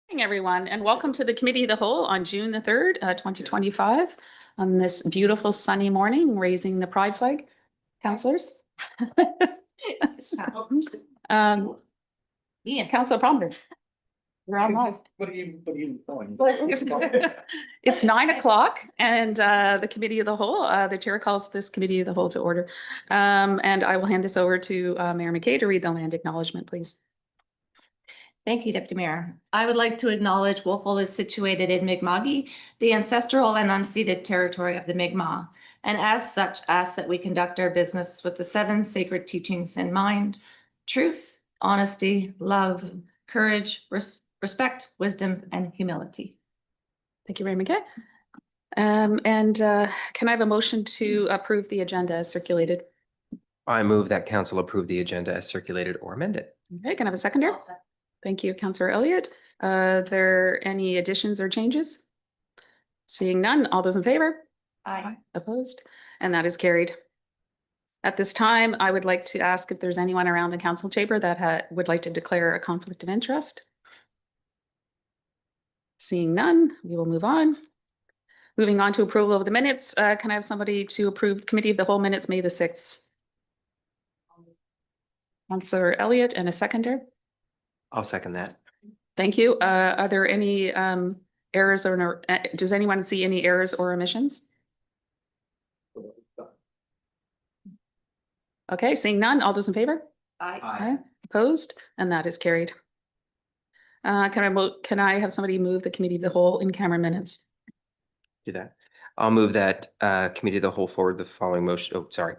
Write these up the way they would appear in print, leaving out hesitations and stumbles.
Morning, everyone, and welcome to the Committee of the Whole on June the 3rd, 2025, on this beautiful sunny morning, raising the pride flag. Councillors? Councillor Palmer. You're on live. What are you doing? It's 9 o'clock and the Committee of the Whole, the chair calls this Committee of the Whole to order. And I will hand this over to Mayor McKay to read the land acknowledgement, please. Thank you, Deputy Mayor. I would like to acknowledge Wolfville is situated in Mi'kma'ki, the ancestral and unceded territory of the Mi'kmaq, and as such ask that we conduct our business with the 7 sacred teachings in mind: truth, honesty, love, courage, respect, wisdom, and humility. Thank you, Mayor McKay. Can I have a motion to approve the agenda as circulated? I move that council approve the agenda as circulated or amended. Okay, can I have a seconder? Thank you, Councillor Elliott. Are there any additions or changes? Seeing none, all those in favor? Aye. Opposed? And that is carried. At this time, I would like to ask if there's anyone around the council chamber that would like to declare a conflict of interest. Seeing none, we will move on. Moving on to approval of the minutes. Can I have somebody to approve Committee of the Whole minutes, May the 6th? Councillor Elliott and a seconder. I'll second that. Thank you. Are there any errors or does anyone see any errors or omissions? Okay, seeing none, all those in favor? Aye. Opposed? And that is carried. Can I have somebody move the Committee of the Whole in camera minutes? Do that. I'll move that committee of the whole forward the following motion. Oh, sorry.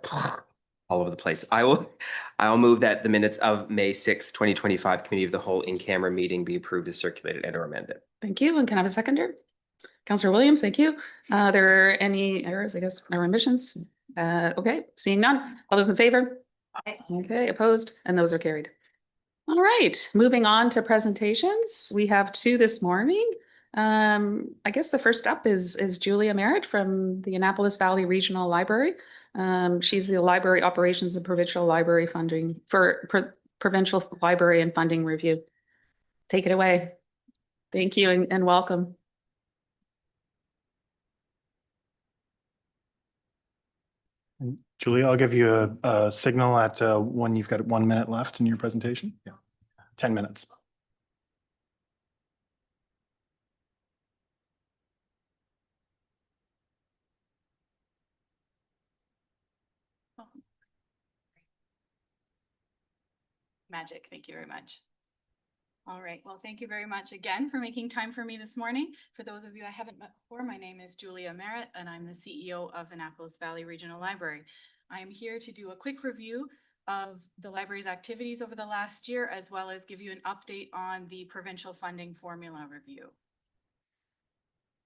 All over the place. I'll move that the minutes of May 6, 2025 Committee of the Whole in camera meeting be approved as circulated and or amended. Thank you. And can I have a seconder? Councillor Williams, thank you. Are there any errors, I guess, or omissions? Okay, seeing none. All those in favor? Aye. Okay, opposed, and those are carried. All right, moving on to presentations. We have 2 this morning. I guess the first up is Julia Merritt from the Annapolis Valley Regional Library. She's the Library Operations and Provincial Library Funding for Provincial Library and Funding Review. Take it away. Thank you and welcome. Julia, I'll give you a signal at when you've got 1 minute left in your presentation. Yeah, 10 minutes. Magic. Thank you very much. All right. Well, thank you very much again for making time for me this morning. For those of you I haven't met before, my name is Julia Merritt, and I'm the CEO of Annapolis Valley Regional Library. I am here to do a quick review of the library's activities over the last year, as well as give you an update on the provincial funding formula review.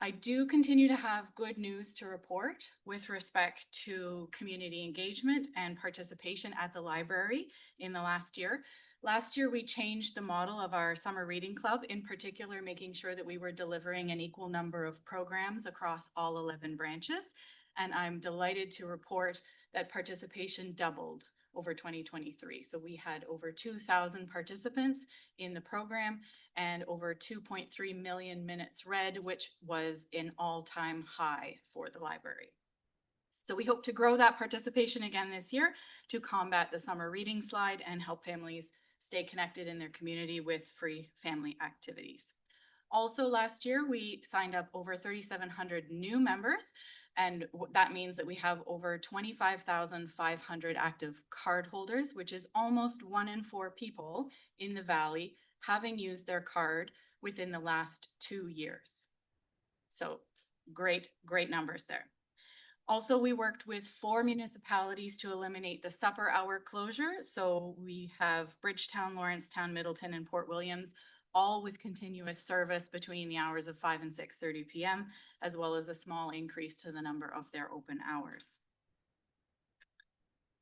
I do continue to have good news to report with respect to community engagement and participation at the library in the last year. Last year, we changed the model of our summer reading club, in particular, making sure that we were delivering an equal number of programs across all 11 branches. And I'm delighted to report that participation doubled over 2023. So we had over 2,000 participants in the program and over 2.3 million minutes read, which was an all-time high for the library. So we hope to grow that participation again this year to combat the summer reading slide and help families stay connected in their community with free family activities. Also last year, we signed up over 3,700 new members, and that means that we have over 25,500 active card holders, which is almost 1 in 4 people in the Valley having used their card within the last 2 years. So great numbers there. Also, we worked with 4 municipalities to eliminate the supper hour closure. So we have Bridgetown, Lawrencetown, Middleton, and Port Williams, all with continuous service between the hours of 5 and 6:30 p.m., as well as a small increase to the number of their open hours.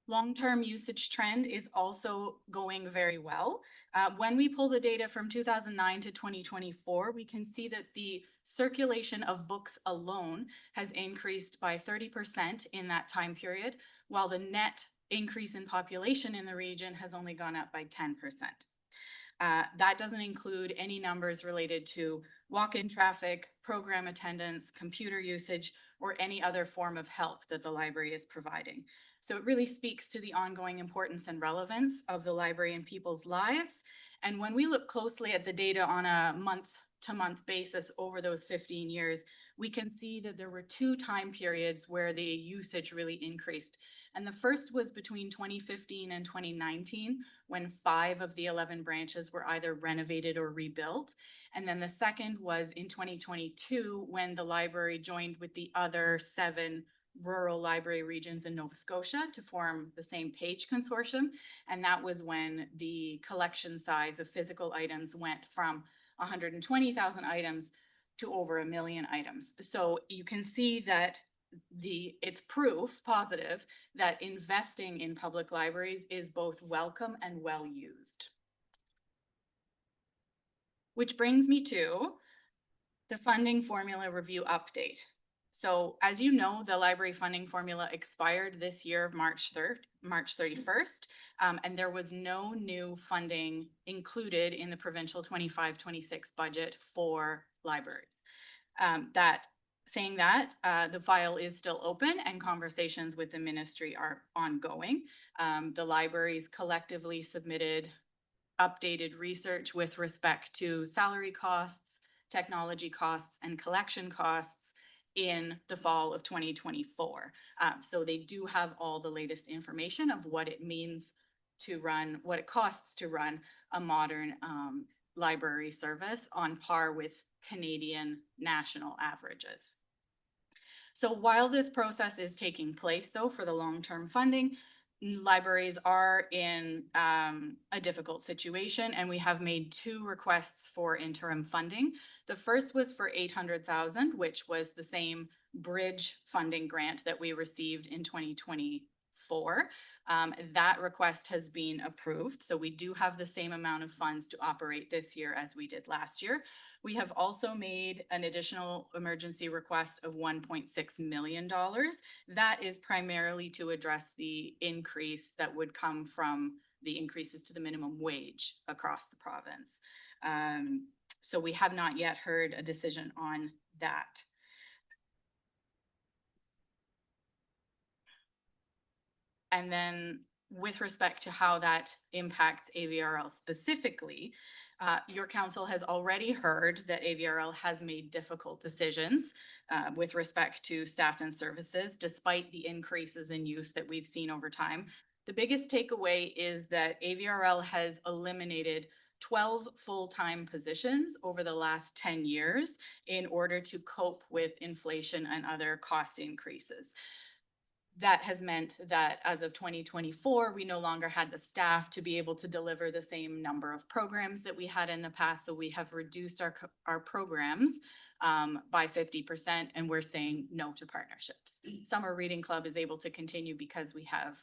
Long-term usage trend is also going very well. When we pull the data from 2009 to 2024, we can see that the circulation of books alone has increased by 30% in that time period, while the net increase in population in the region has only gone up by 10%. That doesn't include any numbers related to walk-in traffic, program attendance, computer usage, or any other form of help that the library is providing. So it really speaks to the ongoing importance and relevance of the library in people's lives. And when we look closely at the data on a month-to-month basis over those 15 years, we can see that there were 2 time periods where the usage really increased. And the first was between 2015 and 2019, when 5 of the 11 branches were either renovated or rebuilt. And then the second was in 2022, when the library joined with the other 7 rural library regions in Nova Scotia to form the same PAGE consortium. And that was when the collection size of physical items went from 120,000 items to over 1 million items. So you can see that it's proof positive that investing in public libraries is both welcome and well used. Which brings me to the funding formula review update. So as you know, the library funding formula expired this year of March 31st, and there was no new funding included in the provincial 25-26 budget for libraries. Saying that, the file is still open and conversations with the ministry are ongoing. The libraries collectively submitted updated research with respect to salary costs, technology costs, and collection costs in the fall of 2024. So they do have all the latest information of what it means to run, what it costs to run a modern library service on par with Canadian national averages. So while this process is taking place, though, for the long-term funding, libraries are in a difficult situation, and we have made 2 requests for interim funding. The first was for $800,000, which was the same bridge funding grant that we received in 2024. That request has been approved, so we do have the same amount of funds to operate this year as we did last year. We have also made an additional emergency request of $1.6 million. That is primarily to address the increase that would come from the increases to the minimum wage across the province. So we have not yet heard a decision on that. And then with respect to how that impacts AVRL specifically, your council has already heard that AVRL has made difficult decisions with respect to staff and services, despite the increases in use that we've seen over time. The biggest takeaway is that AVRL has eliminated 12 full-time positions over the last 10 years in order to cope with inflation and other cost increases. That has meant that as of 2024, we no longer had the staff to be able to deliver the same number of programs that we had in the past. So we have reduced our programs by 50%, and we're saying no to partnerships. Summer Reading Club is able to continue because we have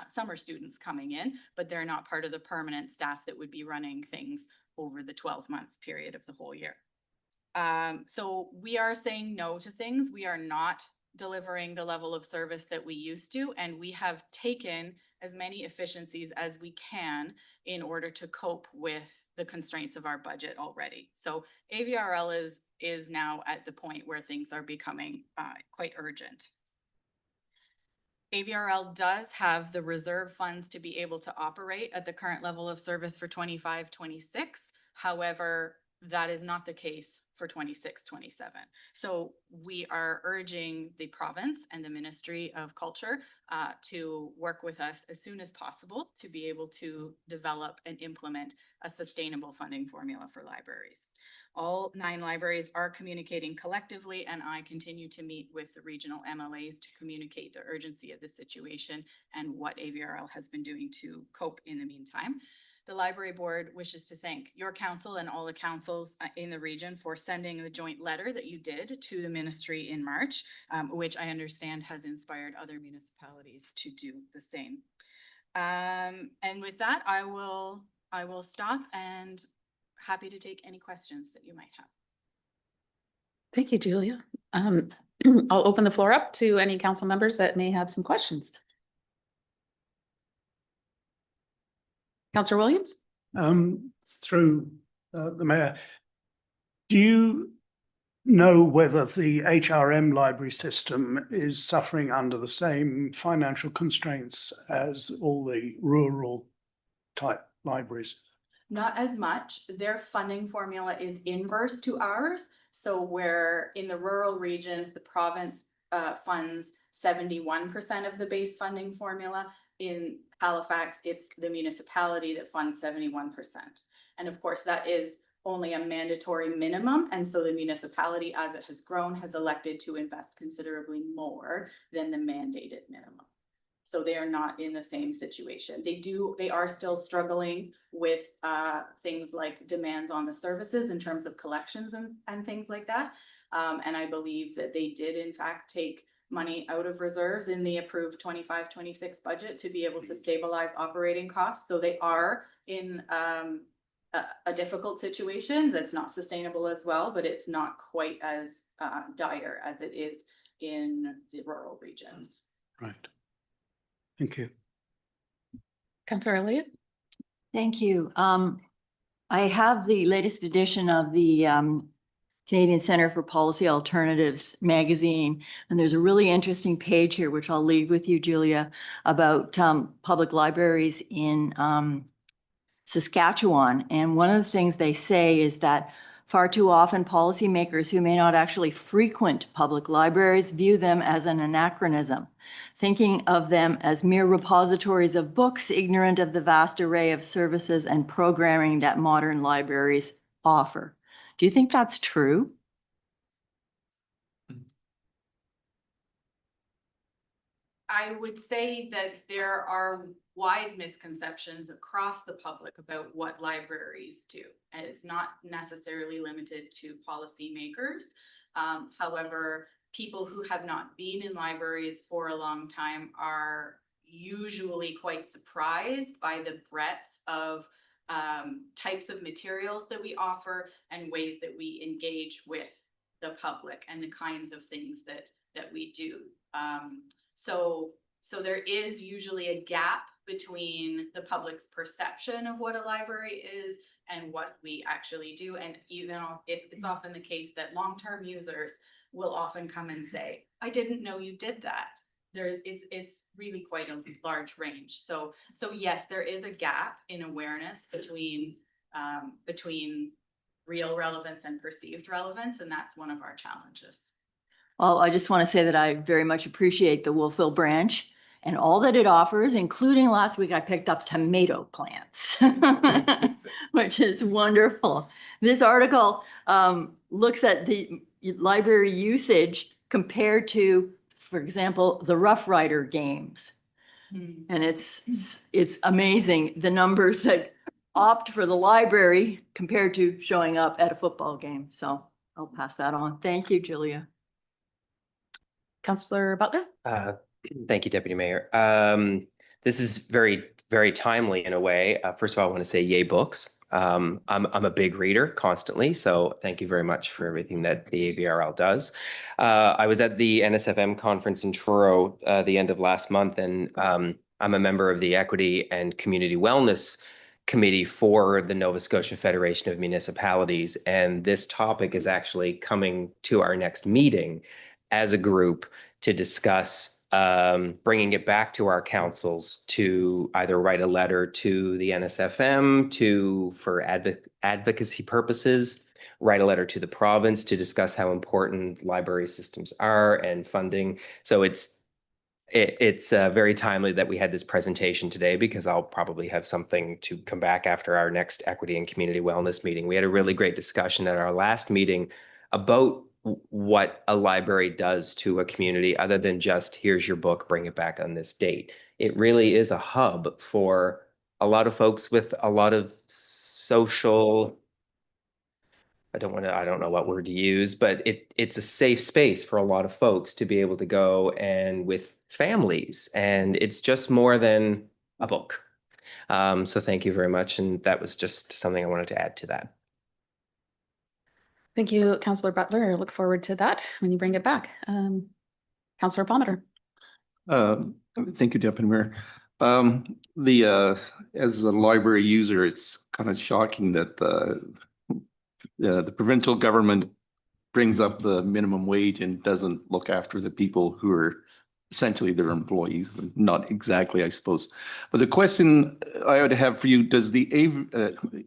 summer students coming in, but they're not part of the permanent staff that would be running things over the 12-month period of the whole year. So we are saying no to things. We are not delivering the level of service that we used to, and we have taken as many efficiencies as we can in order to cope with the constraints of our budget already. So AVRL is now at the point where things are becoming quite urgent. AVRL does have the reserve funds to be able to operate at the current level of service for 25-26. However, that is not the case for 26-27. So we are urging the province and the Ministry of Culture to work with us as soon as possible to be able to develop and implement a sustainable funding formula for libraries. All 9 libraries are communicating collectively, and I continue to meet with the regional MLAs to communicate the urgency of the situation and what AVRL has been doing to cope in the meantime. The library board wishes to thank your council and all the councils in the region for sending the joint letter that you did to the ministry in March, which I understand has inspired other municipalities to do the same. And with that, I will stop and happy to take any questions that you might have. Thank you, Julia. I'll open the floor up to any council members that may have some questions. Councillor Williams? Through the mayor, do you know whether the HRM library system is suffering under the same financial constraints as all the rural type libraries? Not as much. Their funding formula is inverse to ours. So where in the rural regions, the province funds 71% of the base funding formula. In Halifax, it's the municipality that funds 71%. And of course, that is only a mandatory minimum. And so the municipality, as it has grown, has elected to invest considerably more than the mandated minimum. So they are not in the same situation. They are still struggling with things like demands on the services in terms of collections and things like that. And I believe that they did in fact take money out of reserves in the approved 25-26 budget to be able to stabilize operating costs. So they are in a difficult situation that's not sustainable as well, but it's not quite as dire as it is in the rural regions. Right. Thank you. Councillor Elliott? Thank you. I have the latest edition of the Canadian Centre for Policy Alternatives magazine, and there's a really interesting page here, which I'll leave with you, Julia, about public libraries in Saskatchewan. And one of the things they say is that far too often policymakers who may not actually frequent public libraries view them as an anachronism, thinking of them as mere repositories of books, ignorant of the vast array of services and programming that modern libraries offer. Do you think that's true? I would say that there are wide misconceptions across the public about what libraries do, and it's not necessarily limited to policymakers. However, people who have not been in libraries for a long time are usually quite surprised by the breadth of types of materials that we offer and ways that we engage with the public and the kinds of things that we do. So there is usually a gap between the public's perception of what a library is and what we actually do. And even if it's often the case that long-term users will often come and say, I didn't know you did that. It's really quite a large range. So yes, there is a gap in awareness between real relevance and perceived relevance, and that's one of our challenges. Well, I just want to say that I very much appreciate the Wolfville branch and all that it offers, including last week I picked up tomato plants, which is wonderful. This article looks at the library usage compared to, for example, the Rough Rider games. And it's amazing the numbers that opt for the library compared to showing up at a football game. So I'll pass that on. Thank you, Julia. Councillor Butler? Thank you, Deputy Mayor. This is very, very timely in a way. First of all, I want to say yay books. I'm a big reader constantly, so thank you very much for everything that the AVRL does. I was at the NSFM conference in Truro the end of last month, and I'm a member of the Equity and Community Wellness Committee for the Nova Scotia Federation of Municipalities, and this topic is actually coming to our next meeting as a group to discuss bringing it back to our councils to either write a letter to the NSFM for advocacy purposes, write a letter to the province to discuss how important library systems are and funding. So it's very timely that we had this presentation today, because I'll probably have something to come back after our next Equity and Community Wellness meeting. We had a really great discussion at our last meeting about what a library does to a community, other than just here's your book, bring it back on this date. It really is a hub for a lot of folks with a lot of social, I don't know what word to use, but it's a safe space for a lot of folks to be able to go and with families, and it's just more than a book. So thank you very much, and that was just something I wanted to add to that. Thank you, Councillor Butler. I look forward to that when you bring it back. Councillor Palmer. Thank you, Deputy Mayor. As a library user, it's kind of shocking that the provincial government brings up the minimum wage and doesn't look after the people who are essentially their employees. Not exactly, I suppose. But the question I would have for you, does the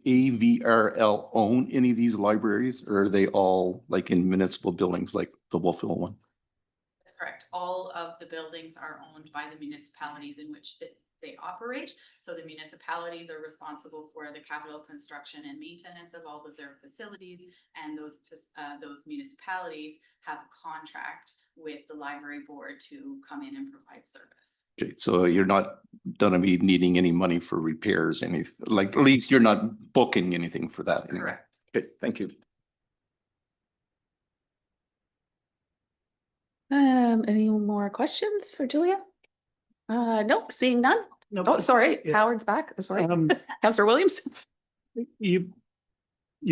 AVRL own any of these libraries, or are they all like in municipal buildings like the Wolfville one? That's correct. All of the buildings are owned by the municipalities in which they operate. So the municipalities are responsible for the capital construction and maintenance of all of their facilities. And those municipalities have a contract with the library board to come in and provide service. Okay, so you're not gonna be needing any money for repairs, anything, like, at least you're not booking anything for that. anyway. Correct. Okay, thank you. Any more questions for Julia? Nope, seeing none. No, Oh, sorry, yeah. Howard's back. Sorry, Um, Councillor Williams. you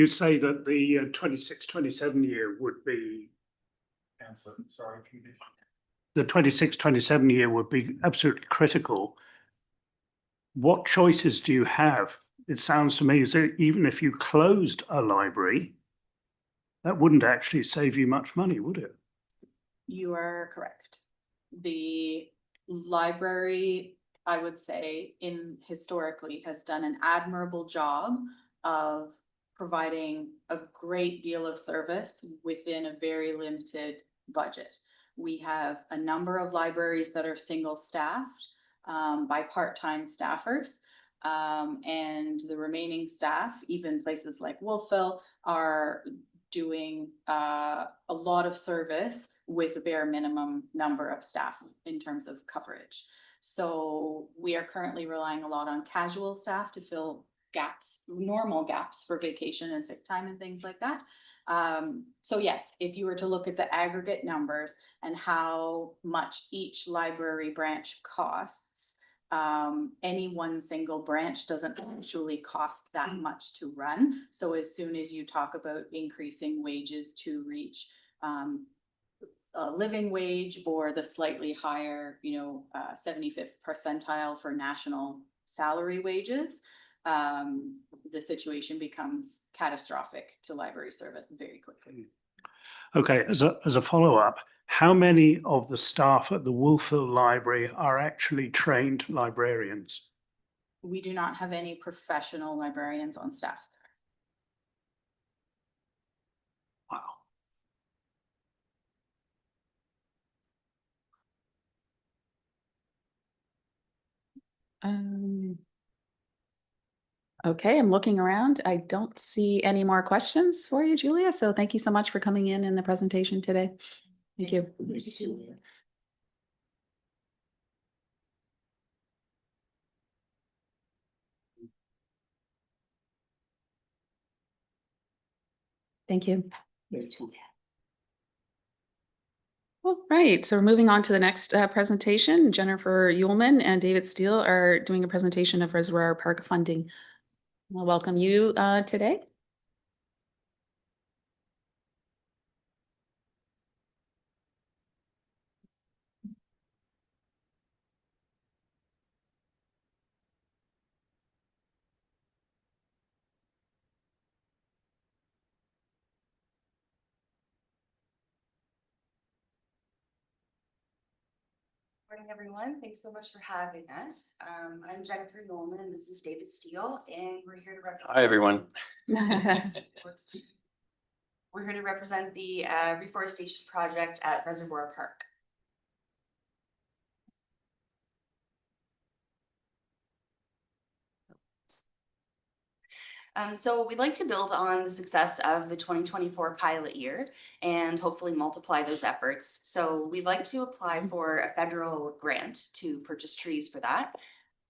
say that the 26-27 year would be, Sorry. If you did. the 26-27 year would be absolutely critical. What choices do you have? It sounds to me as though even if you closed a library, that wouldn't actually save you much money, would it? You are correct. The library, I would say, historically has done an admirable job of providing a great deal of service within a very limited budget. We have a number of libraries that are single staffed by part-time staffers. And the remaining staff, even places like Wolfville, are doing a lot of service with a bare minimum number of staff in terms of coverage. So we are currently relying a lot on casual staff to fill gaps, normal gaps for vacation and sick time and things like that. So yes, if you were to look at the aggregate numbers and how much each library branch costs, any one single branch doesn't actually cost that much to run. So as soon as you talk about increasing wages to reach a living wage or the slightly higher, 75th percentile for national salary wages, the situation becomes catastrophic to library service very quickly. Okay, as a follow-up, how many of the staff at the Wolfville Library are actually trained librarians? We do not have any professional librarians on staff there. Wow. Okay, I'm looking around. I don't see any more questions for you, Julia. So thank you so much for coming in the presentation today. Thank you. Thank you. All right, so we're moving on to the next presentation. Jennifer Uhlman and David Steele are doing a presentation of Reservoir Park funding. I'll welcome you today. Morning, everyone. Thanks so much for having us. I'm Jennifer Uhlman. This is David Steele, and we're here to represent. Hi, everyone. We're here to represent the reforestation project at Reservoir Park. So we'd like to build on the success of the 2024 pilot year and hopefully multiply those efforts. So we'd like to apply for a federal grant to purchase trees for that.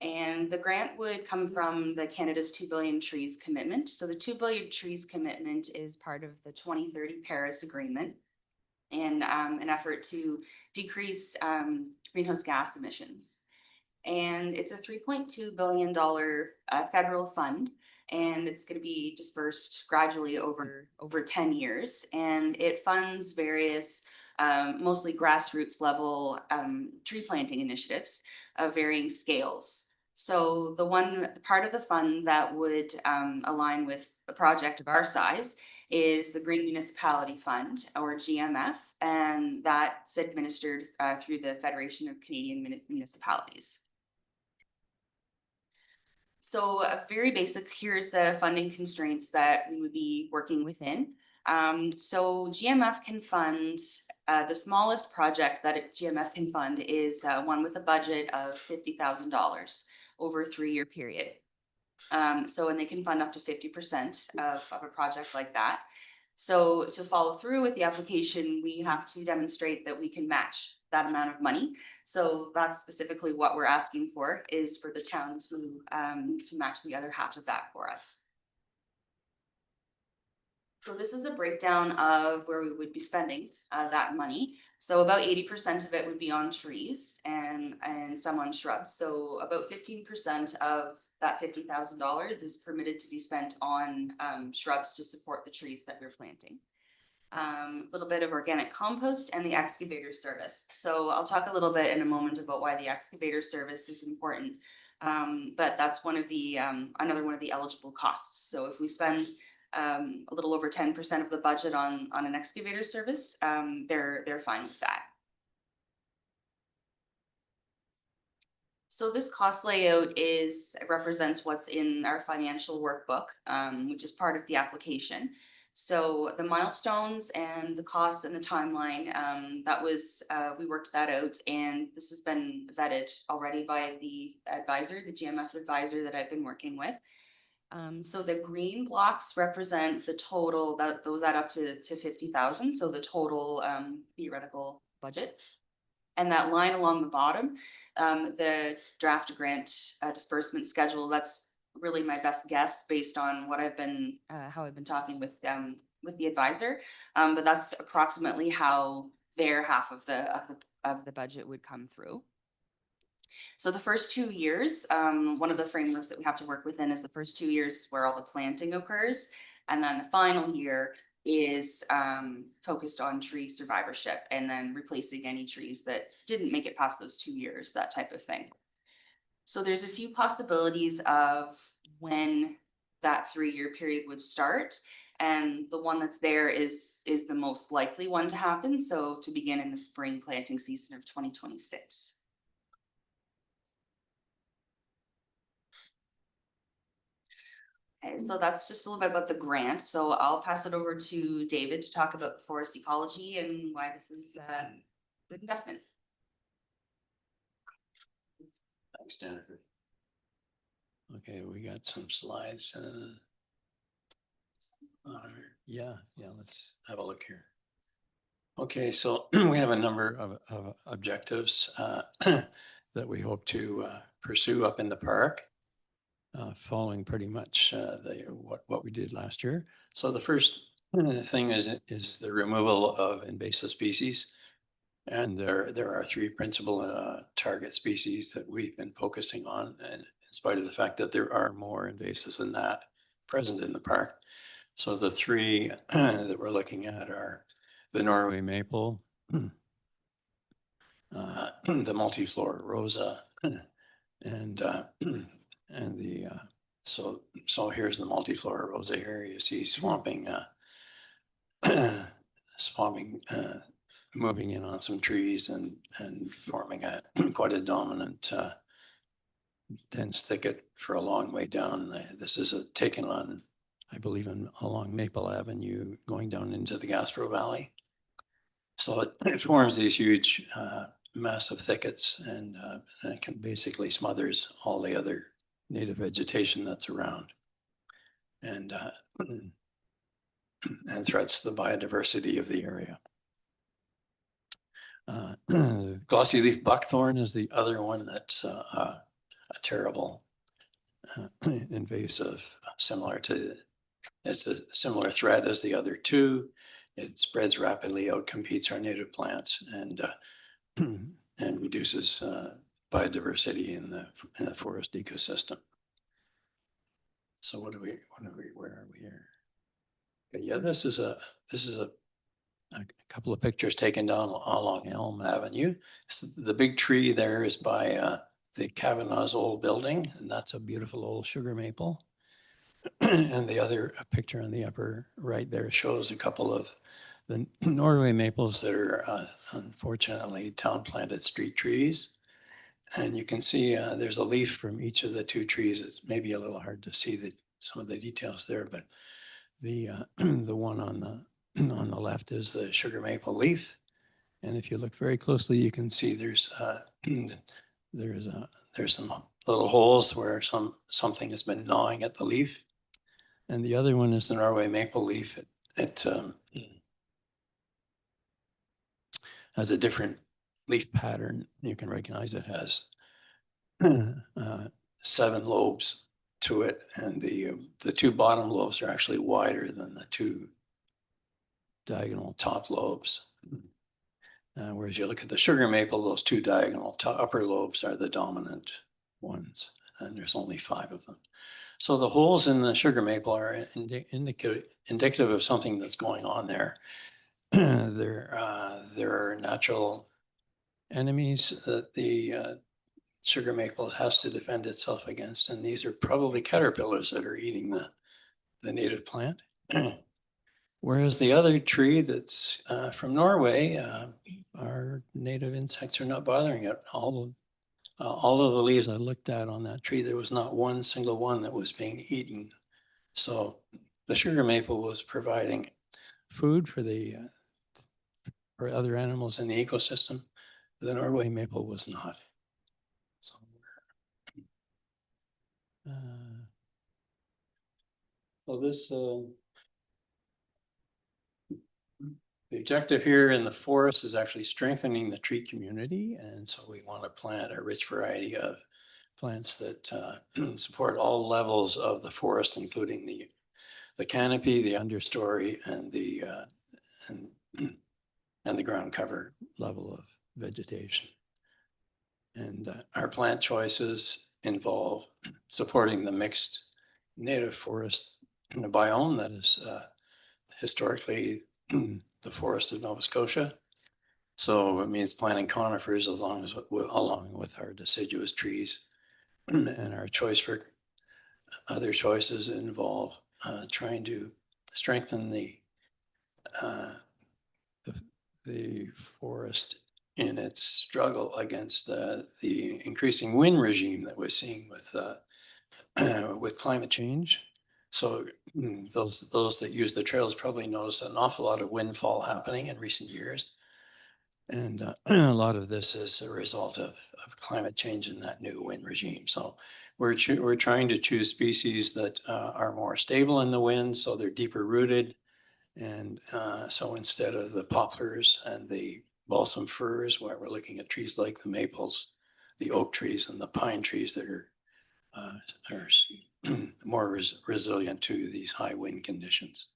And the grant would come from the Canada's 2 billion trees commitment. So the 2 billion trees commitment is part of the 2030 Paris Agreement and an effort to decrease greenhouse gas emissions. And it's a $3.2 billion federal fund, and it's going to be dispersed gradually over 10 years. And it funds various mostly grassroots level tree planting initiatives of varying scales. So the part of the fund that would align with a project of our size is the Green Municipality Fund, or GMF, and that's administered through the Federation of Canadian Municipalities. So a very basic, here's the funding constraints that we would be working within. So GMF can fund, the smallest project that GMF can fund is one with a budget of $50,000 over a 3-year period. And they can fund up to 50% of a project like that. So to follow through with the application, we have to demonstrate that we can match that amount of money. So that's specifically what we're asking for, is for the town to match the other half of that for us. So this is a breakdown of where we would be spending that money. So about 80% of it would be on trees and some on shrubs. So about 15% of that $50,000 is permitted to be spent on shrubs to support the trees that we're planting. A little bit of organic compost and the excavator service. So I'll talk a little bit in a moment about why the excavator service is important. But that's one of the another one of the eligible costs. So if we spend a little over 10% of the budget on an excavator service, they're fine with that. So this cost layout represents what's in our financial workbook, which is part of the application. So the milestones and the costs and the timeline, we worked that out, and this has been vetted already by the advisor, the GMF advisor that I've been working with. So the green blocks represent the total, those add up to 50,000. So the total theoretical budget. And that line along the bottom, the draft grant disbursement schedule, that's really my best guess based on what how I've been talking with the advisor. But that's approximately how their half of the budget would come through. So the first 2 years, one of the frameworks that we have to work within is the first 2 years where all the planting occurs. And then the final year is focused on tree survivorship and then replacing any trees that didn't make it past those 2 years, that type of thing. So there's a few possibilities of when that 3-year period would start. And the one that's there is the most likely one to happen. So to begin in the spring planting season of 2026. Okay, so that's just a little bit about the grant. So I'll pass it over to David to talk about forest ecology and why this is a good investment. Thanks, Jennifer. Okay, we got some slides. Yeah, let's have a look here. Okay, so we have a number of objectives that we hope to pursue up in the park, following pretty much what we did last year. So the first thing is the removal of invasive species. And there are 3 principal target species that we've been focusing on, and in spite of the fact that there are more invasives than that present in the park. So the 3 that we're looking at are the Norway maple, the multiflora rosa, and the so here's the multiflora rosa here. You see swamping moving in on some trees and forming quite a dominant dense thicket for a long way down. This is taken on, I believe, along Maple Avenue, going down into the Gaspereau Valley. So it forms these huge, massive thickets, and it can basically smothers all the other native vegetation that's around, and threats the biodiversity of the area. Glossy leaf buckthorn is the other one that's a terrible invasive, it's a similar threat as the other 2. It spreads rapidly, outcompetes our native plants, and reduces biodiversity in the forest ecosystem. So where are we here? Okay, yeah, this is a a couple of pictures taken down along Elm Avenue. So the big tree there is by the Kavanaugh's old building, and that's a beautiful old sugar maple. And the other picture on the upper right there shows a couple of the Norway maples that are unfortunately town planted street trees. And you can see there's a leaf from each of the two trees. It's maybe a little hard to see some of the details there, but the the one on the left is the sugar maple leaf. And if you look very closely, you can see there's some little holes where something has been gnawing at the leaf. And the other one is the Norway maple leaf. It has a different leaf pattern. You can recognize it has 7 lobes to it, and the 2 bottom lobes are actually wider than the 2 diagonal top lobes. Whereas you look at the sugar maple, those 2 diagonal upper lobes are the dominant ones, and there's only 5 of them. So the holes in the sugar maple are indicative of something that's going on there. There are natural enemies that the sugar maple has to defend itself against, and these are probably caterpillars that are eating the native plant. Whereas the other tree that's from Norway, our native insects are not bothering it. All of the leaves I looked at on that tree, there was not one single one that was being eaten. So the sugar maple was providing food for other animals in the ecosystem. The Norway maple was not. So, the objective here in the forest is actually strengthening the tree community. And so we want to plant a rich variety of plants that support all levels of the forest, including the canopy, the understory, and the ground cover level of vegetation. And our plant choices involve supporting the mixed native forest biome that is historically the forest of Nova Scotia. So it means planting conifers along with our deciduous trees. And our choice for other choices involve trying to strengthen the forest in its struggle against the increasing wind regime that we're seeing with climate change. So those that use the trails probably notice an awful lot of windfall happening in recent years. And a lot of this is a result of climate change and that new wind regime. So we're trying to choose species that are more stable in the wind, so they're deeper rooted. And so instead of the poplars and the balsam firs, where we're looking at trees like the maples, the oak trees, and the pine trees that are more resilient to these high wind conditions.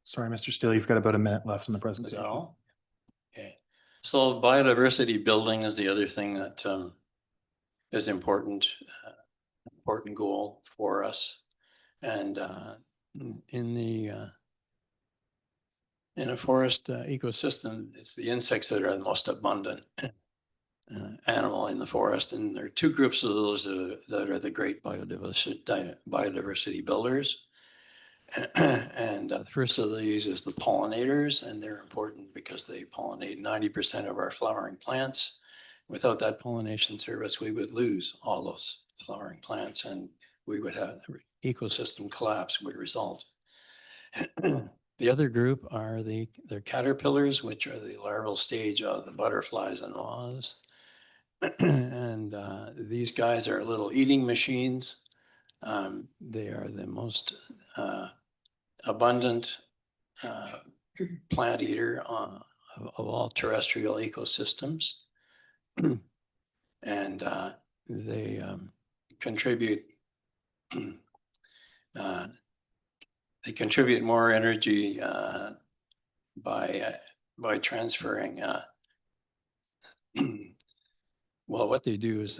Sorry, Mr. Steele, you've got about a minute left in the Is presentation. that all? Okay. So biodiversity building is the other thing that is important goal for us. And in a forest ecosystem, it's the insects that are the most abundant animal in the forest. And there are 2 groups of those that are the great biodiversity builders. And the first of these is the pollinators, and they're important because they pollinate 90% of our flowering plants. Without that pollination service, we would lose all those flowering plants, and we would have ecosystem collapse would result. The other group are the caterpillars, which are the larval stage of the butterflies and moths. And these guys are little eating machines. They are the most abundant plant eater of all terrestrial ecosystems. And they contribute more energy by transferring well, what they do is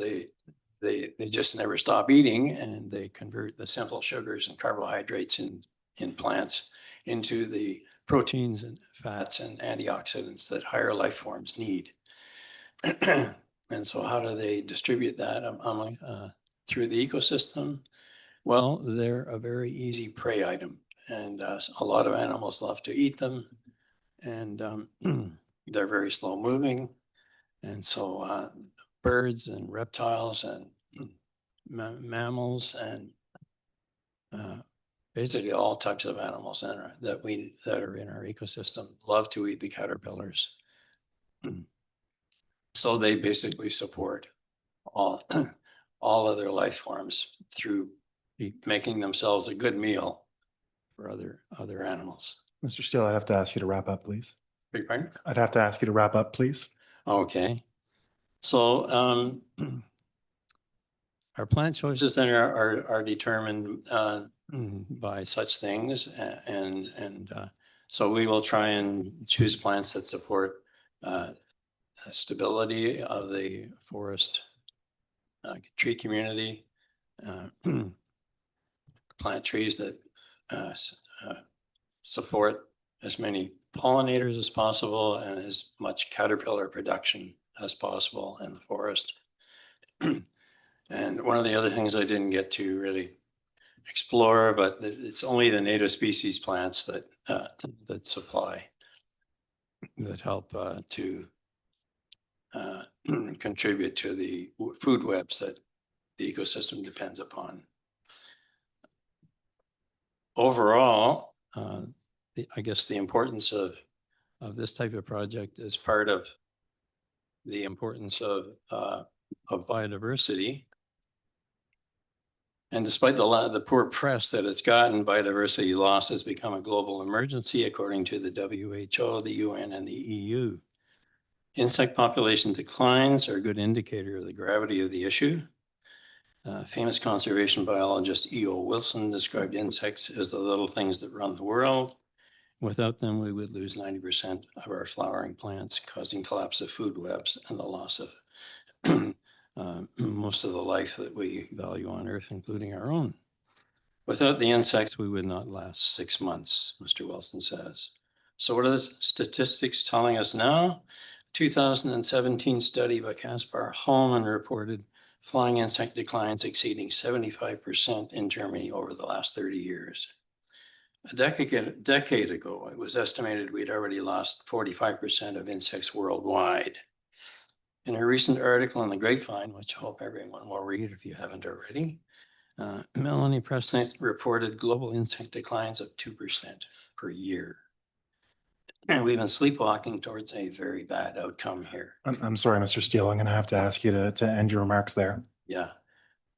they just never stop eating, and they convert the simple sugars and carbohydrates in plants into the proteins and fats and antioxidants that higher life forms need. And so how do they distribute that through the ecosystem? Well, they're a very easy prey item, and a lot of animals love to eat them, and they're very slow moving. And so birds and reptiles and mammals and basically all types of animals that are in our ecosystem love to eat the caterpillars. So they basically support all other life forms through making themselves a good meal for other animals. Mr. Steele, I'd have to ask you to wrap up, please. Beg your pardon? I'd have to ask you to wrap up, please. Okay. So our plant choices then are determined by such things, and so we will try and choose plants that support stability of the forest tree community, plant trees that support as many pollinators as possible and as much caterpillar production as possible in the forest. And one of the other things I didn't get to really explore, but it's only the native species plants that help to contribute to the food webs that the ecosystem depends upon. Overall, I guess the importance of this type of project is part of the importance of biodiversity. And despite the poor press that it's gotten, biodiversity loss has become a global emergency, according to the WHO, the UN, and the EU. Insect population declines are a good indicator of the gravity of the issue. Famous conservation biologist E.O. Wilson described insects as the little things that run the world. Without them, we would lose 90% of our flowering plants, causing collapse of food webs and the loss of most of the life that we value on Earth, including our own. Without the insects, we would not last 6 months, Mr. Wilson says. So what are the statistics telling us now? 2017 study by Kaspar Hallman reported flying insect declines exceeding 75% in Germany over the last 30 years. A decade ago, it was estimated we'd already lost 45% of insects worldwide. In a recent article in the Grapevine, which I hope everyone will read if you haven't already, Melanie Preston reported global insect declines of 2% per year. And we've been sleepwalking towards a very bad outcome here. I'm sorry, Mr. Steele. I'm going to have to ask you to end your remarks there Yeah.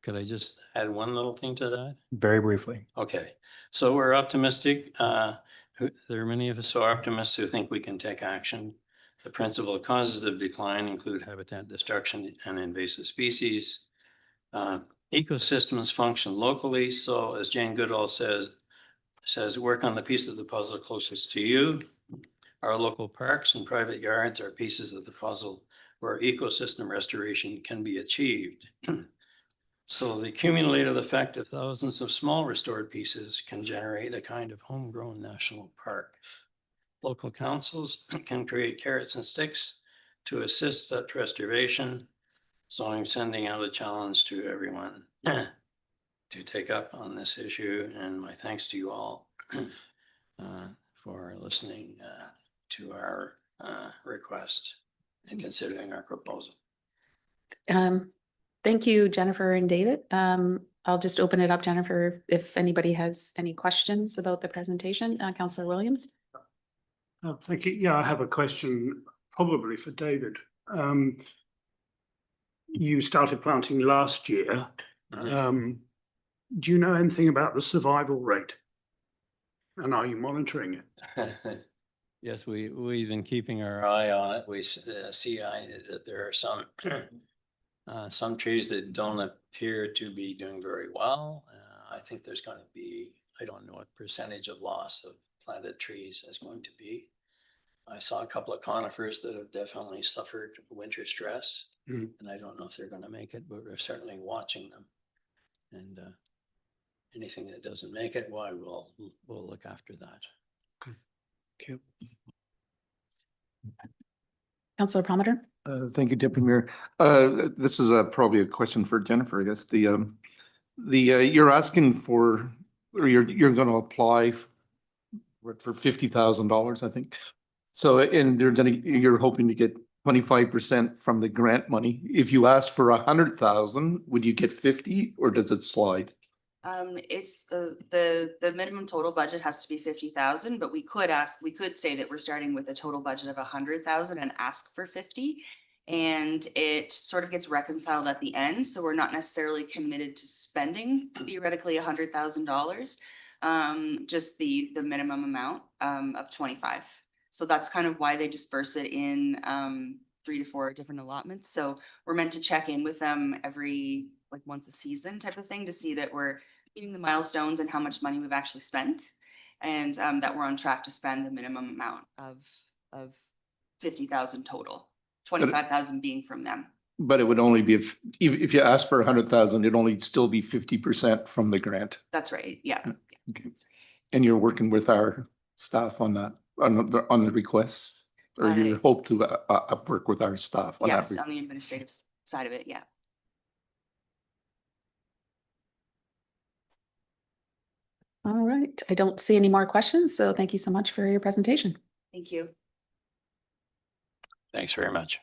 Could I just add one little thing to that? very briefly. Okay. So we're optimistic. There are many of us who are optimists who think we can take action. The principal causes of decline include habitat destruction and invasive species. Ecosystems function locally. So as Jane Goodall says, work on the piece of the puzzle closest to you. Our local parks and private yards are pieces of the puzzle where ecosystem restoration can be achieved. So the cumulative effect of thousands of small restored pieces can generate a kind of homegrown national park. Local councils can create carrots and sticks to assist that restoration. So I'm sending out a challenge to everyone to take up on this issue, and my thanks to you all for listening to our request and considering our proposal. Thank you, Jennifer and David. I'll just open it up, Jennifer, if anybody has any questions about the presentation. Councillor Williams. Thank you. Yeah, I have a question probably for David. You started planting last year. Do you know anything about the survival rate? And are you monitoring it? Yes, we've been keeping our eye on it. We see that there are some trees that don't appear to be doing very well. I think there's going to be, I don't know what percentage of loss of planted trees is going to be. I saw a couple of conifers that have definitely suffered winter stress, and I don't know if they're going to make it, but we're certainly watching them. And anything that doesn't make it, why we'll look after that. Okay. Thank you. Councillor Promoter? Thank you, Deputy Mayor. This is probably a question for Jennifer, I guess. You're asking for, or you're going to apply for $50,000, I think. So, and you're hoping to get 25% from the grant money. If you ask for 100,000, would you get 50 or does it slide? It's the minimum total budget has to be 50,000, but we could say that we're starting with a total budget of 100,000 and ask for 50. And it sort of gets reconciled at the end. So we're not necessarily committed to spending theoretically $100,000. Just the minimum amount of 25. So that's kind of why they disperse it in 3 to 4 different allotments. So we're meant to check in with them every like once a season type of thing to see that we're meeting the milestones and how much money we've actually spent, and that we're on track to spend the minimum amount of 50,000 total, 25,000 being from them. But it would only be if you ask for 100,000, it'd only still be 50% from the grant. That's right. Yeah. Okay. And you're working with our staff on that, on the requests, or you hope to work with our staff on Yes, that? on the administrative side of it. Yeah. All right. I don't see any more questions, so thank you so much for your presentation. Thank you. Thanks very much.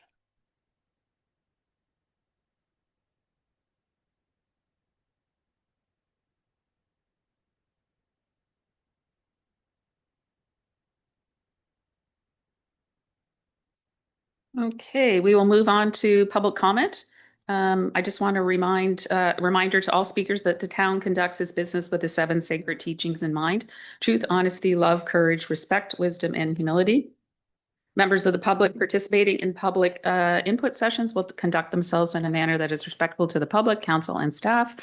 Okay, we will move on to public comment. I just want to reminder to all speakers that the town conducts its business with the 7 sacred teachings in mind: truth, honesty, love, courage, respect, wisdom, and humility. Members of the public participating in public input sessions will conduct themselves in a manner that is respectful to the public, council, and staff.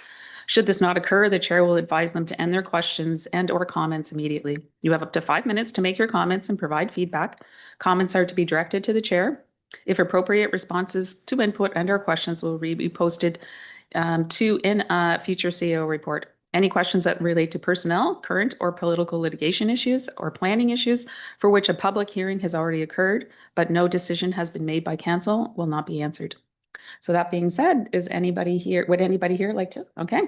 Should this not occur, the chair will advise them to end their questions and/or comments immediately. You have up to 5 minutes to make your comments and provide feedback. Comments are to be directed to the chair. If appropriate, responses to input and/or questions will be posted in a future CEO report. Any questions that relate to personnel, current or political litigation issues, or planning issues for which a public hearing has already occurred, but no decision has been made by council, will not be answered. So that being said, would anybody here like to? Okay.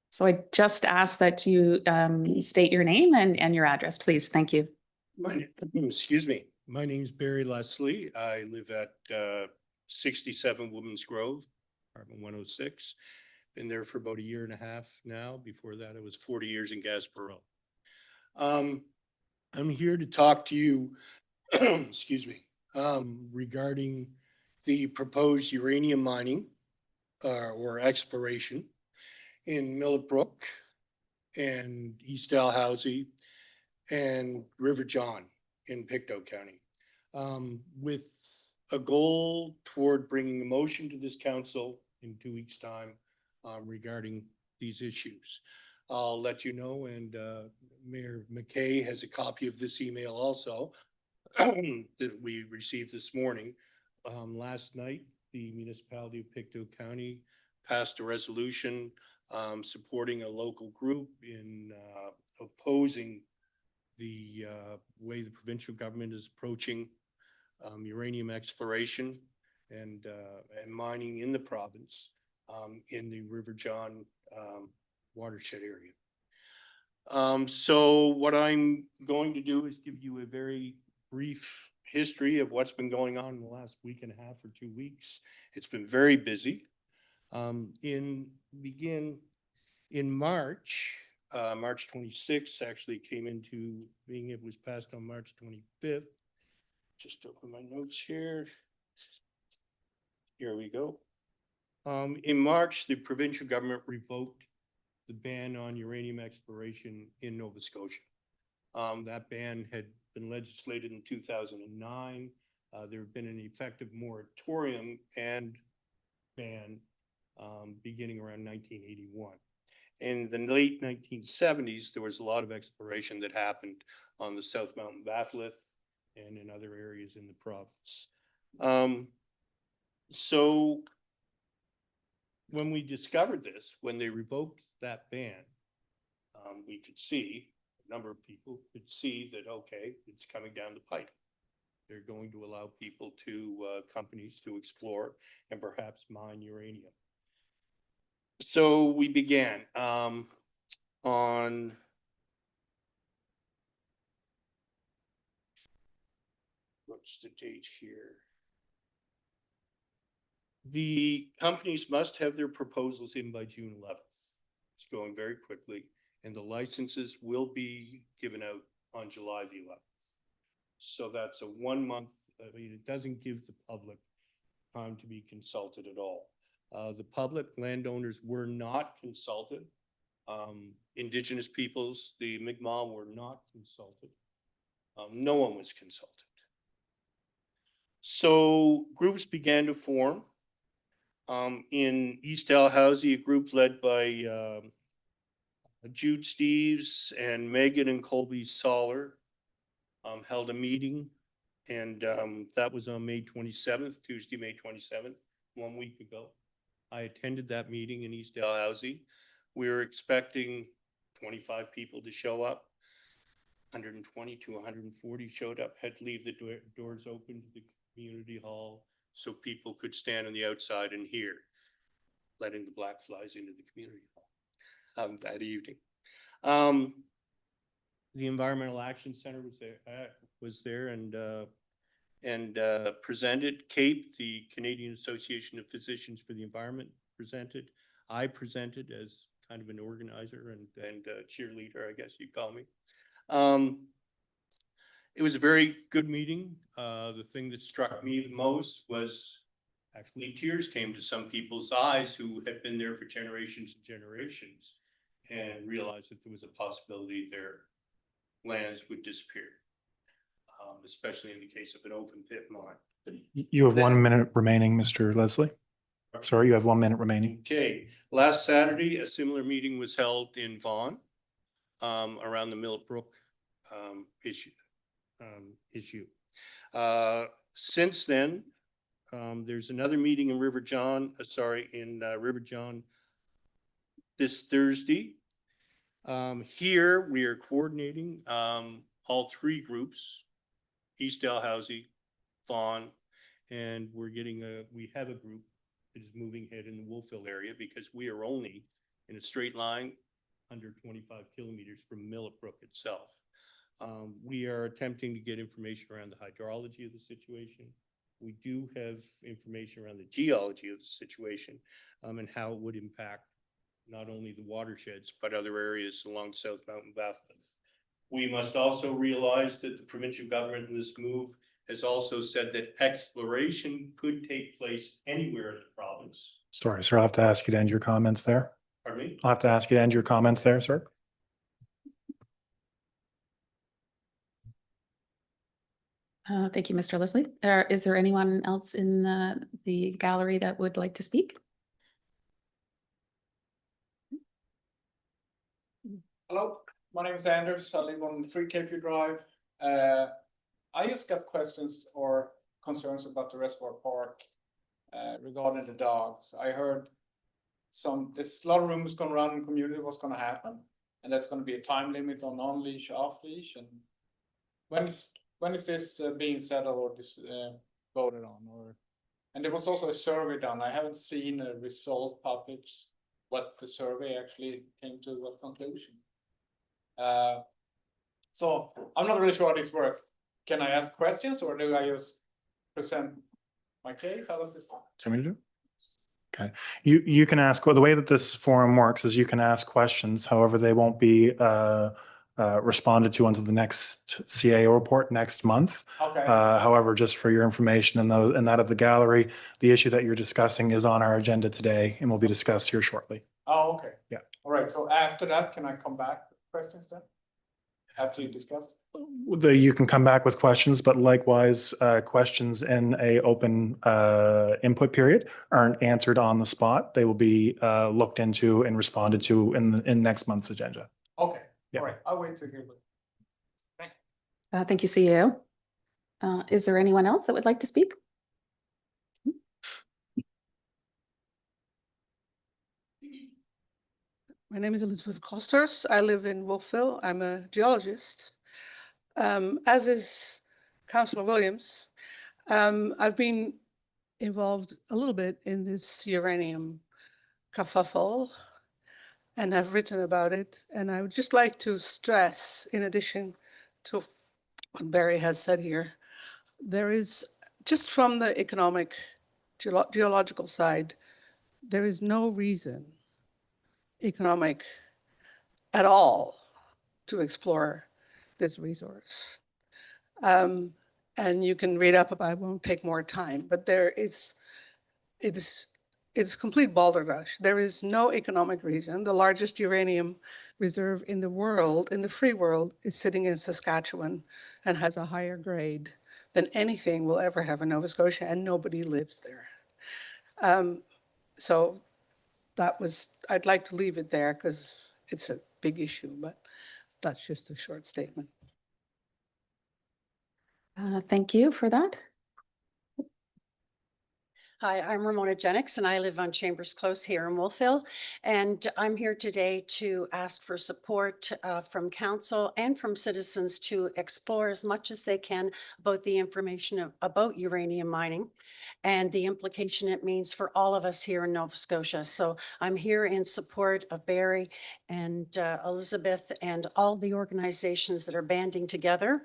So I just ask that you state your name and your address, please. Thank you. Excuse me. My name's Barry Leslie. I live at 67 Women's Grove, apartment 106. Been there for about 1.5 years now. Before that, I was 40 years in Gaspereau. I'm here to talk to you, excuse me, regarding the proposed uranium mining or exploration in Millbrook and East Dalhousie and River John in Pictou County, with a goal toward bringing a motion to this council in 2 weeks' time regarding these issues. I'll let you know, and Mayor McKay has a copy of this email also that we received this morning. Last night, the municipality of Pictou County passed a resolution supporting a local group in opposing the way the provincial government is approaching uranium exploration and mining in the province in the River John watershed area. So what I'm going to do is give you a very brief history of what's been going on in the last 1.5 weeks or 2 weeks. It's been very busy. In March, March 26th actually came into being, it was passed on March 25th. Just open my notes here. Here we go. In March, the provincial government revoked the ban on uranium exploration in Nova Scotia. That ban had been legislated in 2009. There had been an effective moratorium and ban beginning around 1981. In the late 1970s, there was a lot of exploration that happened on the South Mountain batholith and in other areas in the province. So when we discovered this, when they revoked that ban, we could see number of people could see that, okay, it's coming down the pipe. They're going to allow people to, companies to explore and perhaps mine uranium. So we began, on what's the date here? The companies must have their proposals in by June 11th. It's going very quickly, and the licenses will be given out on July the 11th. So that's a 1 month, I mean, it doesn't give the public time to be consulted at all. The public landowners were not consulted. Indigenous peoples, the Mi'kmaq were not consulted. No one was consulted. So groups began to form. In East Dalhousie, a group led by Jude Steves and Megan and Colby Soller held a meeting, and that was on May 27th, Tuesday, May 27th, 1 week ago. I attended that meeting in East Dalhousie. We were expecting 25 people to show up. 120 to 140 showed up, had to leave the doors open to the community hall so people could stand on the outside and hear, letting the black flies into the community hall that evening. The Environmental Action Center was there and presented. CAPE, the Canadian Association of Physicians for the Environment, presented. I presented as kind of an organizer and cheerleader, I guess you'd call me. It was a very good meeting. The thing that struck me the most was actually tears came to some people's eyes who had been there for generations and generations and realized that there was a possibility their lands would disappear, especially in the case of an open pit mine. You have 1 minute remaining, Mr. Leslie. Sorry, you have 1 minute remaining. Okay, last Saturday, a similar meeting was held in Vaughan around the Millbrook issue. Since then, there's another meeting in River John this Thursday. Here we are coordinating all three groups, East Dalhousie, Vaughan, and we have a group that is moving ahead in the Wolfville area because we are only in a straight line under 25 kilometers from Millbrook itself. We are attempting to get information around the hydrology of the situation. We do have information around the geology of the situation and how it would impact not only the watersheds, but other areas along South Mountain Bathlands. We must also realize that the provincial government in this move has also said that exploration could take place anywhere in the province. Sorry, sir, I'll have to ask you to end your comments there. Pardon me? I'll have to ask you to end your comments there, sir. Thank you, Mr. Leslie. Is there anyone else in the gallery that would like to speak? Hello, my name is Anders. I live on 3 Capeview Drive. I just got questions or concerns about the Reservoir Park regarding the dogs. I heard there's a lot of rumors going around in the community what's going to happen, and that's going to be a time limit on on-leash, off-leash. And when is this being settled or voted on? And there was also a survey done. I haven't seen a result published. What the survey actually came to, what conclusion? So I'm not really sure how this works. Can I ask questions or do I just present my case? How does this work? Do you want me to do? Okay, you can ask, well, the way that this forum works is you can ask questions, however, they won't be responded to until the next CAO report next month. Okay. However, just for your information and that of the gallery, the issue that you're discussing is on our agenda today and will be discussed here shortly. Oh, okay. Yeah. All right. So after that, can I come back with questions then? After you discuss? You can come back with questions, but likewise, questions in a open input period aren't answered on the spot. They will be looked into and responded to in next month's agenda. Okay. Yeah. All right. I'll wait to hear. Thank you, CEO. Is there anyone else that would like to speak? My name is Elizabeth Costers. I live in Wolfville. I'm a geologist. As is Councillor Williams, I've been involved a little bit in this uranium kerfuffle and have written about it. And I would just like to stress, in addition to what Barry has said here, there is, just from the economic, geological side, there is no reason economic at all to explore this resource. And you can read up about it, won't take more time, but it's complete balderdash. There is no economic reason. The largest uranium reserve in the world, in the free world, is sitting in Saskatchewan and has a higher grade than anything we'll ever have in Nova Scotia, and nobody lives there. So that was, I'd like to leave it there because it's a big issue, but that's just a short statement. Thank you for that. Hi, I'm Ramona Jennings and I live on Chambers Close here in Wolfville. And I'm here today to ask for support from council and from citizens to explore as much as they can about the information about uranium mining and the implication it means for all of us here in Nova Scotia. So I'm here in support of Barry and Elizabeth and all the organizations that are banding together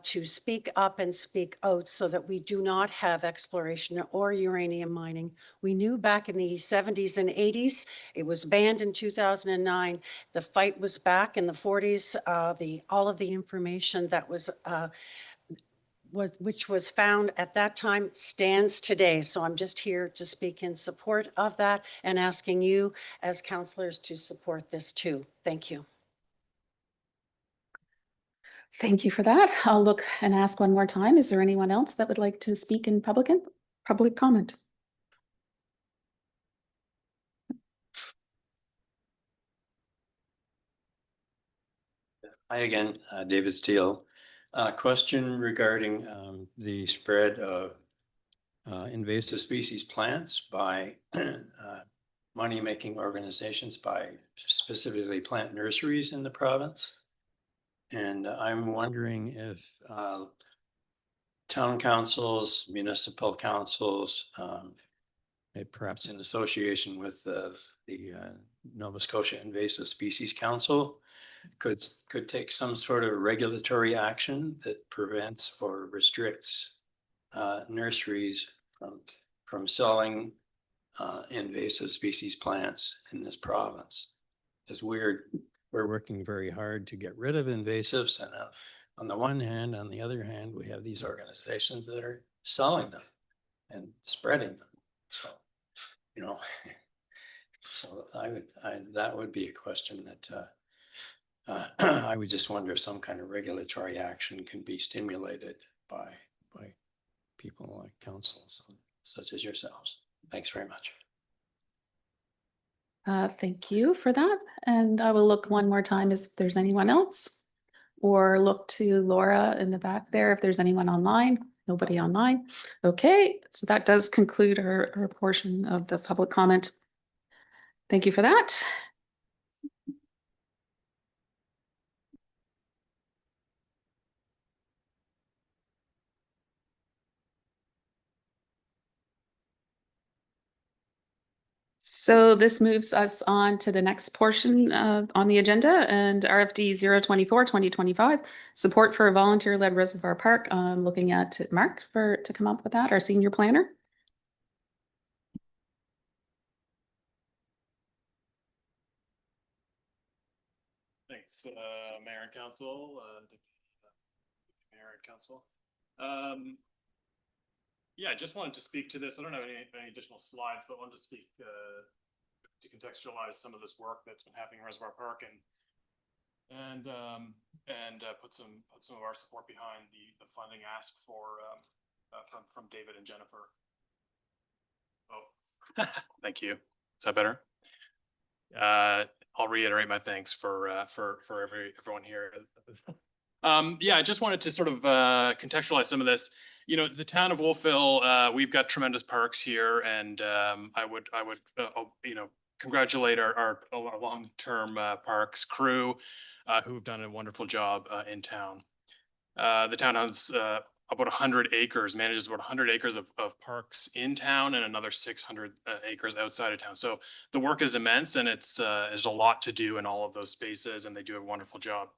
to speak up and speak out so that we do not have exploration or uranium mining. We knew back in the 70s and 80s, it was banned in 2009. The fight was back in the 40s. All of the information that which was found at that time stands today. So I'm just here to speak in support of that and asking you as councillors to support this too. Thank you. Thank you for that. I'll look and ask one more time. Is there anyone else that would like to speak in public comment? Hi again, David Steele. Question regarding the spread of invasive species plants by money-making organizations, by specifically plant nurseries in the province. And I'm wondering if town councils, municipal councils, perhaps in association with the Nova Scotia Invasive Species Council, could take some sort of regulatory action that prevents or restricts nurseries from selling invasive species plants in this province. Because we're working very hard to get rid of invasives, and on the one hand, on the other hand, we have these organizations that are selling them and spreading them. So, you know, so that would be a question that I would just wonder if some kind of regulatory action can be stimulated by people like councils such as yourselves. Thanks very much. Thank you for that. And I will look one more time if there's anyone else, or look to Laura in the back there if there's anyone online. Nobody online. Okay, so that does conclude our portion of the public comment. Thank you for that. So this moves us on to the next portion on the agenda, and RFD 024-2025, support for a volunteer-led reservoir park. I'm looking at Mark to come up with that, our senior planner. Thanks, Mayor and Council, Mayor and Council. Yeah, I just wanted to speak to this. I don't have any additional slides, but wanted to speak to contextualize some of this work that's been happening in Reservoir Park and put some of our support behind the funding asked for from David and Jennifer. Oh, thank you. Is that better? I'll reiterate my thanks for everyone here. Yeah, I just wanted to sort of contextualize some of this. You know, the town of Wolfville, we've got tremendous parks here, and I would you know, congratulate our long-term parks crew who have done a wonderful job in town. The town has about 100 acres, manages about 100 acres of parks in town and another 600 acres outside of town. So the work is immense, and there's a lot to do in all of those spaces, and they do a wonderful job.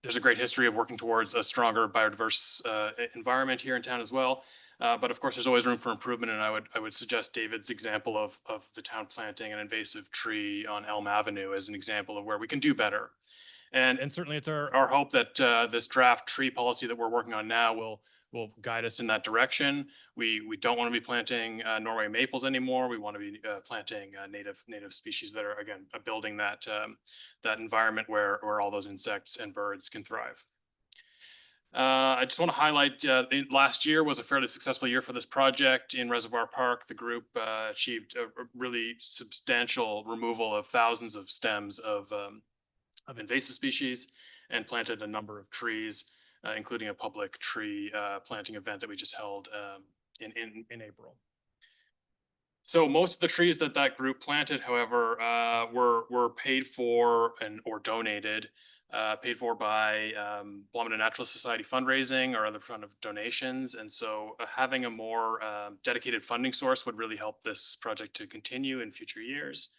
There's a great history of working towards a stronger biodiverse environment here in town as well. But of course, there's always room for improvement, and I would suggest David's example of the town planting an invasive tree on Elm Avenue as an example of where we can do better. And certainly it's our hope that this draft tree policy that we're working on now will guide us in that direction. We don't want to be planting Norway maples anymore. We want to be planting native species that are, again, building that that environment where all those insects and birds can thrive. I just want to highlight last year was a fairly successful year for this project in Reservoir Park. The group achieved a really substantial removal of thousands of stems of invasive species and planted a number of trees, including a public tree planting event that we just held in April. So most of the trees that group planted, however, were paid for or donated, paid for by Blomidon Naturalist Society fundraising or other kind of donations. And so having a more dedicated funding source would really help this project to continue in future years.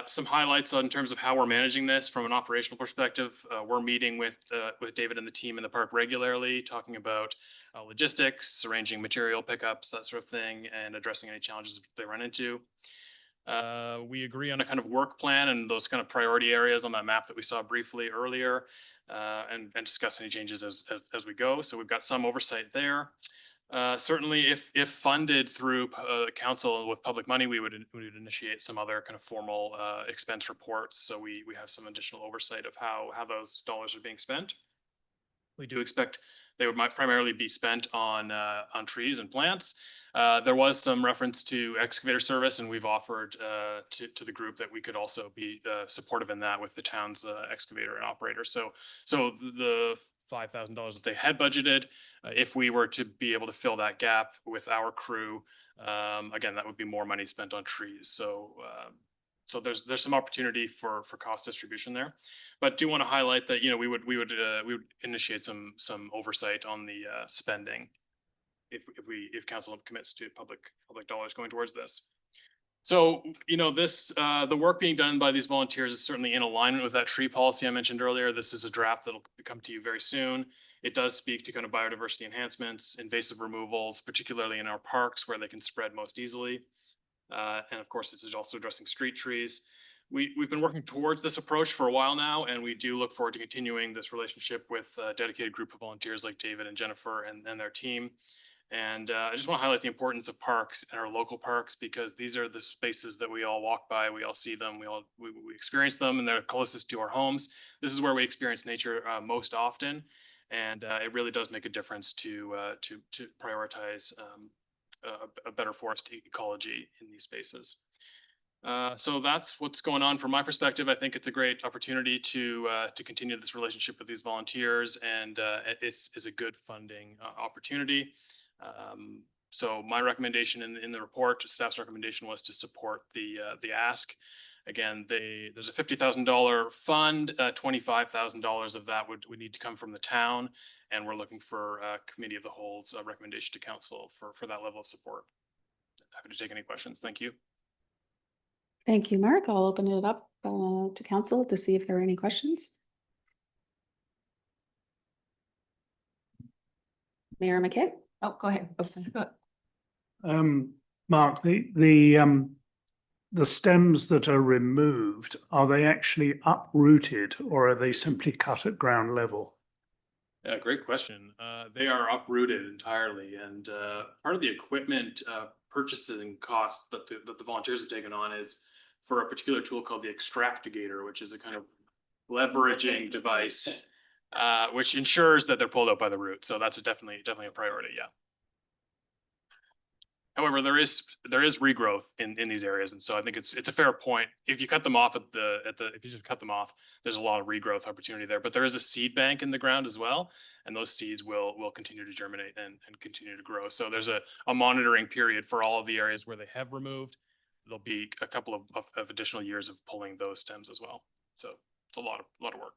Some highlights in terms of how we're managing this from an operational perspective. We're meeting with David and the team in the park regularly, talking about logistics, arranging material pickups, that sort of thing, and addressing any challenges they run into. We agree on a kind of work plan and those kind of priority areas on that map that we saw briefly earlier, and discuss any changes as we go. So we've got some oversight there. Certainly, if funded through council with public money, we would initiate some other kind of formal expense reports. So we have some additional oversight of how those dollars are being spent. We do expect they might primarily be spent on trees and plants. There was some reference to excavator service, and we've offered to the group that we could also be supportive in that with the town's excavator and operator. So the $5,000 that they had budgeted, if we were to be able to fill that gap with our crew, again, that would be more money spent on trees. So there's some opportunity for cost distribution there, but do want to highlight that we would initiate some oversight on the spending if council commits to public dollars going towards this. So, the work being done by these volunteers is certainly in alignment with that tree policy I mentioned earlier. This is a draft that'll come to you very soon. It does speak to kind of biodiversity enhancements, invasive removals, particularly in our parks where they can spread most easily. And of course, this is also addressing street trees. We've been working towards this approach for a while now, and we do look forward to continuing this relationship with a dedicated group of volunteers like David and Jennifer and their team. And I just want to highlight the importance of parks and our local parks, because these are the spaces that we all walk by, we all see them, we experience them, and they're closest to our homes. This is where we experience nature most often, and it really does make a difference to prioritize a better forest ecology in these spaces. So that's what's going on from my perspective. I think it's a great opportunity to continue this relationship with these volunteers, and it's a good funding opportunity. So my recommendation in the report, staff's recommendation, was to support the ask. Again, there's a $50,000 fund. $25,000 of that would need to come from the town, and we're looking for a committee of the whole's recommendation to council for that level of support. Happy to take any questions. Thank you. Thank you, Mark. I'll open it up to council to see if there are any questions. Mayor McKay. Oh, go ahead. Oh, sorry. Mark, the stems that are removed, are they actually uprooted or are they simply cut at ground level? Yeah, great question. They are uprooted entirely, and part of the equipment purchasing cost that the volunteers have taken on is for a particular tool called the Extractigator, which is a kind of leveraging device, which ensures that they're pulled out by the root. So that's definitely a priority. Yeah. However, there is regrowth in these areas, and so I think it's a fair point. If you cut them off if you just cut them off, there's a lot of regrowth opportunity there. But there is a seed bank in the ground as well, and those seeds will continue to germinate and continue to grow. So there's a monitoring period for all of the areas where they have removed. there'll be a couple of additional years of pulling those stems as well. So it's a lot of work.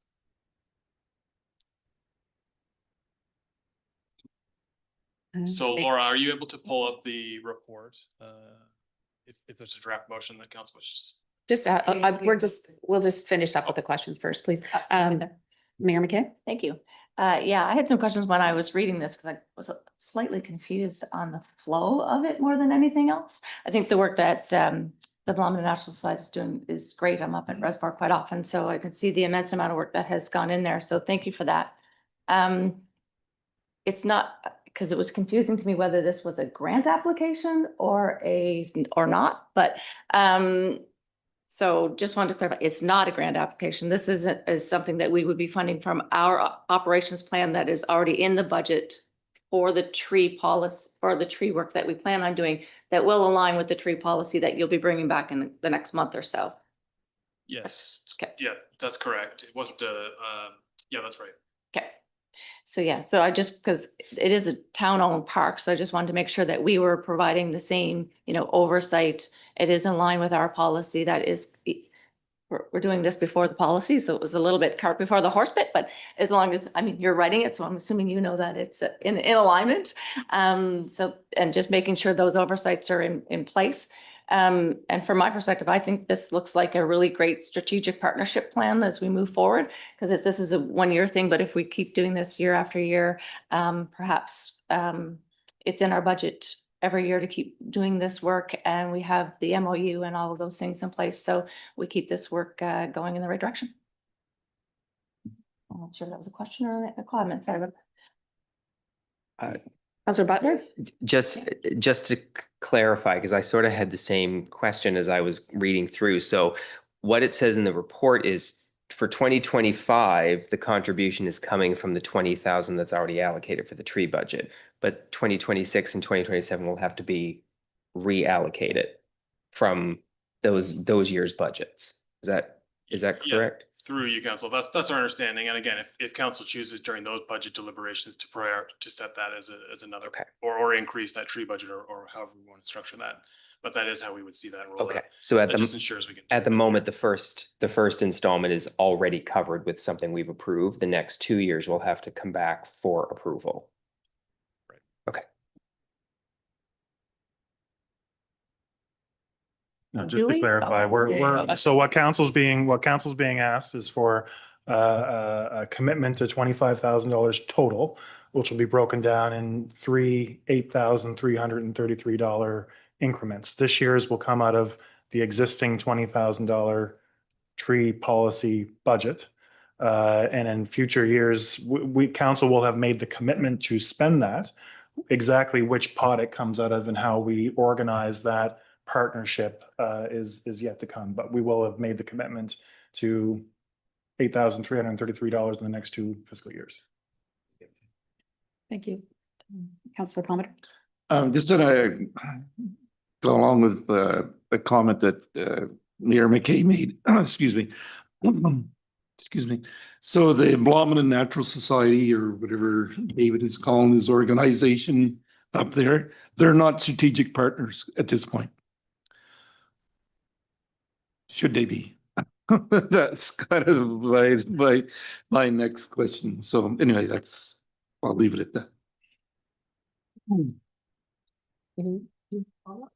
So Laura, are you able to pull up the report? If there's a draft motion that council wishes. Just, we'll just finish up with the questions first, please. Mayor McKay? Thank you. Yeah, I had some questions when I was reading this because I was slightly confused on the flow of it more than anything else. I think the work that the Blomina National Society is doing is great. I'm up at Reservoir quite often, so I could see the immense amount of work that has gone in there. So thank you for that. It's not, because it was confusing to me whether this was a grant application or not, but so just wanted to clarify, it's not a grant application. This is something that we would be funding from our operations plan that is already in the budget for the tree policy, or the tree work that we plan on doing that will align with the tree policy that you'll be bringing back in the next month or so. Yes. Okay. Yeah, that's correct. It wasn't yeah, that's right. Okay. So yeah, so I just, because it is a town-owned park, so I just wanted to make sure that we were providing the same, oversight. It is in line with our policy. That is, we're doing this before the policy, so it was a little bit cart before the horse bit, but as long as, you're writing it, so I'm assuming that it's in alignment. So, and just making sure those oversights are in place. And from my perspective, I think this looks like a really great strategic partnership plan as we move forward, because if this is a one-year thing, but if we keep doing this year after year, perhaps it's in our budget every year to keep doing this work, and we have the MOU and all of those things in place, so we keep this work going in the right direction. I'm not sure if that was a question or a comment. Sorry. Councilor Butler? Just to clarify, because I sort of had the same question as I was reading through. So what it says in the report is for 2025, the contribution is coming from the 20,000 that's already allocated for the tree budget, but 2026 and 2027 will have to be reallocated from those years' budgets. Is that Yeah, correct? through you, council. That's our understanding. And again, if council chooses during those budget deliberations to set that as another, Okay. or increase that tree budget or however we want to structure that. But that is how we would see that roll Okay, out. so That just ensures we can. at the moment, the first installment is already covered with something we've approved. The next 2 years will have to come back for approval. Right. Okay. No, just to Julie? clarify, so what council's being asked is for a commitment to $25,000 total, which will be broken down in three $8,333 increments. This year's will come out of the existing $20,000 tree policy budget. And in future years, council will have made the commitment to spend that. Exactly which pot it comes out of and how we organize that partnership is yet to come, but we will have made the commitment to $8,333 in the next 2 fiscal years. Thank you. Councilor Palmer? Just to go along with the comment that Mayor McKay made, excuse me. Excuse me. So the Blomina Natural Society, or whatever David is calling his organization up there, they're not strategic partners at this point. Should they be? That's kind of my next question. So anyway, I'll leave it at that.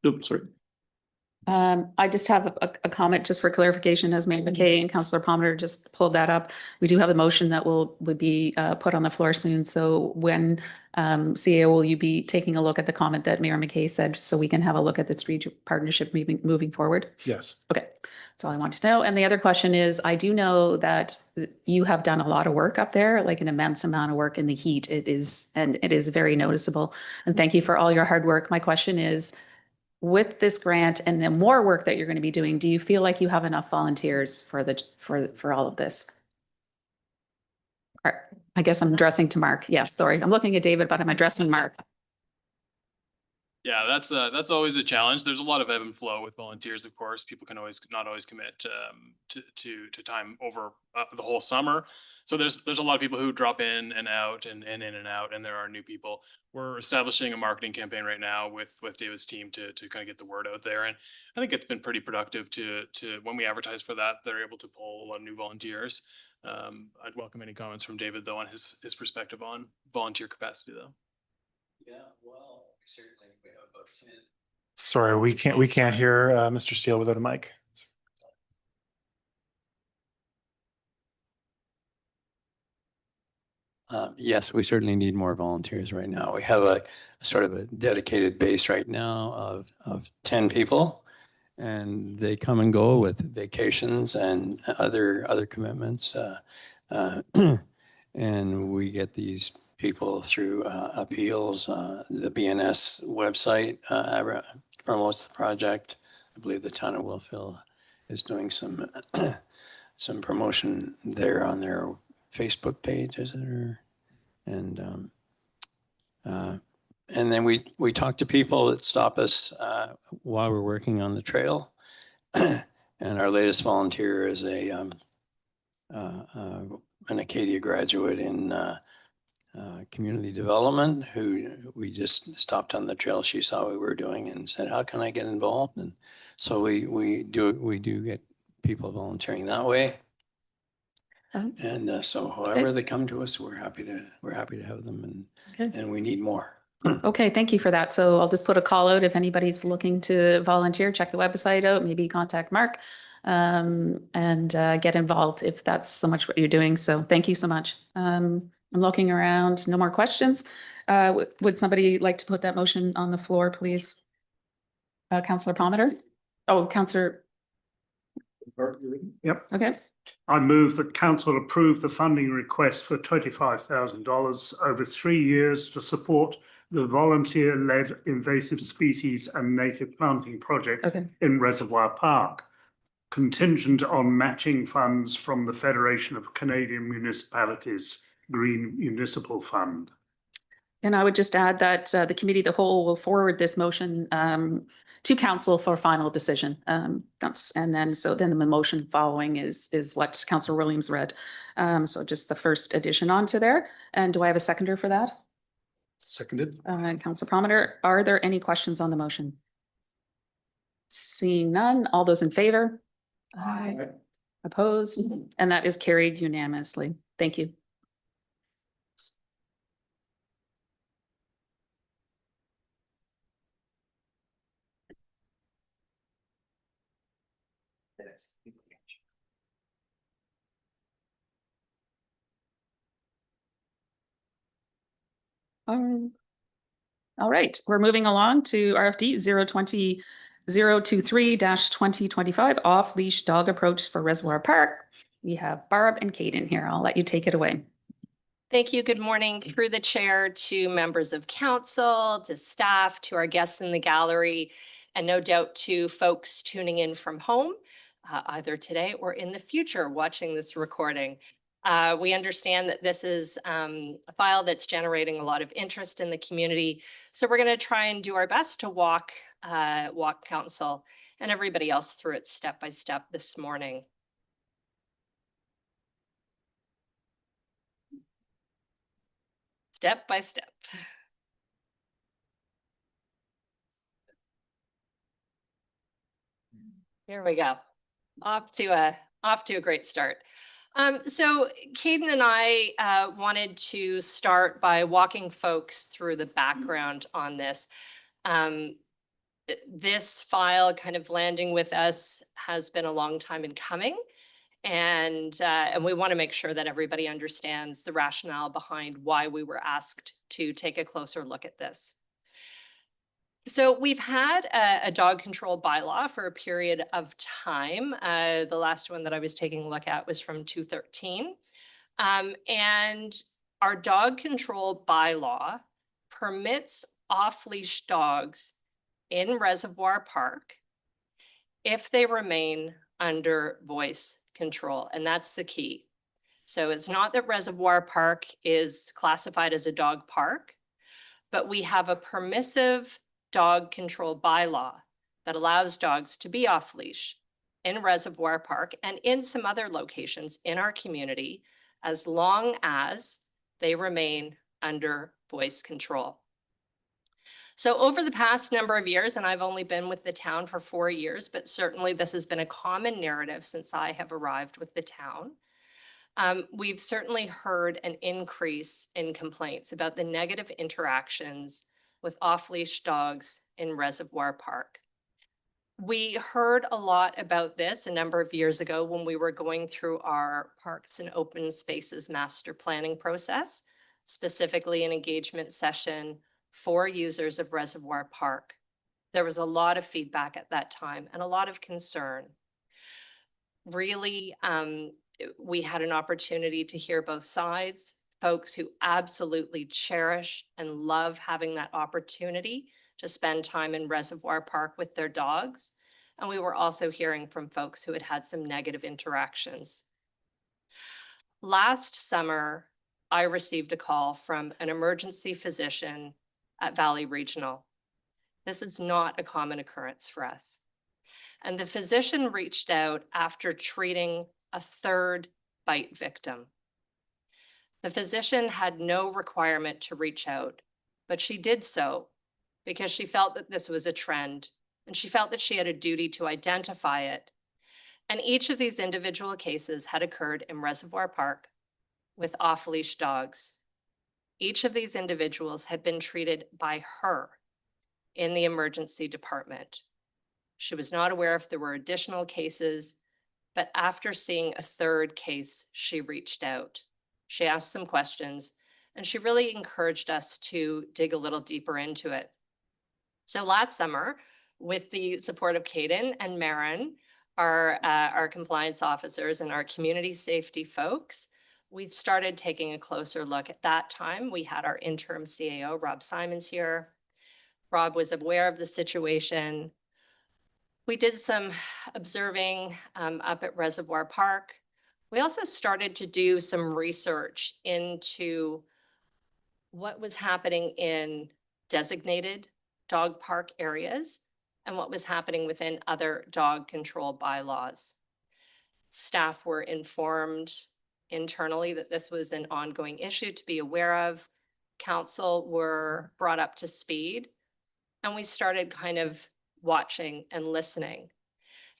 Oops, sorry. I just have a comment just for clarification, as Mayor McKay and Councillor Palmer just pulled that up. We do have a motion that would be put on the floor soon. So when CAO, will you be taking a look at the comment that Mayor McKay said, so we can have a look at the strategic partnership moving forward? Yes. Okay, that's all I want to know. And the other question is, I do know that you have done a lot of work up there, like an immense amount of work in the heat. It is very noticeable. And thank you for all your hard work. My question is, with this grant and the more work that you're going to be doing, do you feel like you have enough volunteers for all of this? All right, I guess I'm addressing to Mark. Yes, sorry. I'm looking at David, but I'm addressing Mark. Yeah, that's always a challenge. There's a lot of ebb and flow with volunteers, of course. People can not always commit to time over the whole summer. So there's a lot of people who drop in and out and in and out, and there are new people. We're establishing a marketing campaign right now with David's team to kind of get the word out there, and I think it's been pretty productive to when we advertise for that, they're able to pull a lot of new volunteers. I'd welcome any comments from David though on his perspective on volunteer capacity though. Yeah, well, certainly we have about 10. Sorry, we can't hear Mr. Steele without a mic. Yes, we certainly need more volunteers right now. We have a sort of a dedicated base right now of 10 people, and they come and go with vacations and other commitments. And we get these people through appeals. The BNS website promotes the project. I believe the town of Wolfville is doing some some promotion there on their Facebook page, is it? And then we talk to people that stop us while we're working on the trail. And our latest volunteer is an Acadia graduate in community development who we just stopped on the trail. She saw what we were doing and said, "How can I get involved?" And so we do get people volunteering that way. And so however they come to us, we're happy to have them, and we need more. Okay, thank you for that. So I'll just put a call out if anybody's looking to volunteer, check the website out, maybe contact Mark and get involved if that's so much what you're doing. So thank you so much. I'm looking around, no more questions. Would somebody like to put that motion on the floor, please? Councillor Palmer? Oh, Councillor. Yep. Okay. I move that council approve the funding request for $25,000 over 3 years to support the volunteer-led invasive species and native planting project in Reservoir Park, contingent on matching funds from the Federation of Canadian Municipalities Green Municipal Fund. And I would just add that the committee, the whole, will forward this motion to council for final decision. And then the motion following is what Councillor Williams read. So just the first addition onto there. And do I have a seconder for that? Seconded. Councillor Prometer, are there any questions on the motion? Seeing none, all those in favor? Aye. Opposed? And that is carried unanimously. Thank you. All right, we're moving along to RFD 020-023-2025 off-leash dog approach for Reservoir Park. We have Barb and Caden here. I'll let you take it away. Thank you. Good morning through the chair to members of council, to staff, to our guests in the gallery, and no doubt to folks tuning in from home, either today or in the future watching this recording. We understand that this is a file that's generating a lot of interest in the community. So we're going to try and do our best to walk council and everybody else through it step by step this morning. Step by step. Here we go. Off to a great start. So Caden and I wanted to start by walking folks through the background on this. This file kind of landing with us has been a long time in coming. And we want to make sure that everybody understands the rationale behind why we were asked to take a closer look at this. So we've had a dog control bylaw for a period of time. The last one that I was taking a look at was from 2013. And our dog control bylaw permits off-leash dogs in Reservoir Park if they remain under voice control, and that's the key. So it's not that Reservoir Park is classified as a dog park, but we have a permissive dog control bylaw that allows dogs to be off leash in Reservoir Park and in some other locations in our community, as long as they remain under voice control. So over the past number of years, and I've only been with the town for 4 years, but certainly this has been a common narrative since I have arrived with the town. We've certainly heard an increase in complaints about the negative interactions with off-leash dogs in Reservoir Park. We heard a lot about this a number of years ago when we were going through our Parks and Open Spaces master planning process, specifically an engagement session for users of Reservoir Park. There was a lot of feedback at that time and a lot of concern. Really, we had an opportunity to hear both sides, folks who absolutely cherish and love having that opportunity to spend time in Reservoir Park with their dogs. And we were also hearing from folks who had had some negative interactions. Last summer, I received a call from an emergency physician at Valley Regional. This is not a common occurrence for us. And the physician reached out after treating a third bite victim. The physician had no requirement to reach out, but she did so because she felt that this was a trend and she felt that she had a duty to identify it. And each of these individual cases had occurred in Reservoir Park with off-leash dogs. Each of these individuals had been treated by her in the emergency department. She was not aware if there were additional cases, but after seeing a third case, she reached out. She asked some questions, and she really encouraged us to dig a little deeper into it. So last summer, with the support of Caden and Marin, our compliance officers and our community safety folks, we started taking a closer look. At that time, we had our interim CAO, Rob Simons, here. Rob was aware of the situation. We did some observing up at Reservoir Park. We also started to do some research into what was happening in designated dog park areas and what was happening within other dog control bylaws. Staff were informed internally that this was an ongoing issue to be aware of. Council were brought up to speed, and we started kind of watching and listening.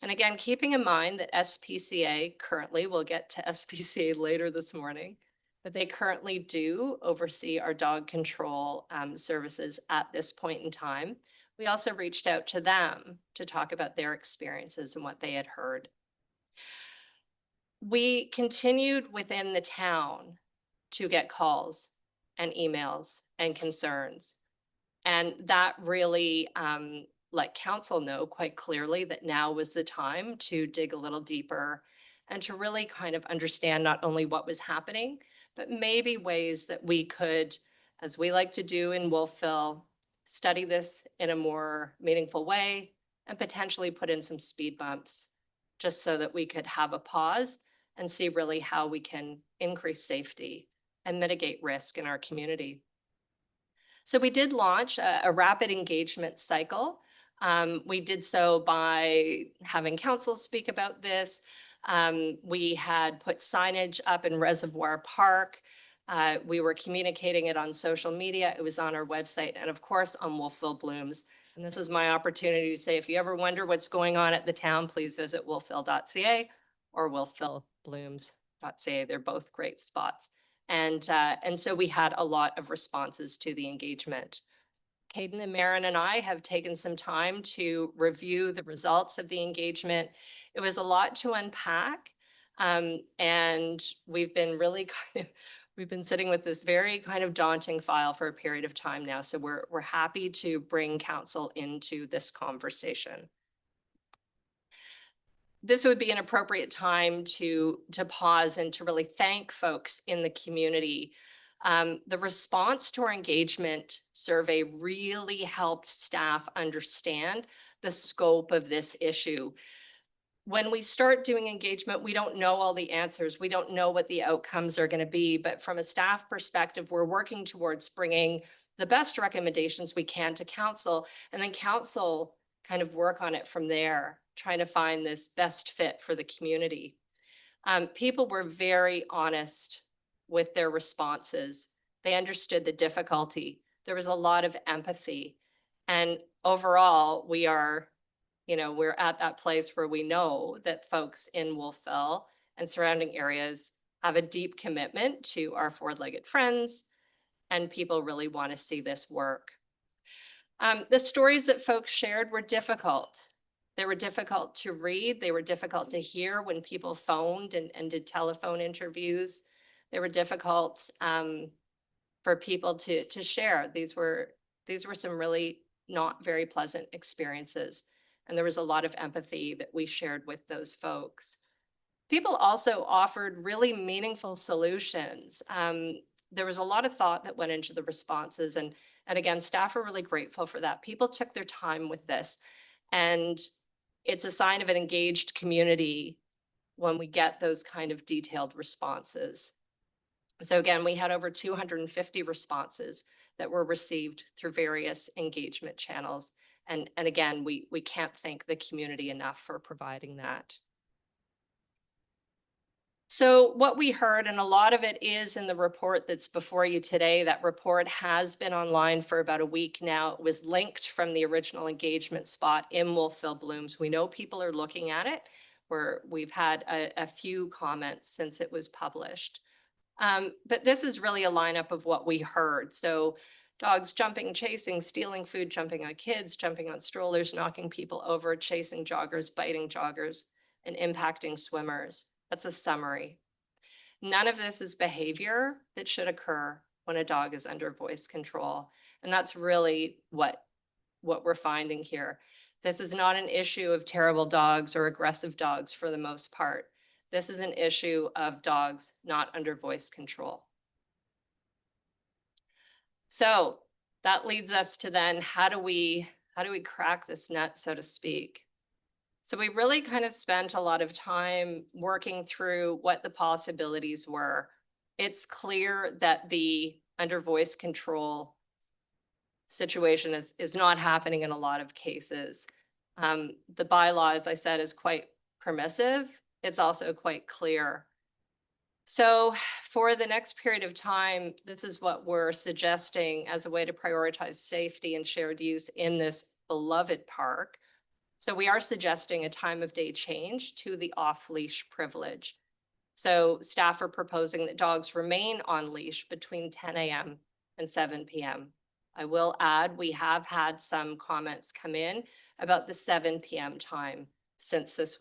And again, keeping in mind that SPCA currently, we'll get to SPCA later this morning, but they currently do oversee our dog control services at this point in time. We also reached out to them to talk about their experiences and what they had heard. We continued within the town to get calls and emails and concerns. And that really let council know quite clearly that now was the time to dig a little deeper and to really kind of understand not only what was happening, but maybe ways that we could, as we like to do in Wolfville, study this in a more meaningful way and potentially put in some speed bumps just so that we could have a pause and see really how we can increase safety and mitigate risk in our community. So we did launch a rapid engagement cycle. We did so by having council speak about this. We had put signage up in Reservoir Park. We were communicating it on social media. It was on our website and of course on Wolfville Blooms. And this is my opportunity to say, if you ever wonder what's going on at the town, please visit wolfville.ca or wolfvilleblooms.ca. They're both great spots. And so we had a lot of responses to the engagement. Caden and Marin and I have taken some time to review the results of the engagement. It was a lot to unpack. And we've been really we've been sitting with this very kind of daunting file for a period of time now. So we're happy to bring council into this conversation. This would be an appropriate time to pause and to really thank folks in the community. The response to our engagement survey really helped staff understand the scope of this issue. When we start doing engagement, we don't know all the answers. We don't know what the outcomes are going to be. But from a staff perspective, we're working towards bringing the best recommendations we can to council, and then council kind of work on it from there, trying to find this best fit for the community. People were very honest with their responses. They understood the difficulty. There was a lot of empathy. And overall, we're at that place where we know that folks in Wolfville and surrounding areas have a deep commitment to our four-legged friends, and people really want to see this work. The stories that folks shared were difficult. They were difficult to read. They were difficult to hear when people phoned and did telephone interviews. They were difficult for people to share. These were some really not very pleasant experiences. And there was a lot of empathy that we shared with those folks. People also offered really meaningful solutions. There was a lot of thought that went into the responses. And again, staff are really grateful for that. People took their time with this. And it's a sign of an engaged community when we get those kind of detailed responses. So again, we had over 250 responses that were received through various engagement channels. And again, we can't thank the community enough for providing that. So what we heard, and a lot of it is in the report that's before you today, that report has been online for about a week now. It was linked from the original engagement spot in Wolfville Blooms. We know people are looking at it, we've had a few comments since it was published. But this is really a lineup of what we heard. So dogs jumping, chasing, stealing food, jumping on kids, jumping on strollers, knocking people over, chasing joggers, biting joggers, and impacting swimmers. That's a summary. None of this is behavior that should occur when a dog is under voice control. And that's really what we're finding here. This is not an issue of terrible dogs or aggressive dogs for the most part. This is an issue of dogs not under voice control. So that leads us to then, how do we crack this nut, so to speak? So we really kind of spent a lot of time working through what the possibilities were. It's clear that the under voice control situation is not happening in a lot of cases. The bylaw, as I said, is quite permissive. It's also quite clear. So for the next period of time, this is what we're suggesting as a way to prioritize safety and shared use in this beloved park. So we are suggesting a time of day change to the off-leash privilege. So staff are proposing that dogs remain on leash between 10 a.m. and 7 p.m. I will add, we have had some comments come in about the 7 p.m. time since this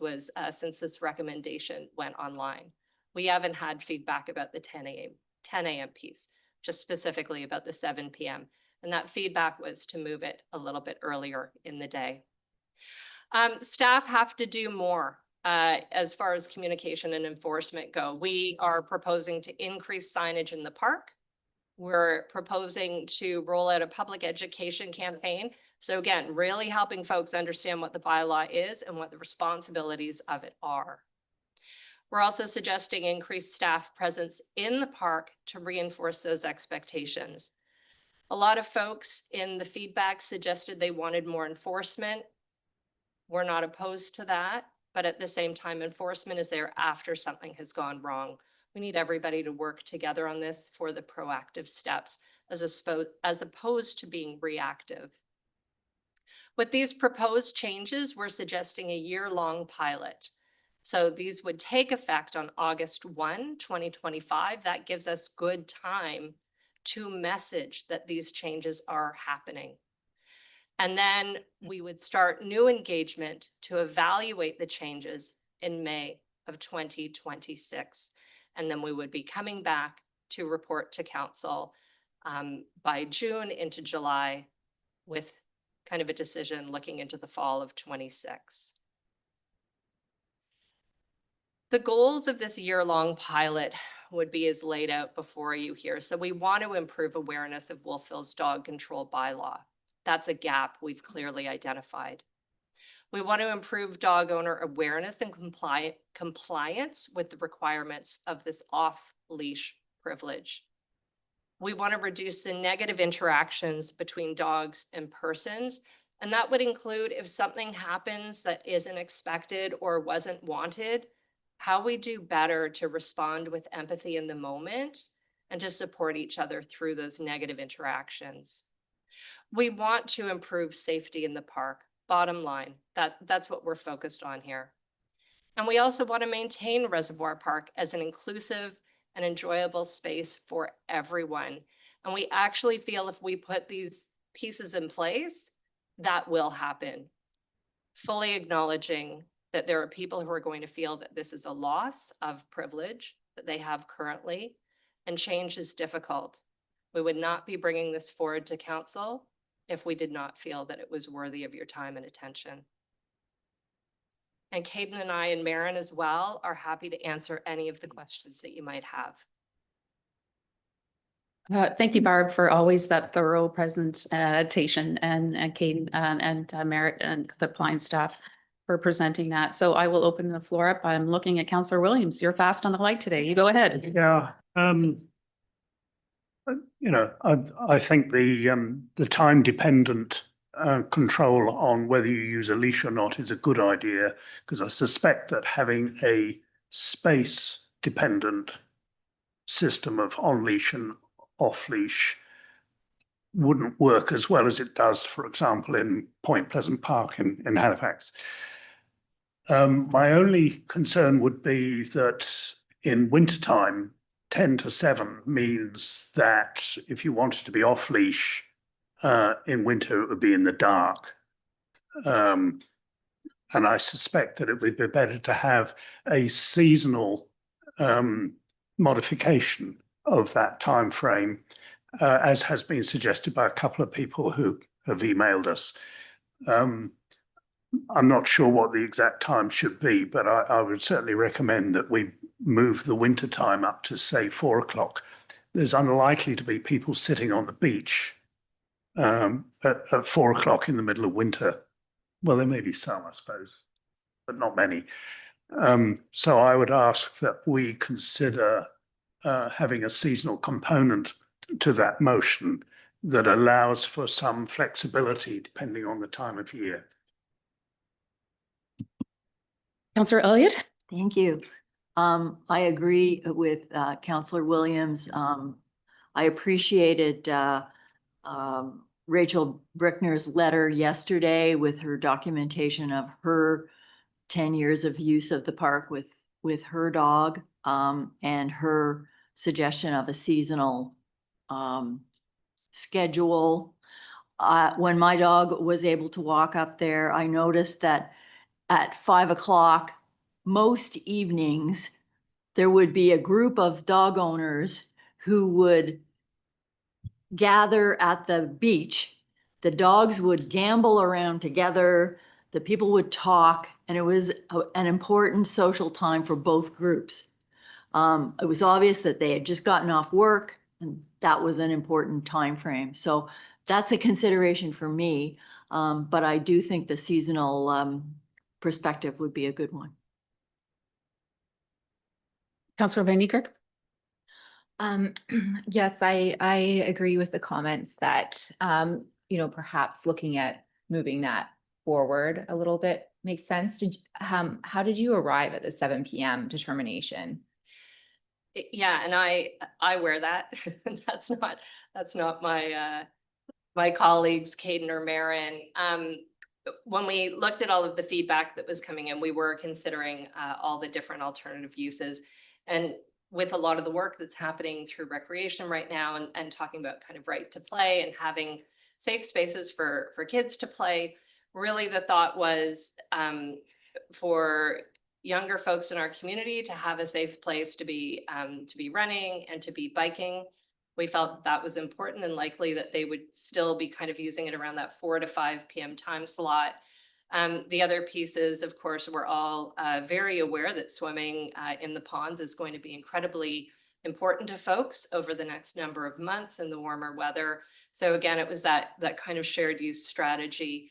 recommendation went online. We haven't had feedback about the 10 a.m. piece, just specifically about the 7 p.m. And that feedback was to move it a little bit earlier in the day. Staff have to do more as far as communication and enforcement go. We are proposing to increase signage in the park. We're proposing to roll out a public education campaign. So again, really helping folks understand what the bylaw is and what the responsibilities of it are. We're also suggesting increased staff presence in the park to reinforce those expectations. A lot of folks in the feedback suggested they wanted more enforcement. We're not opposed to that, but at the same time, enforcement is there after something has gone wrong. We need everybody to work together on this for the proactive steps as opposed to being reactive. With these proposed changes, we're suggesting a year-long pilot. So these would take effect on August 1, 2025. That gives us good time to message that these changes are happening. And then we would start new engagement to evaluate the changes in May of 2026. And then we would be coming back to report to council by June into July with kind of a decision looking into the fall of 26. The goals of this year-long pilot would be as laid out before you here. So we want to improve awareness of Wolfville's dog control bylaw. That's a gap we've clearly identified. We want to improve dog owner awareness and compliance with the requirements of this off-leash privilege. We want to reduce the negative interactions between dogs and persons. And that would include if something happens that isn't expected or wasn't wanted, how we do better to respond with empathy in the moment and to support each other through those negative interactions. We want to improve safety in the park. Bottom line, that's what we're focused on here. And we also want to maintain Reservoir Park as an inclusive and enjoyable space for everyone. And we actually feel if we put these pieces in place, that will happen. Fully acknowledging that there are people who are going to feel that this is a loss of privilege that they have currently, and change is difficult. We would not be bringing this forward to council if we did not feel that it was worthy of your time and attention. And Caden and I and Maren as well are happy to answer any of the questions that you might have. Thank you, Barb, for always that thorough presentation, and Caden and Merritt and the Pine staff for presenting that. So I will open the floor up. I'm looking at Councillor Williams. You're fast on the light today. You go ahead. Yeah. You know, I think the time dependent control on whether you use a leash or not is a good idea, because I suspect that having a space dependent system of on leash and off leash wouldn't work as well as it does, for example, in Point Pleasant Park in Halifax. My only concern would be that in wintertime, 10 to 7 means that if you wanted to be off leash in winter, it would be in the dark. And I suspect that it would be better to have a seasonal modification of that time frame, as has been suggested by a couple of people who have emailed us. I'm not sure what the exact time should be, but I would certainly recommend that we move the winter time up to, say, 4 o'clock. There's unlikely to be people sitting on the beach at 4 o'clock in the middle of winter. Well, there may be some, I suppose, but not many. So I would ask that we consider having a seasonal component to that motion that allows for some flexibility depending on the time of year. Councillor Elliott. Thank you. I agree with Councillor Williams. I appreciated Rachel Brickner's letter yesterday with her documentation of her 10 years of use of the park with her dog, and her suggestion of a seasonal schedule. When my dog was able to walk up there, I noticed that at 5 o'clock, most evenings, there would be a group of dog owners who would gather at the beach. The dogs would gambol around together, the people would talk, and it was an important social time for both groups. It was obvious that they had just gotten off work, and that was an important time frame. So that's a consideration for me, but I do think the seasonal perspective would be a good one. Councillor Van Niekerk. Yes, I agree with the comments that, perhaps looking at moving that forward a little bit makes sense. How did you arrive at the 7 p.m. determination? Yeah, and I wear that. That's not my colleagues, Caden or Maren. When we looked at all of the feedback that was coming in, we were considering all the different alternative uses. And with a lot of the work that's happening through recreation right now, and talking about kind of right to play and having safe spaces for kids to play, really the thought was for younger folks in our community to have a safe place to be running and to be biking. We felt that was important, and likely that they would still be kind of using it around that 4 to 5 p.m. time slot. The other pieces, of course, we're all very aware that swimming in the ponds is going to be incredibly important to folks over the next number of months in the warmer weather. So again, it was that kind of shared use strategy.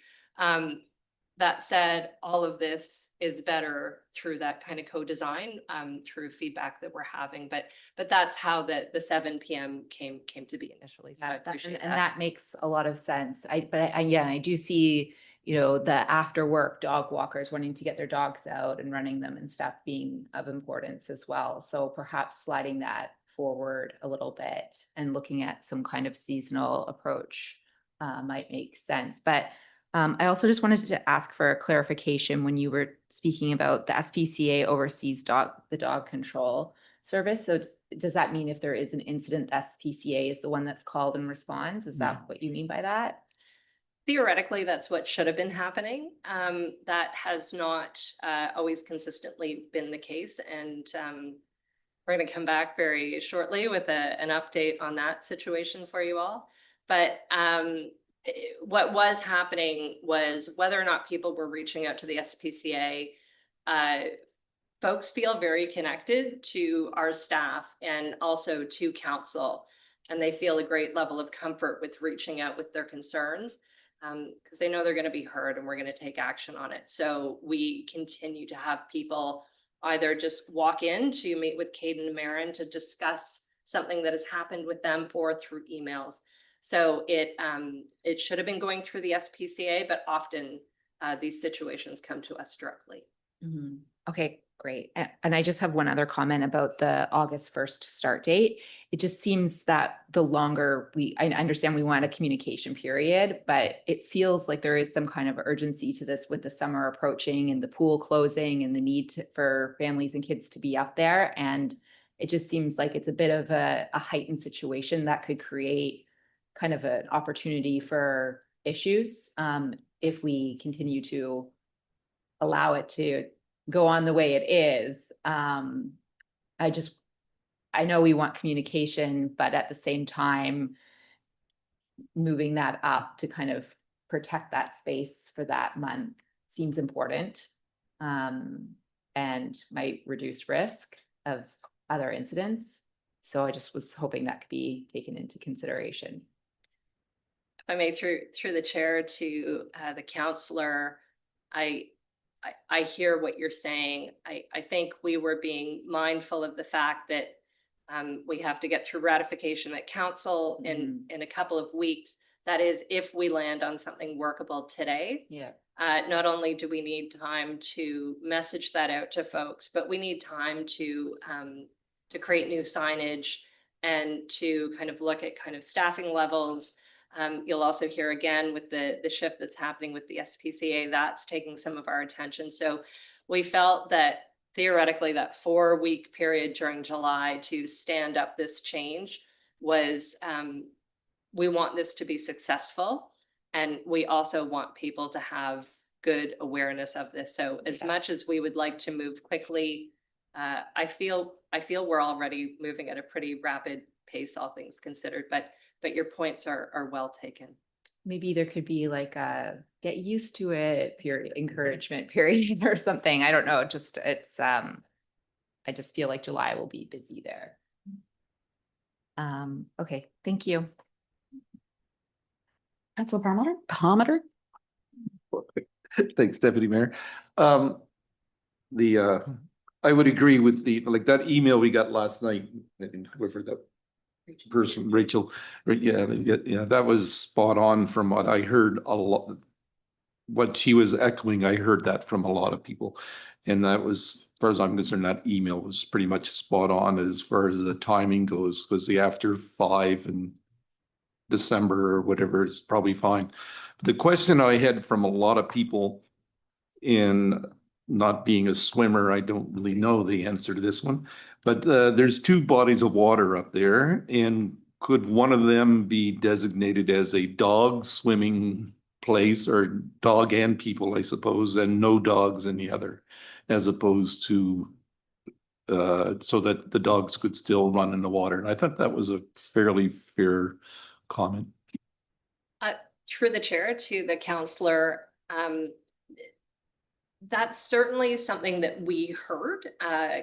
That said, all of this is better through that kind of co-design, through feedback that we're having, but that's how the 7 PM came to be initially. So I appreciate And that. that makes a lot of sense. I do see, the after work dog walkers wanting to get their dogs out and running them and stuff being of importance as well. So perhaps sliding that forward a little bit and looking at some kind of seasonal approach might make sense. But I also just wanted to ask for a clarification when you were speaking about the SPCA oversees the dog control service. So does that mean if there is an incident, the SPCA is the one that's called and responds? Is that what you mean by that? Theoretically, that's what should have been happening. That has not always consistently been the case. And we're going to come back very shortly with an update on that situation for you all. But what was happening was whether or not people were reaching out to the SPCA, folks feel very connected to our staff and also to council. And they feel a great level of comfort with reaching out with their concerns because they know they're going to be heard and we're going to take action on it. So we continue to have people either just walk in to meet with Caden and Marin to discuss something that has happened with them or through emails. So it should have been going through the SPCA, but often these situations come to us directly. Mm-hmm. Okay, great. And I just have one other comment about the August 1st start date. It just seems that the longer I understand we want a communication period, but it feels like there is some kind of urgency to this with the summer approaching and the pool closing and the need for families and kids to be up there. And it just seems like it's a bit of a heightened situation that could create kind of an opportunity for issues if we continue to allow it to go on the way it is. I know we want communication, but at the same time, moving that up to kind of protect that space for that month seems important and might reduce risk of other incidents. So I just was hoping that could be taken into consideration. If I may, through the chair to the counselor, I hear what you're saying. I think we were being mindful of the fact that we have to get through ratification at council in a couple of weeks. That is, if we land on something workable today. Yeah. Not only do we need time to message that out to folks, but we need time to create new signage and to kind of look at kind of staffing levels. You'll also hear again with the shift that's happening with the SPCA, that's taking some of our attention. So we felt that theoretically that 4-week period during July to stand up this change was, we want this to be successful. And we also want people to have good awareness of this. So as much as we would like to move quickly, I feel we're already moving at a pretty rapid pace, all things considered, but your points are well taken. Maybe there could be like a get used to it period, encouragement period or something. I don't know. Just I just feel like July will be busy there. Okay, thank you. Councilor Palmer. Thanks, Deputy Mayor. I would agree with that email we got last night. Whoever that person, Rachel, yeah, that was spot on from what I heard a lot. What she was echoing, I heard that from a lot of people. And that was, as far as I'm concerned, that email was pretty much spot on as far as the timing goes, because the after 5 in December or whatever is probably fine. The question I had from a lot of people, in not being a swimmer, I don't really know the answer to this one, but there's 2 bodies of water up there, and could one of them be designated as a dog swimming place, or dog and people, I suppose, and no dogs in the other, as opposed to so that the dogs could still run in the water? And I thought that was a fairly fair comment. Through the chair to the counselor, that's certainly something that we heard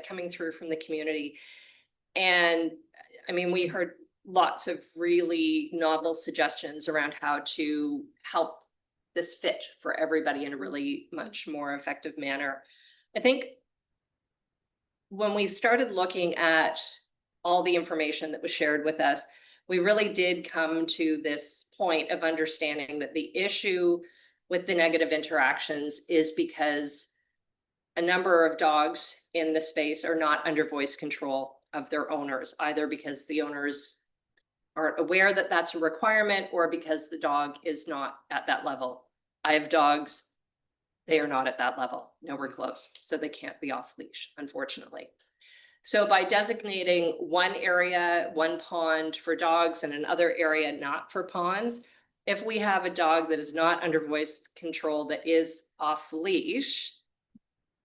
coming through from the community. And I mean, we heard lots of really novel suggestions around how to help this fit for everybody in a really much more effective manner. I think when we started looking at all the information that was shared with us, we really did come to this point of understanding that the issue with the negative interactions is because a number of dogs in the space are not under voice control of their owners, either because the owners aren't aware that that's a requirement or because the dog is not at that level. I have dogs, they are not at that level, nowhere close, so they can't be off leash, unfortunately. So by designating one area, one pond for dogs and another area not for ponds, if we have a dog that is not under voice control that is off leash,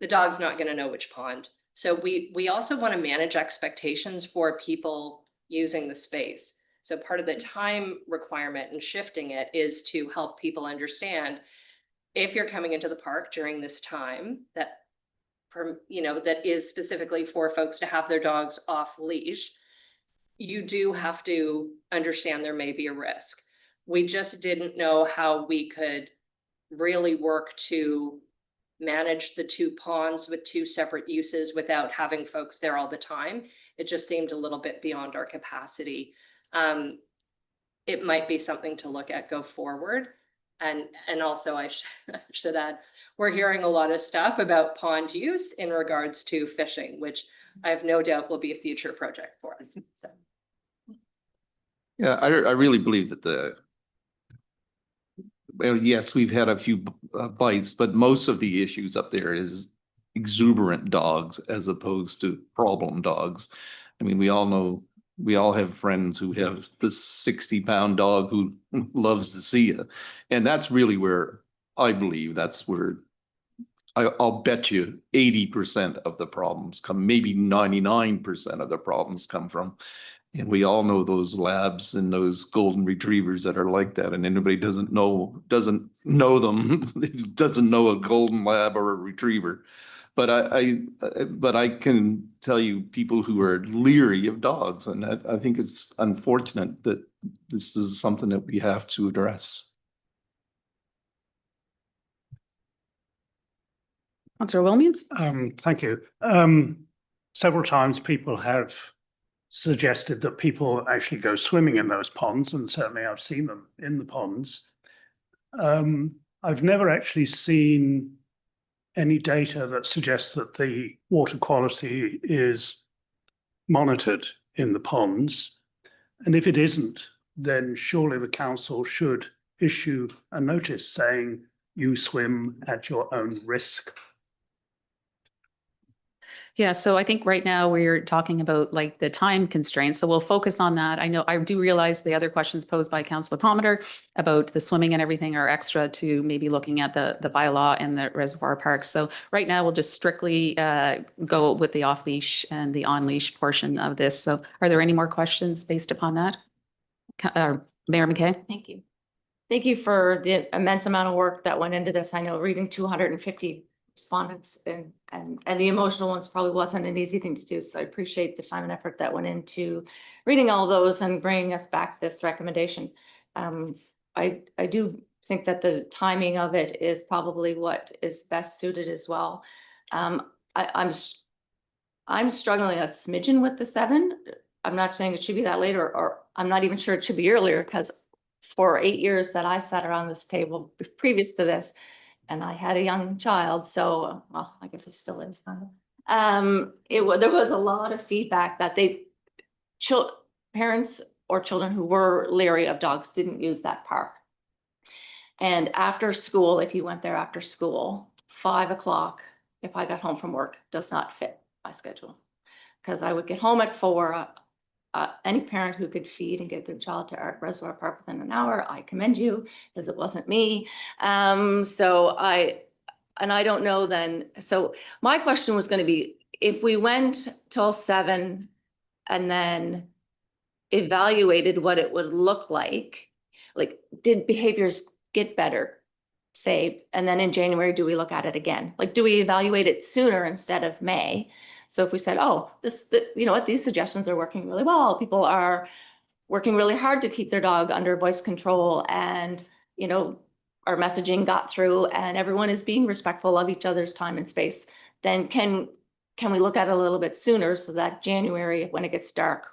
the dog's not going to know which pond. So we also want to manage expectations for people using the space. So part of the time requirement and shifting it is to help people understand if you're coming into the park during this time that that is specifically for folks to have their dogs off leash, you do have to understand there may be a risk. We just didn't know how we could really work to manage the two ponds with two separate uses without having folks there all the time. It just seemed a little bit beyond our capacity. It might be something to look at go forward. And also I should add, we're hearing a lot of stuff about pond use in regards to fishing, which I have no doubt will be a future project for us. So. Yeah, I really believe that well, yes, we've had a few bites, but most of the issues up there is exuberant dogs as opposed to problem dogs. I mean, we all have friends who have this 60-pound dog who loves to see you. And that's really where I believe that's where I'll bet you 80% of the problems come, maybe 99% of the problems come from. And we all know those labs and those golden retrievers that are like that. And anybody doesn't know them, doesn't know a golden lab or a retriever. But I can tell you people who are leery of dogs, and I think it's unfortunate that this is something that we have to address. Councillor Williams? Thank you. Several times people have suggested that people actually go swimming in those ponds, and certainly I've seen them in the ponds. I've never actually seen any data that suggests that the water quality is monitored in the ponds. And if it isn't, then surely the council should issue a notice saying you swim at your own risk. Yeah, so I think right now we're talking about like the time constraints. So we'll focus on that. I know I do realize the other questions posed by Councillor Palmer about the swimming and everything are extra to maybe looking at the bylaw and the reservoir park. So right now we'll just strictly go with the off leash and the on leash portion of this. So are there any more questions based upon that? Mayor McKay? Thank you. Thank you for the immense amount of work that went into this. I know reading 250 respondents and the emotional ones probably wasn't an easy thing to do. So I appreciate the time and effort that went into reading all those and bringing us back this recommendation. I do think that the timing of it is probably what is best suited as well. I'm struggling a smidgen with the 7. I'm not saying it should be that late, or I'm not even sure it should be earlier, because for 8 years that I sat around this table previous to this, and I had a young child, so, well, I guess it still is. There was a lot of feedback that parents or children who were leery of dogs didn't use that park. And after school, if you went there after school, 5 o'clock, if I got home from work, does not fit my schedule. Because I would get home at 4. Any parent who could feed and get their child to Art Reservoir Park within an hour, I commend you, because it wasn't me. So I don't know then. So my question was going to be, if we went till 7 and then evaluated what it would look like did behaviors get better, say, and then in January, do we look at it again? Like, do we evaluate it sooner instead of May? So if we said, oh, you know what, these suggestions are working really well. People are working really hard to keep their dog under voice control, and, you know, our messaging got through and everyone is being respectful of each other's time and space, then can we look at it a little bit sooner so that January, when it gets dark,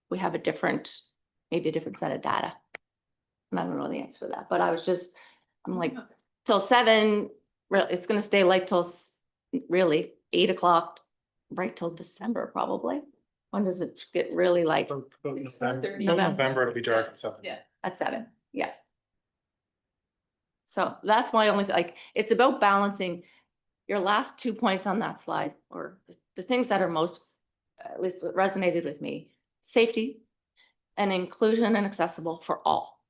we have maybe a different set of data? And I don't know the answer to that, but I'm like, till 7, it's gonna stay light till really 8 o'clock, right till December probably. When does it get really light? November, it'll be dark at 7. Yeah, at 7, yeah. So that's my only, it's about balancing your last 2 points on that slide, or the things that are most, at least resonated with me: safety and inclusion and accessible for all.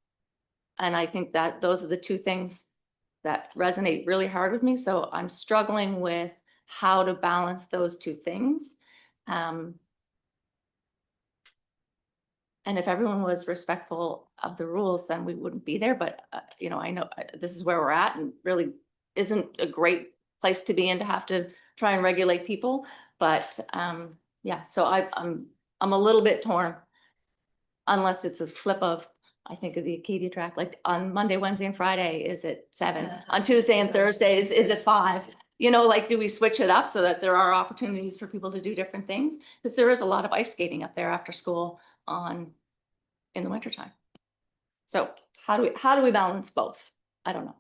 And I think that those are the 2 things that resonate really hard with me. So I'm struggling with how to balance those 2 things. And if everyone was respectful of the rules, then we wouldn't be there. But, I know this is where we're at, and really isn't a great place to be in, to have to try and regulate people. But yeah, so I'm a little bit torn, unless it's a flip of, I think of the Acadia track, like on Monday, Wednesday, and Friday, is it 7? On Tuesday and Thursdays, is it 5? Do we switch it up so that there are opportunities for people to do different things? Because there is a lot of ice skating up there after school in the wintertime. So how do we balance both? I don't know.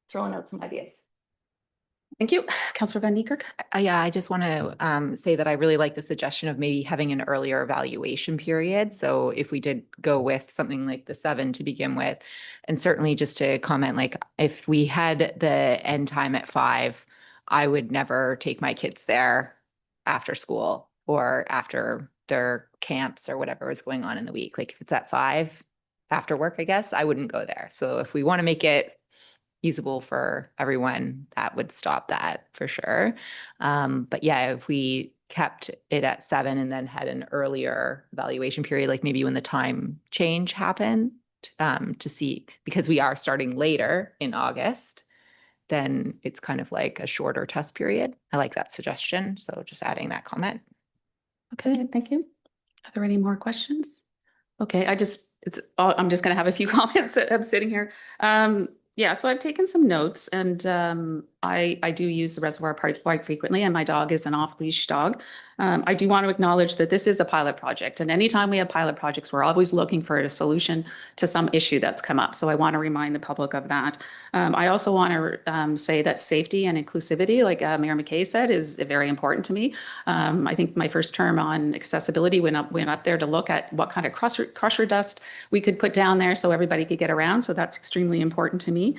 Throwing out some ideas. Thank you. Councillor Van Niekerk. Yeah, I just want to say that I really like the suggestion of maybe having an earlier evaluation period. So if we did go with something like the 7 to begin with, and certainly just to comment, like if we had the end time at 5, I would never take my kids there after school or after their camps or whatever is going on in the week. Like if it's at 5 after work, I guess I wouldn't go there. So if we want to make it usable for everyone, that would stop that for sure. But yeah, if we kept it at 7 and then had an earlier evaluation period, like maybe when the time change happened, to see, because we are starting later in August, then it's kind of like a shorter test period. I like that suggestion. So just adding that comment. Okay, thank you. Are there any more questions? Okay, I'm just gonna have a few comments. I'm sitting here. Yeah, so I've taken some notes, and I do use the reservoir park quite frequently, and my dog is an off-leash dog. I do want to acknowledge that this is a pilot project, and anytime we have pilot projects, we're always looking for a solution to some issue that's come up. So I want to remind the public of that. I also want to say that safety and inclusivity, like Mayor McKay said, is very important to me. I think my first term on accessibility went up there to look at what kind of crusher dust we could put down there so everybody could get around. So that's extremely important to me.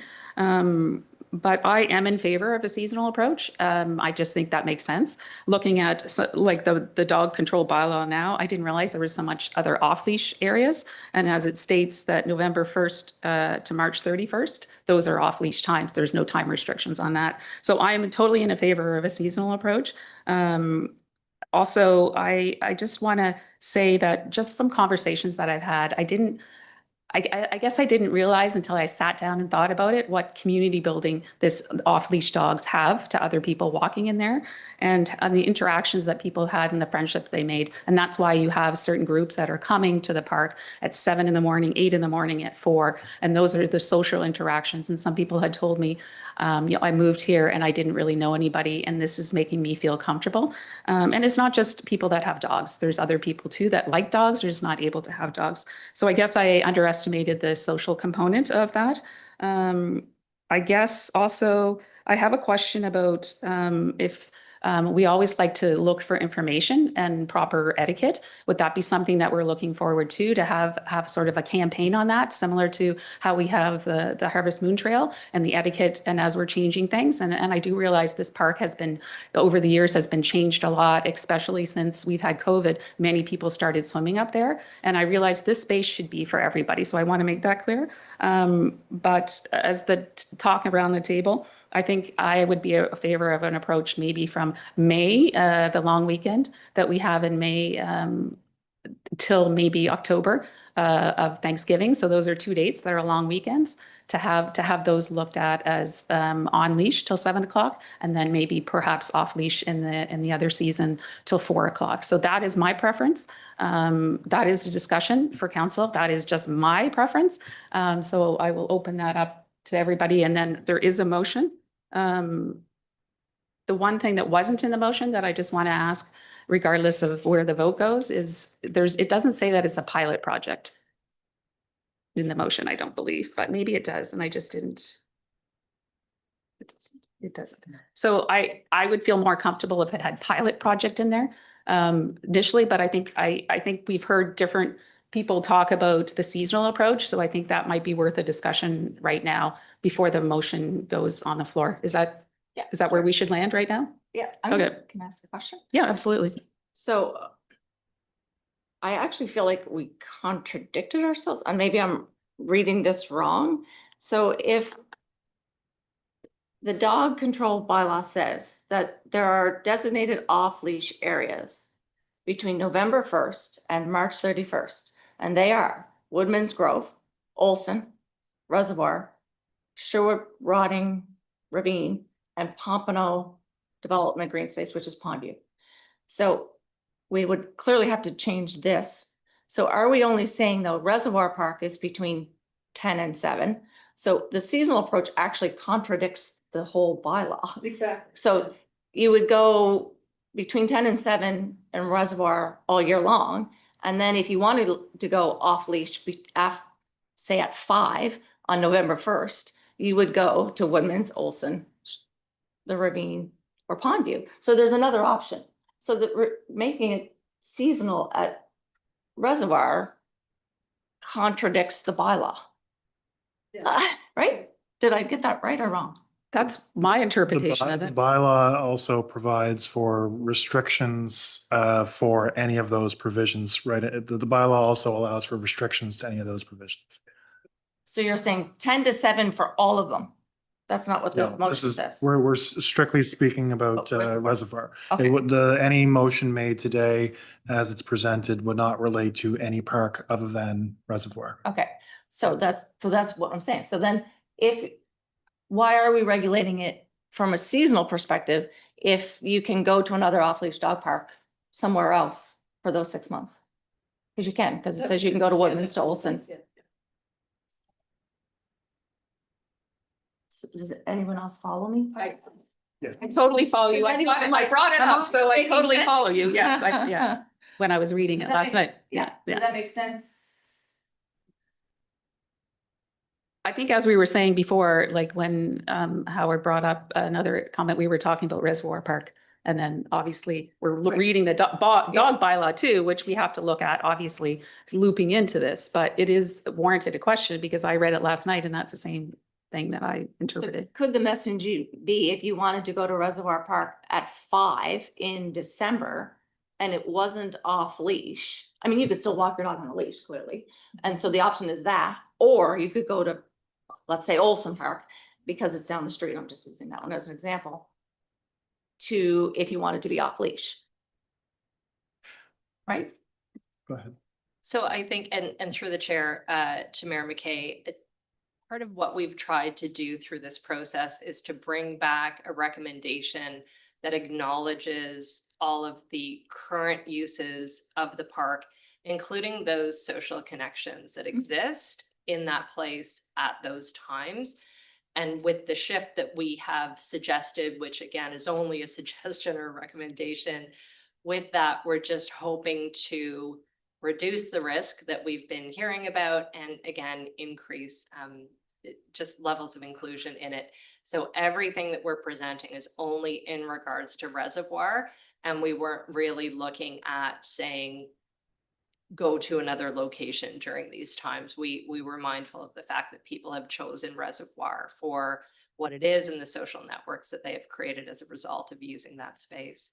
But I am in favor of a seasonal approach. I just think that makes sense. Looking at like the dog control bylaw now, I didn't realize there was so much other off-leash areas. And as it states that November 1st to March 31st, those are off-leash times. There's no time restrictions on that. So I am totally in favor of a seasonal approach. Also, I just want to say that just from conversations that I've had, I guess I didn't realize until I sat down and thought about it, what community building this off-leash dogs have to other people walking in there, and the interactions that people had and the friendships they made. And that's why you have certain groups that are coming to the park at 7 in the morning, 8 in the morning, at 4. And those are the social interactions. And some people had told me, I moved here and I didn't really know anybody, and this is making me feel comfortable. And it's not just people that have dogs. There's other people too that like dogs or just not able to have dogs. So I guess I underestimated the social component of that. I guess also I have a question about if we always like to look for information and proper etiquette. Would that be something that we're looking forward to have sort of a campaign on that, similar to how we have the Harvest Moon Trail and the etiquette, and as we're changing things? And I do realize this park has been, over the years, has been changed a lot, especially since we've had COVID. Many people started swimming up there, and I realize this space should be for everybody. So I want to make that clear. But as the talk around the table, I think I would be a favor of an approach maybe from May, the long weekend that we have in May, till maybe October of Thanksgiving. So those are 2 dates that are long weekends, to have those looked at as on leash till 7 o'clock, and then maybe perhaps off leash in the other season till 4 o'clock. So that is my preference. That is a discussion for council. That is just my preference. So I will open that up to everybody, and then there is a motion. The one thing that wasn't in the motion that I just want to ask, regardless of where the vote goes, is it doesn't say that it's a pilot project in the motion, I don't believe, but maybe it does, and I just didn't. It doesn't. So I would feel more comfortable if it had pilot project in there initially, but I think we've heard different people talk about the seasonal approach, so I think that might be worth a discussion right now before the motion goes on the floor. Is that where we should land right now? Yeah. Okay. Can I ask a question? Yeah, absolutely. So I actually feel like we contradicted ourselves, and maybe I'm reading this wrong. So if the dog control bylaw says that there are designated off-leash areas between November 1st and March 31st, and they are Woodman's Grove, Olson, Reservoir, Sherwood Rotting Ravine, and Pompano Development Green Space, which is Pondview. So we would clearly have to change this. So are we only saying though Reservoir Park is between 10 and 7? So the seasonal approach actually contradicts the whole bylaw. Exactly. So you would go between 10 and 7 and Reservoir all year long. And then if you wanted to go off leash, say at 5 on November 1st, you would go to Woodman's, Olson, the Ravine, or Pondview. So there's another option. So that we're making it seasonal at Reservoir contradicts the bylaw. Right? Did I get that right or wrong? That's my interpretation of The it. bylaw also provides for restrictions for any of those provisions, right? The bylaw also allows for restrictions to any of those provisions. So you're saying 10 to 7 for all of them? That's not what the No, this motion is, says. we're strictly speaking about reservoir. Okay. It would, any motion made today as it's presented would not relate to any park other than reservoir. Okay, so that's what I'm saying. So then why are we regulating it from a seasonal perspective if you can go to another off-leash dog park somewhere else for those 6 months? Because you can, because it says you can go to Woodman's, to Olson. So does anyone else follow me? I totally follow you. I brought it up, so I totally follow you. Yes, yeah. When I was reading it last night. Yeah. Does that make sense? I think as we were saying before, like when Howard brought up another comment, we were talking about Reservoir Park. And then obviously we're reading the dog bylaw too, which we have to look at, obviously looping into this, but it is warranted a question because I read it last night and that's the same thing that I interpreted. So could the message be if you wanted to go to Reservoir Park at 5 in December and it wasn't off leash? I mean, you could still walk your dog on a leash, clearly. And so the option is that, or you could go to, let's say, Olson Park, because it's down the street. I'm just using that one as an example, to if you wanted to be off leash. Right? Go ahead. So I think, and through the chair to Mayor McKay, part of what we've tried to do through this process is to bring back a recommendation that acknowledges all of the current uses of the park, including those social connections that exist in that place at those times. And with the shift that we have suggested, which again is only a suggestion or recommendation, with that, we're just hoping to reduce the risk that we've been hearing about and again, increase just levels of inclusion in it. So everything that we're presenting is only in regards to Reservoir. And we weren't really looking at saying, go to another location during these times. We were mindful of the fact that people have chosen Reservoir for what it is and the social networks that they have created as a result of using that space.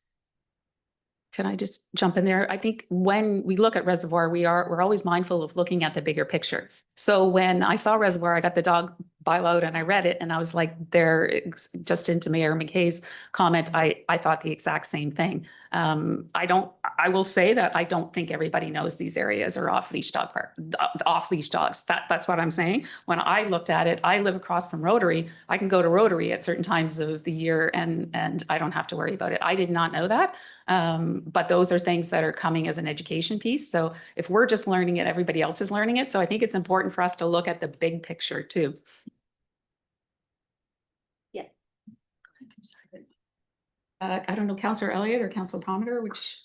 Can I just jump in there? I think when we look at Reservoir, we're always mindful of looking at the bigger picture. So when I saw Reservoir, I got the dog bylaw and I read it and I was like, just into Mayor McKay's comment, I thought the exact same thing. I will say that I don't think everybody knows these areas are off-leash dog park, off-leash dogs. That's what I'm saying. When I looked at it, I live across from Rotary. I can go to Rotary at certain times of the year and I don't have to worry about it. I did not know that. But those are things that are coming as an education piece. So if we're just learning it, everybody else is learning it. So I think it's important for us to look at the big picture too. I don't know, Counselor Elliott or Counselor Palmer, which,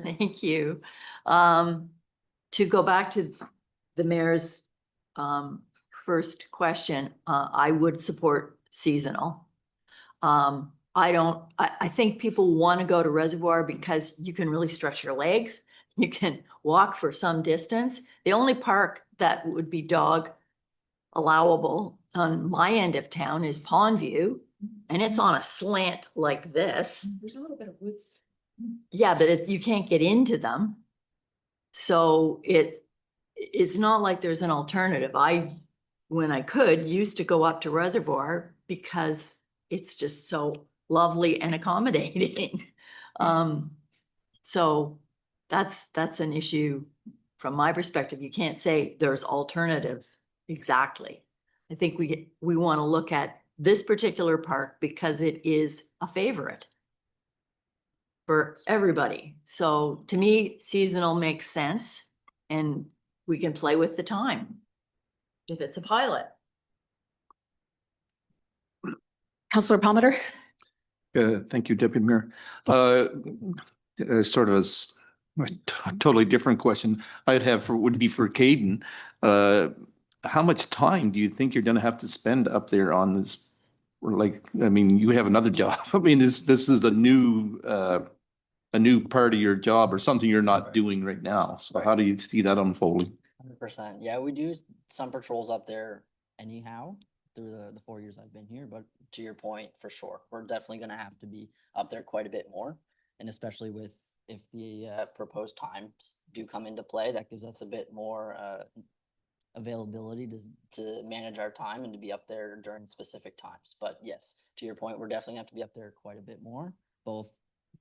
Thank you. To go back to the mayor's first question, I would support seasonal. I think people want to go to Reservoir because you can really stretch your legs. You can walk for some distance. The only park that would be dog allowable on my end of town is Pondview, and it's on a slant like this. There's a little bit of woods. Yeah, but you can't get into them. So it's not like there's an alternative. When I could, used to go up to Reservoir because it's just so lovely and accommodating. So that's an issue from my perspective. You can't say there's alternatives exactly. I think we want to look at this particular park because it is a favorite for everybody. So to me, seasonal makes sense and we can play with the time if it's a pilot. Counselor Palmer. Thank you, Deputy Mayor. Sort of a totally different question I'd have would be for Caden. How much time do you think you're going to have to spend up there on this? Or like, I mean, you have another job. I mean, this is a new part of your job or something you're not doing right now. So how do you see that unfolding? 100%. Yeah, we do some patrols up there anyhow through the 4 years I've been here. But to your point, for sure, we're definitely going to have to be up there quite a bit more. And especially if the proposed times do come into play, that gives us a bit more availability to manage our time and to be up there during specific times. But yes, to your point, we're definitely going to have to be up there quite a bit more, both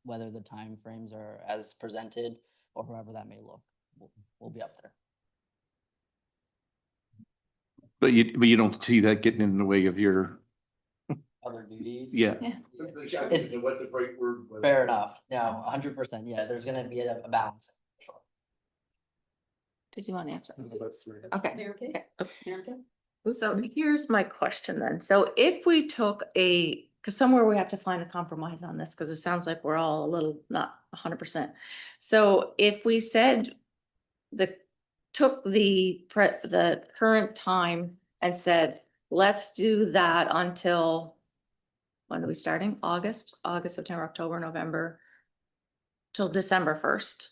whether the time frames are as presented or however that may look. We'll be up there. But you don't see that getting in the way of your Other duties. Yeah. It's what the right word was. Fair enough. No, 100%. Yeah, there's gonna be a balance. Sure. Did you want to answer? Okay. So here's my question then. So if we took because somewhere we have to find a compromise on this, because it sounds like we're all a little not 100%. So if we said took the current time and said, let's do that until, when are we starting? August, September, October, November, till December 1st.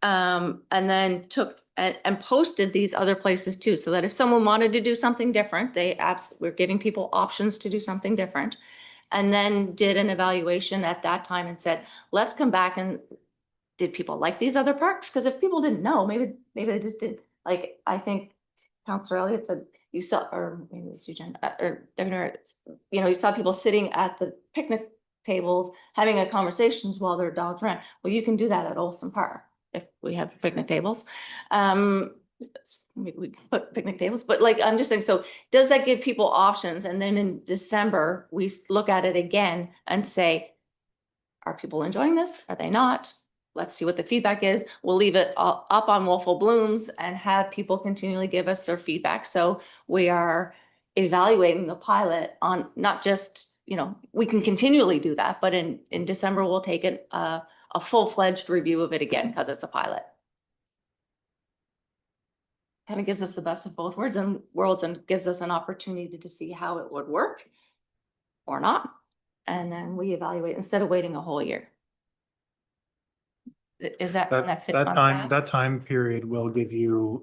And then took and posted these other places too, so that if someone wanted to do something different, we're giving people options to do something different. And then did an evaluation at that time and said, let's come back and did people like these other parks? Because if people didn't know, maybe they just didn't. Like, I think Councillor Elliott said, you saw, or maybe it was Eugene, or Governor, you saw people sitting at the picnic tables, having a conversations while their dogs ran. Well, you can do that at Olson Park if we have picnic tables. We can put picnic tables, but like, I'm just saying, so does that give people options? And then in December, we look at it again and say, are people enjoying this? Are they not? Let's see what the feedback is. We'll leave it up on Wolfville Blooms and have people continually give us their feedback. So we are evaluating the pilot on not just, we can continually do that, but in December, we'll take a full-fledged review of it again because it's a pilot. Kind of gives us the best of both worlds and gives us an opportunity to see how it would work or not. And then we evaluate instead of waiting a whole year. Is that that time period will give you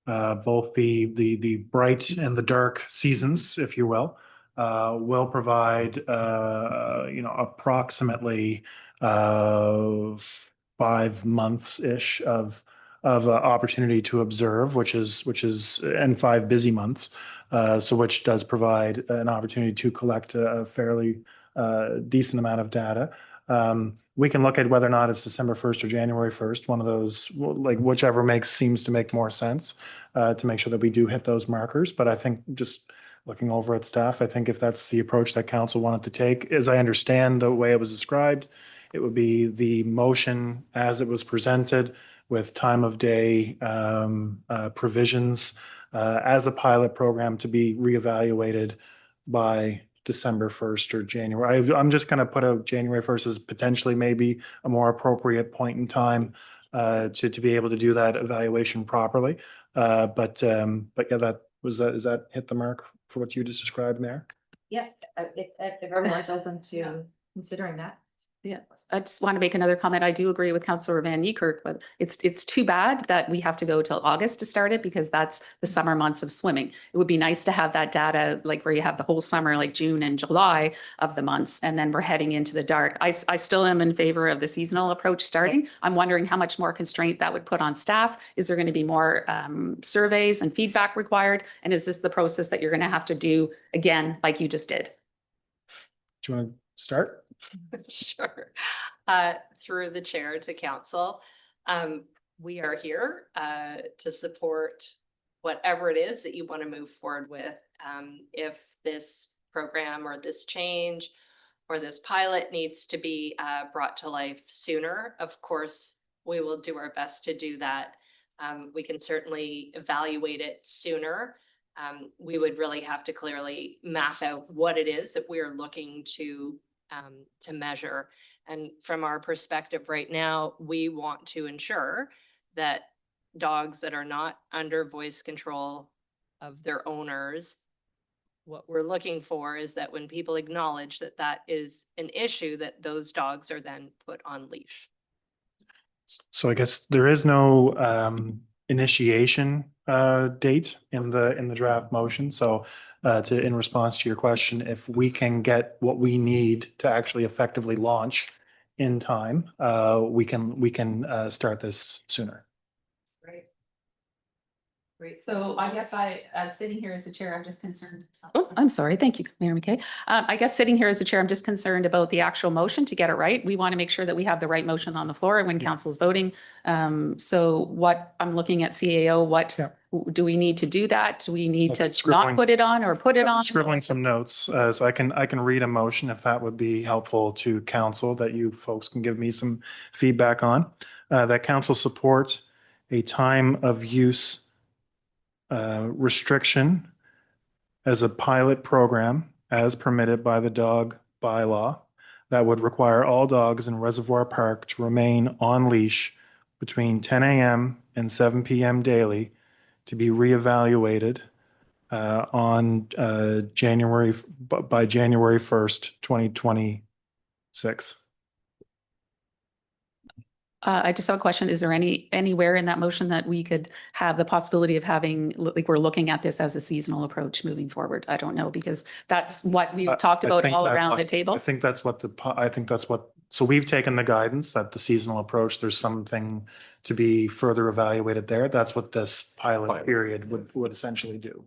both the bright and the dark seasons, if you will. Will provide approximately 5 months ish of opportunity to observe, which is and 5 busy months, so which does provide an opportunity to collect a fairly decent amount of data. We can look at whether or not it's December 1st or January 1st, one of those, like whichever seems to make more sense to make sure that we do hit those markers. But I think just looking over at staff, I think if that's the approach that council wanted to take, as I understand the way it was described, it would be the motion as it was presented with time of day provisions as a pilot program to be reevaluated by December 1st or January. I'm just gonna put out January 1st as potentially maybe a more appropriate point in time to be able to do that evaluation properly. But yeah, does that hit the mark for what you just described, Mayor? Yeah, if everyone's open to considering that. Yeah, I just want to make another comment. I do agree with Councillor Van Niekerk, but it's too bad that we have to go till August to start it because that's the summer months of swimming. It would be nice to have that data, like where you have the whole summer, like June and July of the months, and then we're heading into the dark. I still am in favor of the seasonal approach starting. I'm wondering how much more constraint that would put on staff. Is there going to be more surveys and feedback required? And is this the process that you're going to have to do again, like you just did? Do you want to start? Sure. Through the chair to council, we are here to support whatever it is that you want to move forward with. If this program or this change or this pilot needs to be brought to life sooner, of course, we will do our best to do that. We can certainly evaluate it sooner. We would really have to clearly map out what it is that we are looking to measure. And from our perspective right now, we want to ensure that dogs that are not under voice control of their owners, what we're looking for is that when people acknowledge that that is an issue, that those dogs are then put on leash. So I guess there is no initiation date in the draft motion. So in response to your question, if we can get what we need to actually effectively launch in time, we can start this sooner. Great. So I guess sitting here as the chair, I'm just concerned. Oh, I'm sorry. Thank you, Mayor McKay. I guess sitting here as the chair, I'm just concerned about the actual motion to get it right. We want to make sure that we have the right motion on the floor when council's voting. So what I'm looking at CAO, do we need to do that? Do we need to not put it on or put it on? Scribbling some notes, so I can read a motion if that would be helpful to council that you folks can give me some feedback on. That council supports a time of use restriction as a pilot program as permitted by the dog bylaw that would require all dogs in Reservoir Park to remain on leash between 10 a.m. and 7 p.m. daily to be reevaluated by January 1st, 2026. I just have a question. Is there anywhere in that motion that we could have the possibility of having, like, we're looking at this as a seasonal approach moving forward? I don't know, because that's what we've talked about all around the table. I think that's what so we've taken the guidance that the seasonal approach, there's something to be further evaluated there. That's what this pilot period would essentially do.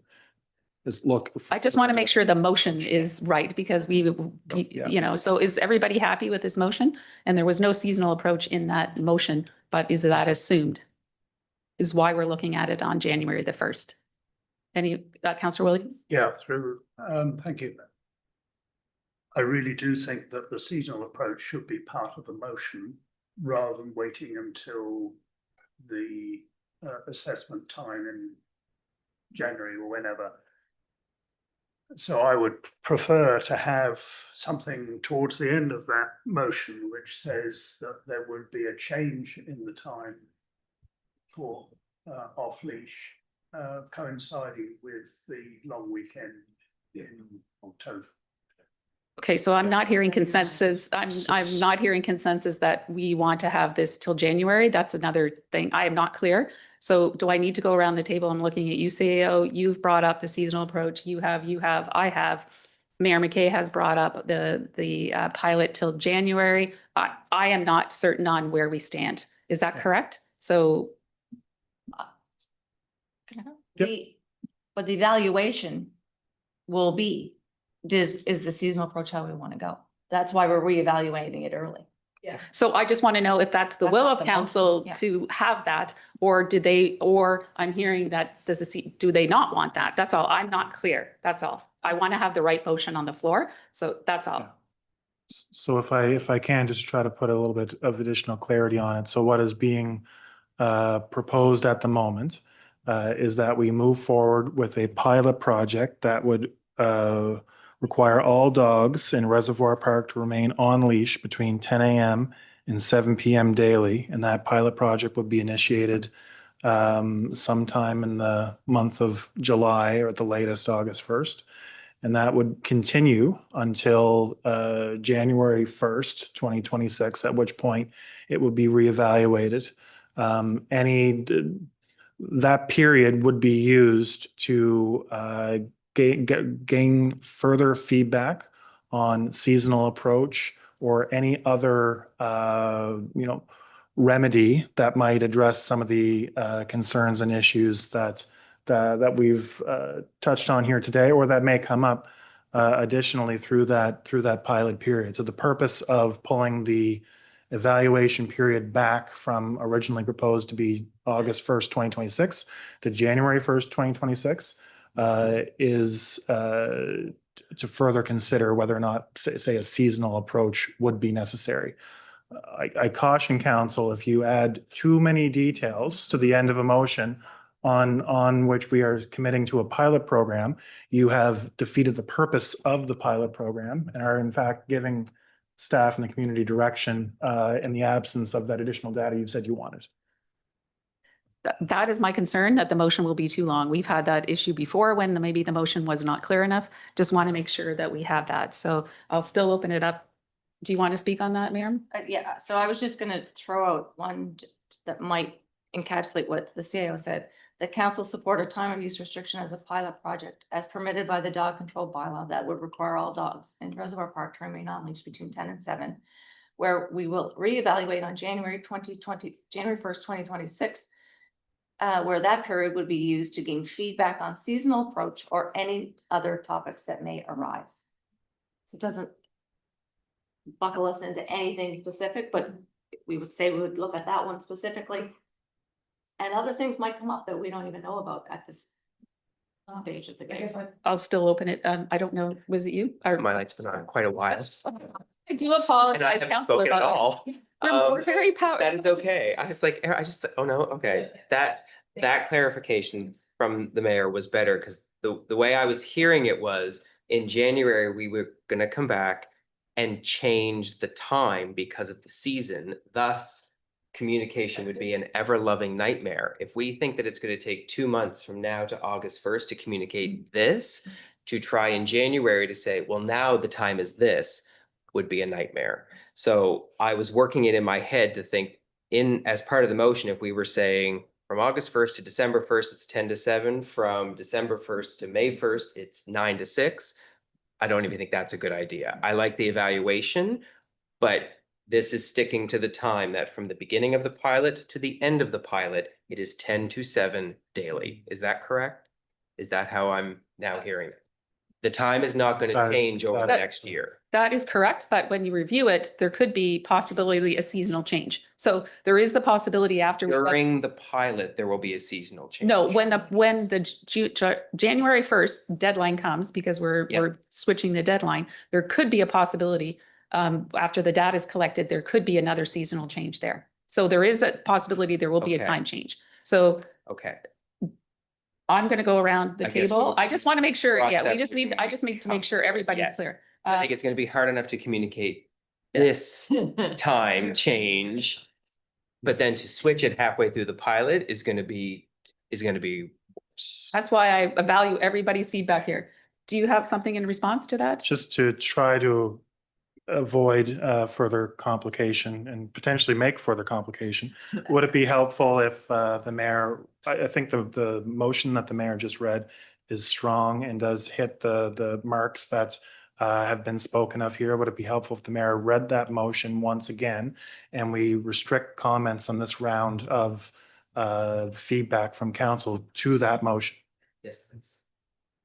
Is look. I just want to make sure the motion is right because so is everybody happy with this motion? And there was no seasonal approach in that motion, but is that assumed? Is why we're looking at it on January the 1st. Any, Councillor Williams? Yeah, thank you. I really do think that the seasonal approach should be part of the motion rather than waiting until the assessment time in January or whenever. So I would prefer to have something towards the end of that motion which says that there would be a change in the time for off leash coinciding with the long weekend in October. Okay, so I'm not hearing consensus. I'm not hearing consensus that we want to have this till January. That's another thing. I am not clear. So do I need to go around the table? I'm looking at you, CAO. You've brought up the seasonal approach. I have. Mayor McKay has brought up the pilot till January. I am not certain on where we stand. Is that correct? So. But the evaluation will be, is the seasonal approach how we want to go? That's why we're reevaluating it early. Yeah. So I just want to know if that's the will of council to have that, or I'm hearing that do they not want that? That's all. I'm not clear. That's all. I want to have the right motion on the floor. So that's all. So if I can just try to put a little bit of additional clarity on it. So what is being proposed at the moment is that we move forward with a pilot project that would require all dogs in Reservoir Park to remain on leash between 10 a.m. and 7 p.m. daily. And that pilot project would be initiated sometime in the month of July or at the latest August 1st. And that would continue until January 1st, 2026, at which point it would be reevaluated. That period would be used to gain further feedback on seasonal approach or any other remedy that might address some of the concerns and issues that we've touched on here today, or that may come up additionally through that pilot period. So the purpose of pulling the evaluation period back from originally proposed to be August 1st, 2026 to January 1st, 2026 is to further consider whether or not, say, a seasonal approach would be necessary. I caution council, if you add too many details to the end of a motion on which we are committing to a pilot program, you have defeated the purpose of the pilot program and are in fact giving staff and the community direction in the absence of that additional data you said you wanted. That is my concern, that the motion will be too long. We've had that issue before when maybe the motion was not clear enough. Just want to make sure that we have that. So I'll still open it up. Do you want to speak on that, Miriam? Yeah, so I was just gonna throw out one that might encapsulate what the CIO said. The council support a time of use restriction as a pilot project as permitted by the dog control bylaw that would require all dogs in Reservoir Park to remain on leash between 10 and 7, where we will reevaluate on January 1st, 2026, where that period would be used to gain feedback on seasonal approach or any other topics that may arise. So it doesn't buckle us into anything specific, but we would say we would look at that one specifically. And other things might come up that we don't even know about at this stage of the game. I'll still open it. I don't know, was it you? Or- My light's been on quite a while. I do And I apologize, haven't Councillor. spoken at all. We're very powerful. That is okay. Oh no, okay. That clarification from the mayor was better because the way I was hearing it was in January, we were gonna come back and change the time because of the season. Thus, communication would be an ever-loving nightmare. If we think that it's going to take 2 months from now to August 1st to communicate this, to try in January to say, well, now the time is this, would be a nightmare. So I was working it in my head to think as part of the motion, if we were saying from August 1st to December 1st, it's 10 to 7. From December 1st to May 1st, it's 9 to 6. I don't even think that's a good idea. I like the evaluation, but this is sticking to the time that from the beginning of the pilot to the end of the pilot, it is 10 to 7 daily. Is that correct? Is that how I'm now hearing it? The time is not going to change over the next year. That is correct, but when you review it, there could be possibly a seasonal change. So there is the possibility after. During the pilot, there will be a seasonal change. No, when the January 1st deadline comes, because we're switching the deadline, there could be a possibility after the data is collected, there could be another seasonal change there. So there is a possibility there will be a time change. So okay, I'm going to go around the table. I just want to make sure. cross Yeah, that we just need. I just need to make sure everybody's clear. I think it's going to be hard enough to communicate this time change, but then to switch it halfway through the pilot is going to be worse. That's why I value everybody's feedback here. Do you have something in response to that? Just to try to avoid further complication and potentially make further complication, would it be helpful if the mayor, I think the motion that the mayor just read is strong and does hit the marks that have been spoken of here. Would it be helpful if the mayor read that motion once again and we restrict comments on this round of feedback from council to that motion? Yes, please.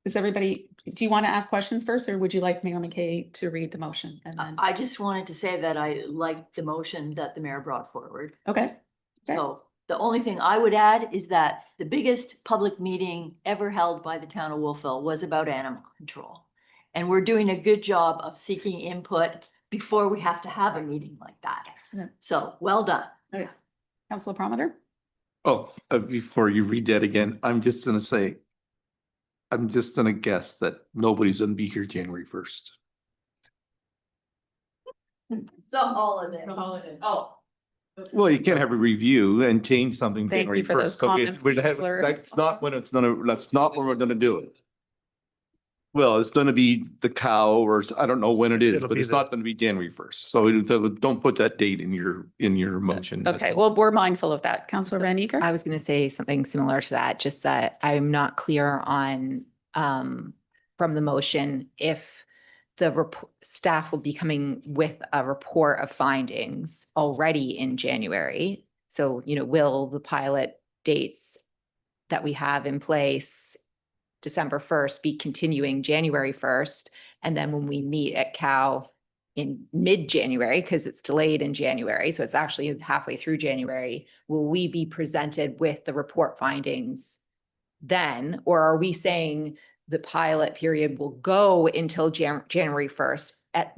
Does everybody, do you want to ask questions first, or would you like Mayor McKay to read the motion? And then, I just wanted to say that I liked the motion that the mayor brought forward. okay. So the only thing I would add is that the biggest public meeting ever held by the town of Wolfville was about animal control. And we're doing a good job of seeking input before we have to have a meeting like that. So well done. Okay. Councilor Promoter? Oh, before you read that again, I'm just gonna say, I'm just gonna guess that nobody's gonna be here January 1st. So all of it. Oh. Well, you can't have a review and change something Thank January you for those 1st. So comments, Counselor. That's not when that's not when we're gonna do it. Well, it's gonna be the cow or I don't know when it is, It'll but be it's the- not gonna be January 1st. So don't put that date in your motion. Okay, well, we're mindful of that. Counselor Van Eker? I was going to say something similar to that, just that I'm not clear on, from the motion, if the staff will be coming with a report of findings already in January. So, will the pilot dates that we have in place December 1st be continuing January 1st? And then when we meet at COW in mid-January, because it's delayed in January, so it's actually halfway through January, will we be presented with the report findings then? Or are we saying the pilot period will go until January 1st, at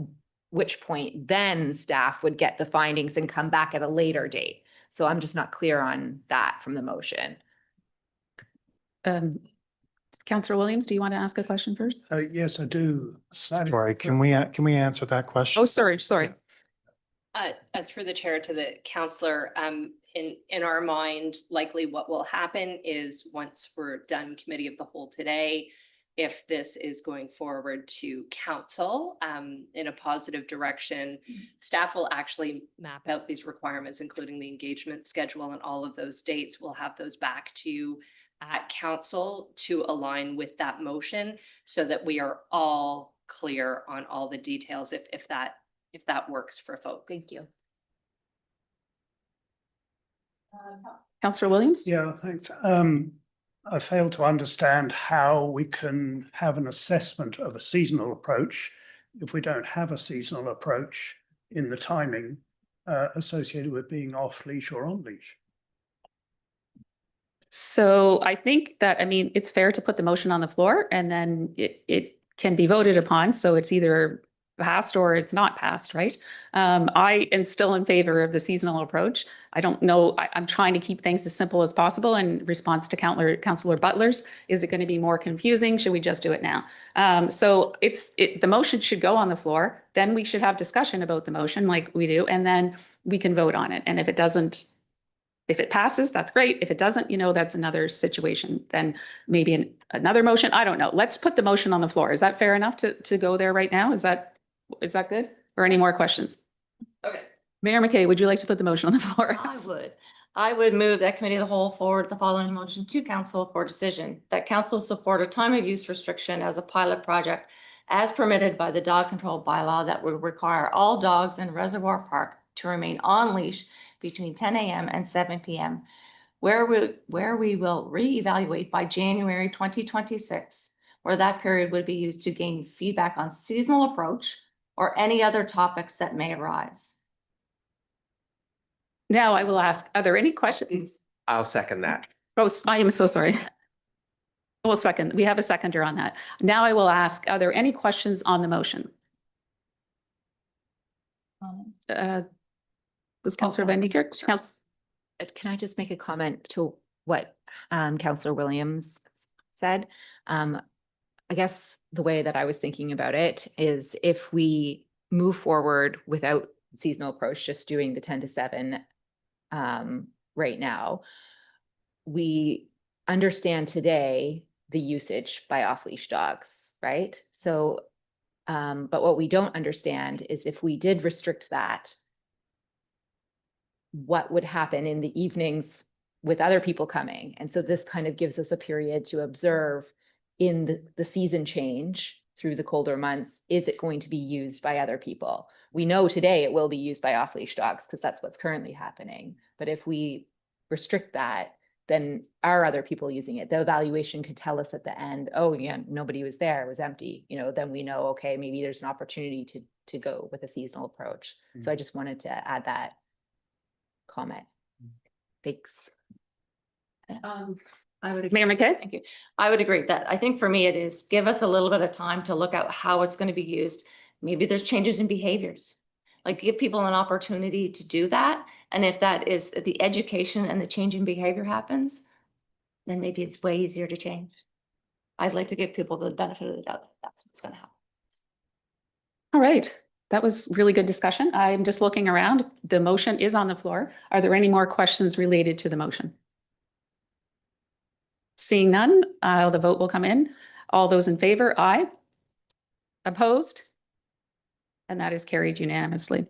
which point then staff would get the findings and come back at a later date? So I'm just not clear on that from the motion. Counselor Williams, do you want to ask a question first? Yes, I do. Sorry, can we answer that question? Oh, sorry. Through the chair to the counselor, in our mind, likely what will happen is once we're done committee of the whole today, if this is going forward to council in a positive direction, staff will actually map out these requirements, including the engagement schedule and all of those dates. We'll have those back to you at council to align with that motion so that we are all clear on all the details if that works for folks. Thank you. Counselor Williams? Yeah, thanks. I fail to understand how we can have an assessment of a seasonal approach if we don't have a seasonal approach in the timing associated with being off leash or on leash. So I think that, it's fair to put the motion on the floor and then it can be voted upon. So it's either passed or it's not passed, right? I am still in favor of the seasonal approach. I don't know, I'm trying to keep things as simple as possible in response to Councillor Butler's. Is it going to be more confusing? Should we just do it now? So the motion should go on the floor. Then we should have discussion about the motion like we do, and then we can vote on it. And if it passes, that's great. If it doesn't, that's another situation. Then maybe another motion. I don't know. Let's put the motion on the floor. Is that fair enough to go there right now? Is that good? Or any more questions? Okay. Mayor McKay, would you like to put the motion on the floor? I would move that committee of the whole forward the following motion to council for decision, that council support a time of use restriction as a pilot project as permitted by the dog control bylaw that would require all dogs in Reservoir Park to remain on leash between 10 a.m. and 7 p.m., where we will reevaluate by January 2026, where that period would be used to gain feedback on seasonal approach or any other topics that may arise. Now I will ask, are there any questions? I'll second that. Oh, I am so sorry. Well, second, we have a seconder on that. Now I will ask, are there any questions on the motion? Was Councillor Van Niekerk? Can I just make a comment to what Councillor Williams said? I guess the way that I was thinking about it is if we move forward without seasonal approach, just doing the 10 to 7 right now, we understand today the usage by off-leash dogs, right? So, but what we don't understand is if we did restrict that, what would happen in the evenings with other people coming. And so this kind of gives us a period to observe in the season change through the colder months. Is it going to be used by other people? We know today it will be used by off-leash dogs because that's what's currently happening. But if we restrict that, then are other people using it? The evaluation could tell us at the end, oh yeah, nobody was there, it was empty. Then we know, okay, maybe there's an opportunity to go with a seasonal approach. So I just wanted to add that comment. Thanks. I would Mayor McKay? Thank you. I would agree with that. I think for me, it is give us a little bit of time to look at how it's going to be used. Maybe there's changes in behaviors, like give people an opportunity to do that. And if that is the education and the change in behavior happens, then maybe it's way easier to change. I'd like to give people the benefit of the doubt. That's what's gonna happen. All right, that was really good discussion. I'm just looking around. The motion is on the floor. Are there any more questions related to the motion? Seeing none, the vote will come in. All those in favor, aye. Opposed? And that is carried unanimously.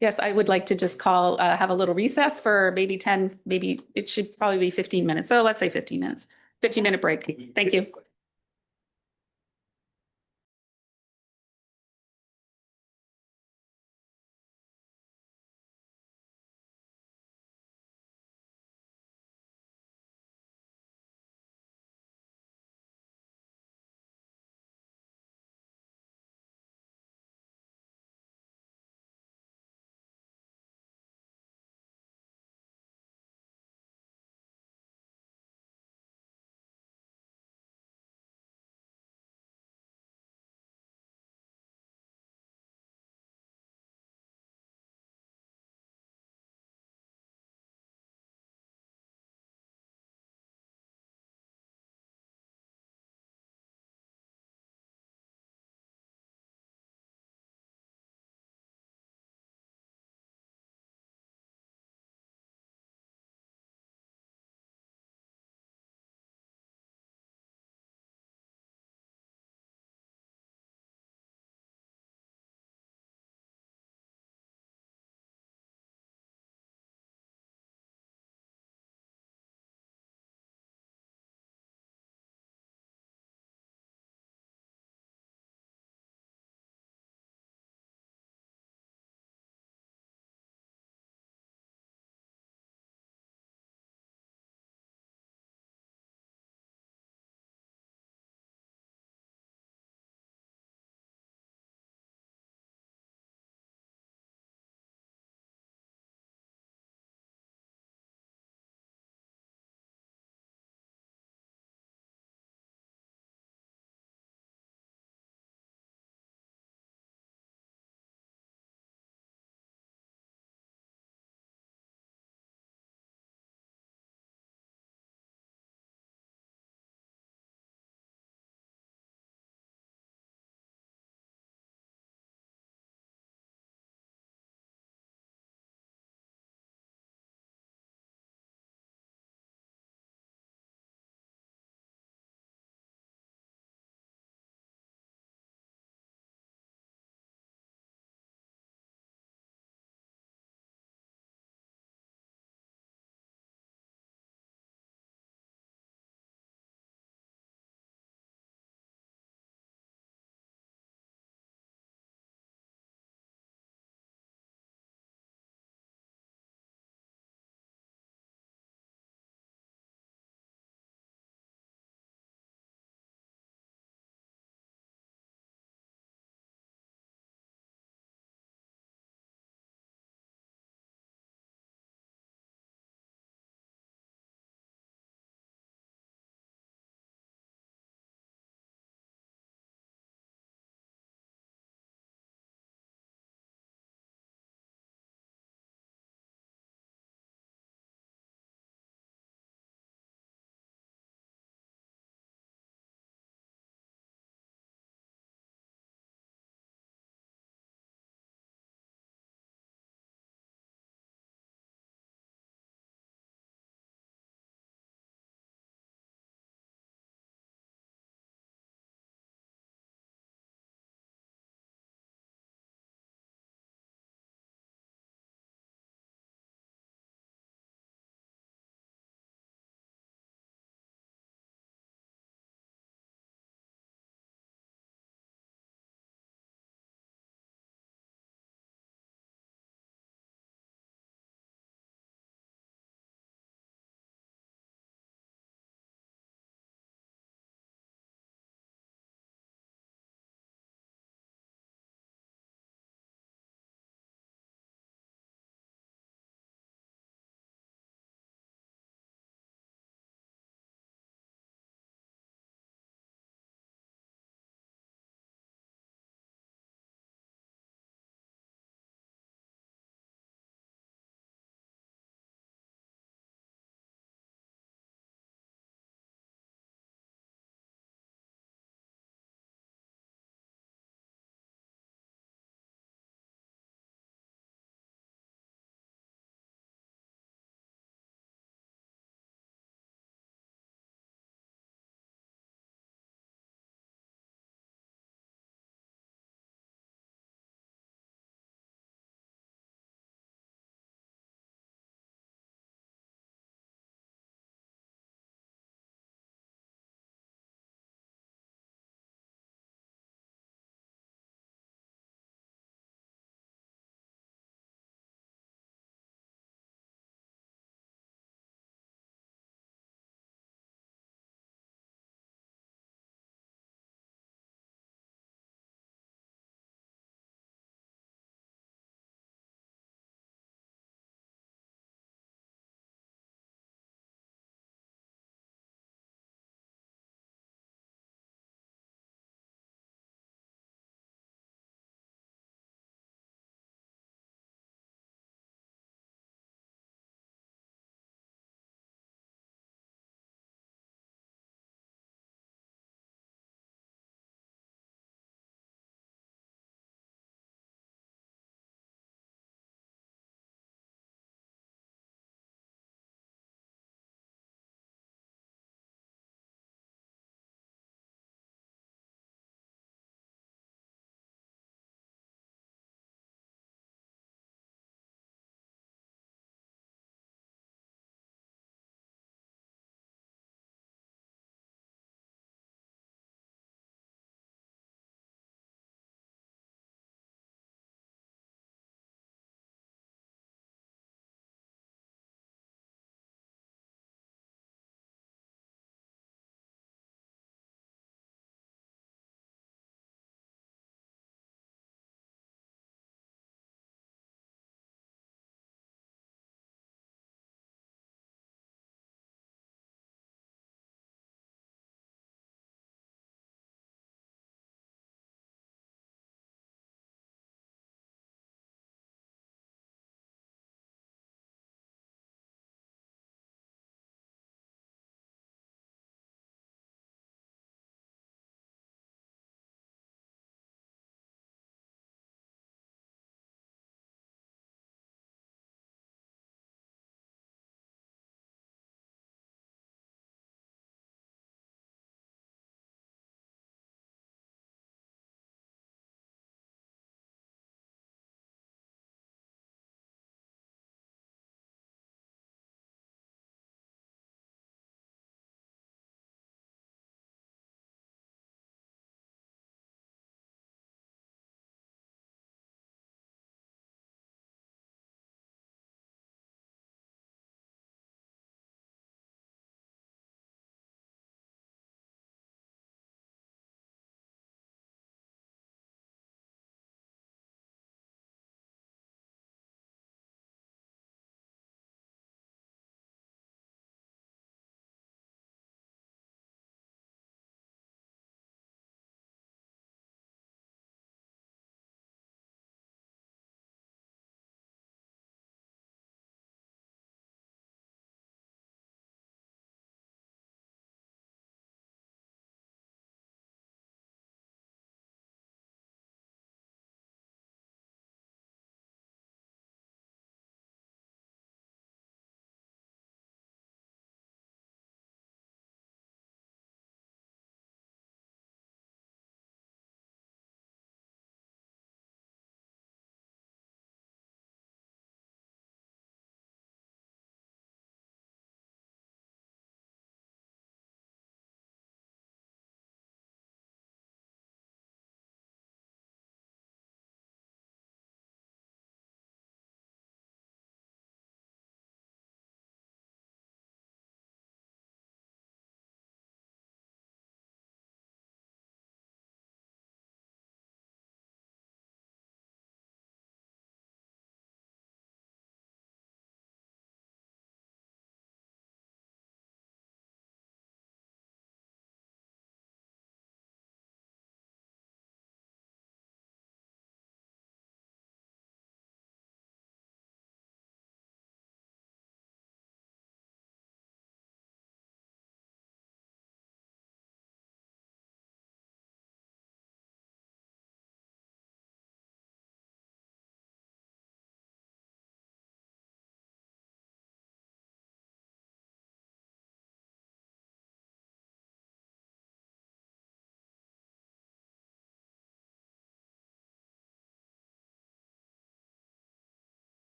Yes, I would like to just call, have a little recess for maybe 10, maybe it should probably be 15 minutes. So let's say 15 minutes, 15-minute break. Thank you.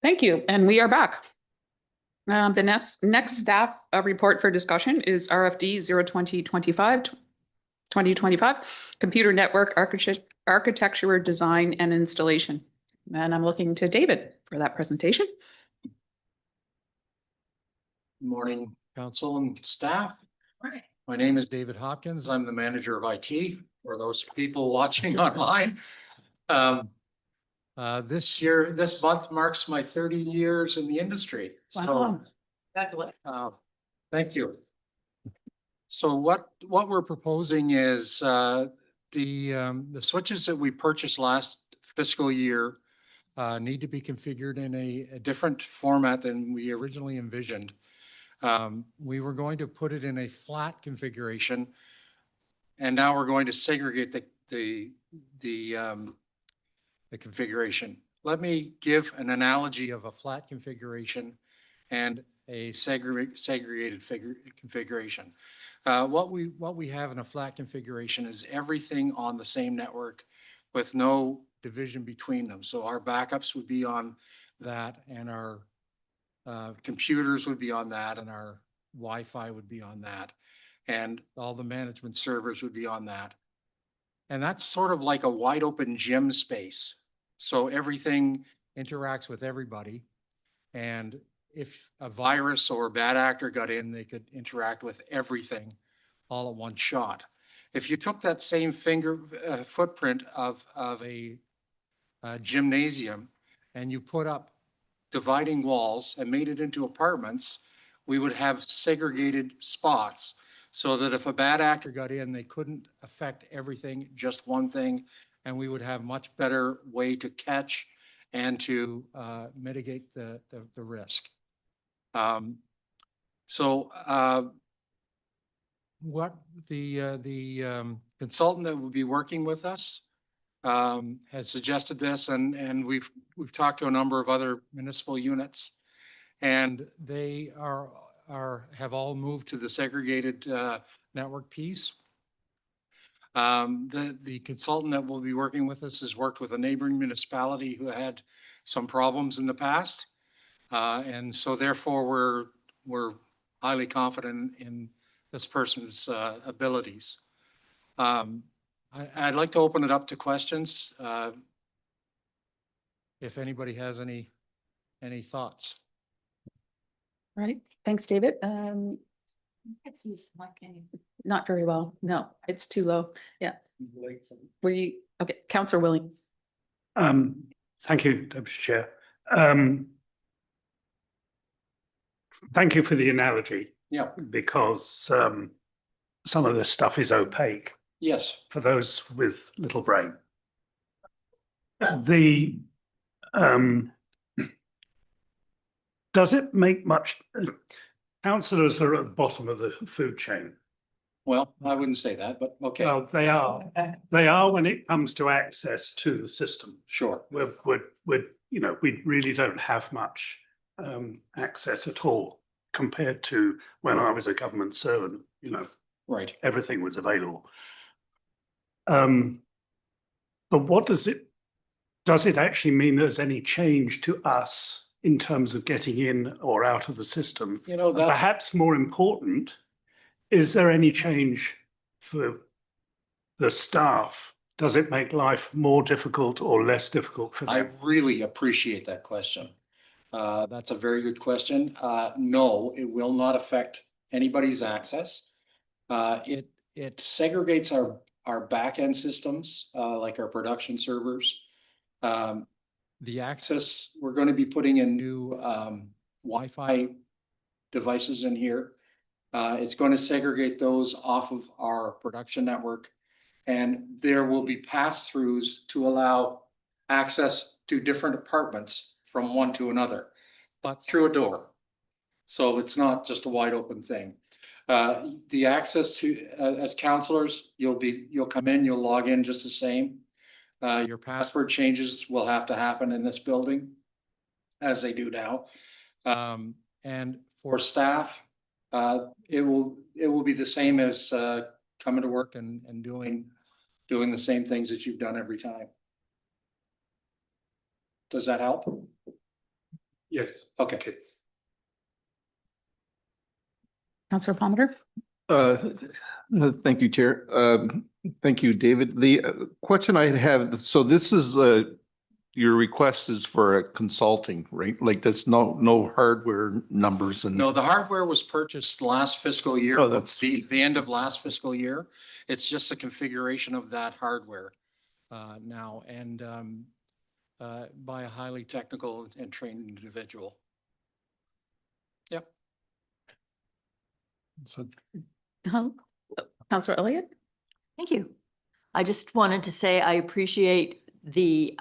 Thank you, and we are back. The next staff report for discussion is RFD 2025, Computer Network Architecture, Design and Installation. And I'm looking to David for that presentation. Morning, council and staff. My name is David Hopkins. I'm the manager of IT for those people watching online. This month marks my 30 years in the industry. Wow. Thank you. So what we're proposing is the switches that we purchased last fiscal year need to be configured in a different format than we originally envisioned. We were going to put it in a flat configuration, and now we're going to segregate the configuration. Let me give an analogy of a flat configuration and a segregated configuration. What we have in a flat configuration is everything on the same network with no division between them. So our backups would be on that, and our computers would be on that, and our Wi-Fi would be on that, and all the management servers would be on that. And that's sort of like a wide open gym space. So everything interacts with everybody. And if a virus or a bad actor got in, they could interact with everything all at one shot. If you took that same footprint of a gymnasium and you put up dividing walls and made it into apartments, we would have segregated spots so that if a bad actor got in, they couldn't affect everything, just one thing, and we would have much better way to catch and to mitigate the risk. What the consultant that will be working with us has suggested this, and we've talked to a number of other municipal units, and they have all moved to the segregated network piece. The consultant that will be working with us has worked with a neighboring municipality who had some problems in the past, and so therefore we're highly confident in this person's abilities. I'd like to open it up to questions. If anybody has any thoughts. All right, thanks, David. Not very well. No, it's too low. Yeah. Okay, Councillor Williams. Thank you, Deputy Chair. Thank you for the analogy. Yeah. Because some of this stuff is opaque. Yes. For those with little brain. Does it make much? Councillors are at the bottom of the food chain. Well, I wouldn't say that, but okay. Well, they are. They are when it comes to access to the system. Sure. We really don't have much access at all compared to when I was a government servant. Right. Everything was available. But what does it actually mean there's any change to us in terms of getting in or out of the system? Perhaps more important, is there any change for the staff? Does it make life more difficult or less difficult for them? I really appreciate that question. That's a very good question. No, it will not affect anybody's access. It segregates our back-end systems, like our production servers. The access, we're going to be putting in new Wi-Fi devices in here. It's going to segregate those off of our production network, and there will be pass-throughs to allow access to different apartments from one to another, but through a door. So it's not just a wide open thing. The access to, as councillors, you'll come in, you'll log in just the same. Your password changes will have to happen in this building, as they do now. And for staff, it will be the same as coming to work and doing the same things that you've done every time. Does that help? Yes. Okay. Councillor Palmer? Thank you, Chair. Thank you, David. The question I have, so this is, your request is for a consulting, right? Like there's no hardware numbers and. No, the hardware was purchased last fiscal year. Oh, that's- The end of last fiscal year. It's just a configuration of that hardware now and by a highly technical and trained individual. Yep. So Councillor Elliott? Thank you. I just wanted to say I appreciate the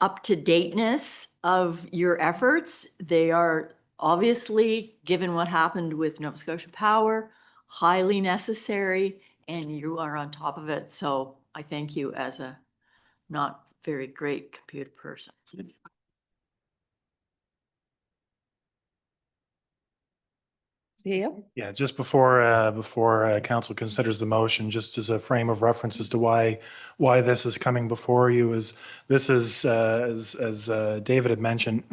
up-to-dateness of your efforts. They are obviously, given what happened with Nova Scotia Power, highly necessary, and you are on top of it. So I thank you as a not very great computer person. CEO? Yeah, just before council considers the motion, just as a frame of reference as to why this is coming before you is this is as David had mentioned,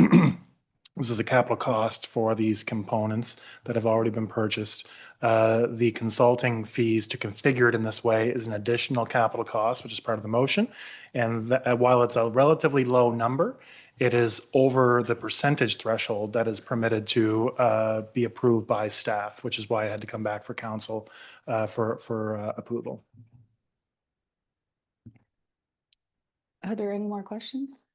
this is a capital cost for these components that have already been purchased. The consulting fees to configure it in this way is an additional capital cost, which is part of the motion. And while it's a relatively low number, it is over the percentage threshold that is permitted to be approved by staff, which is why I had to come back for council for approval. Are there any more questions?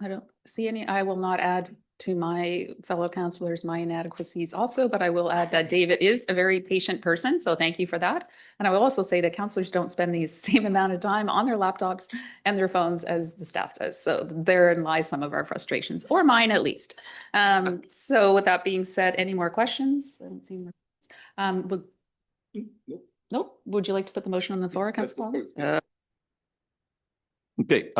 I don't see any. I will not add to my fellow councillors my inadequacies also, but I will add that David is a very patient person, so thank you for that. And I will also say that councillors don't spend the same amount of time on their laptops and their phones as the staff does. So therein lies some of our frustrations, or mine at least. So with that being said, any more questions? I don't see more. Nope. Would you like to put the motion on the floor, Councillor Palmer? Okay,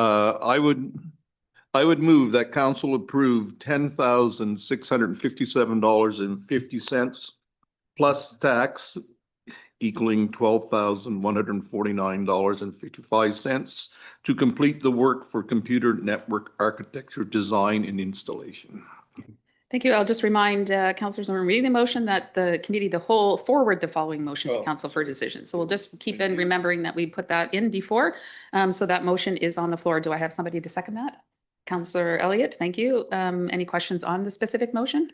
I would move that council approve $10,657.50 plus tax equaling $12,149.55 to complete the work for computer network architecture design and installation. Thank you. I'll just remind councillors when we're reading the motion that the committee, the whole forward the following motion to council for decision. So we'll just keep in remembering that we put that in before. So that motion is on the floor. Do I have somebody to second that? Councillor Elliott, thank you. Any questions on the specific motion?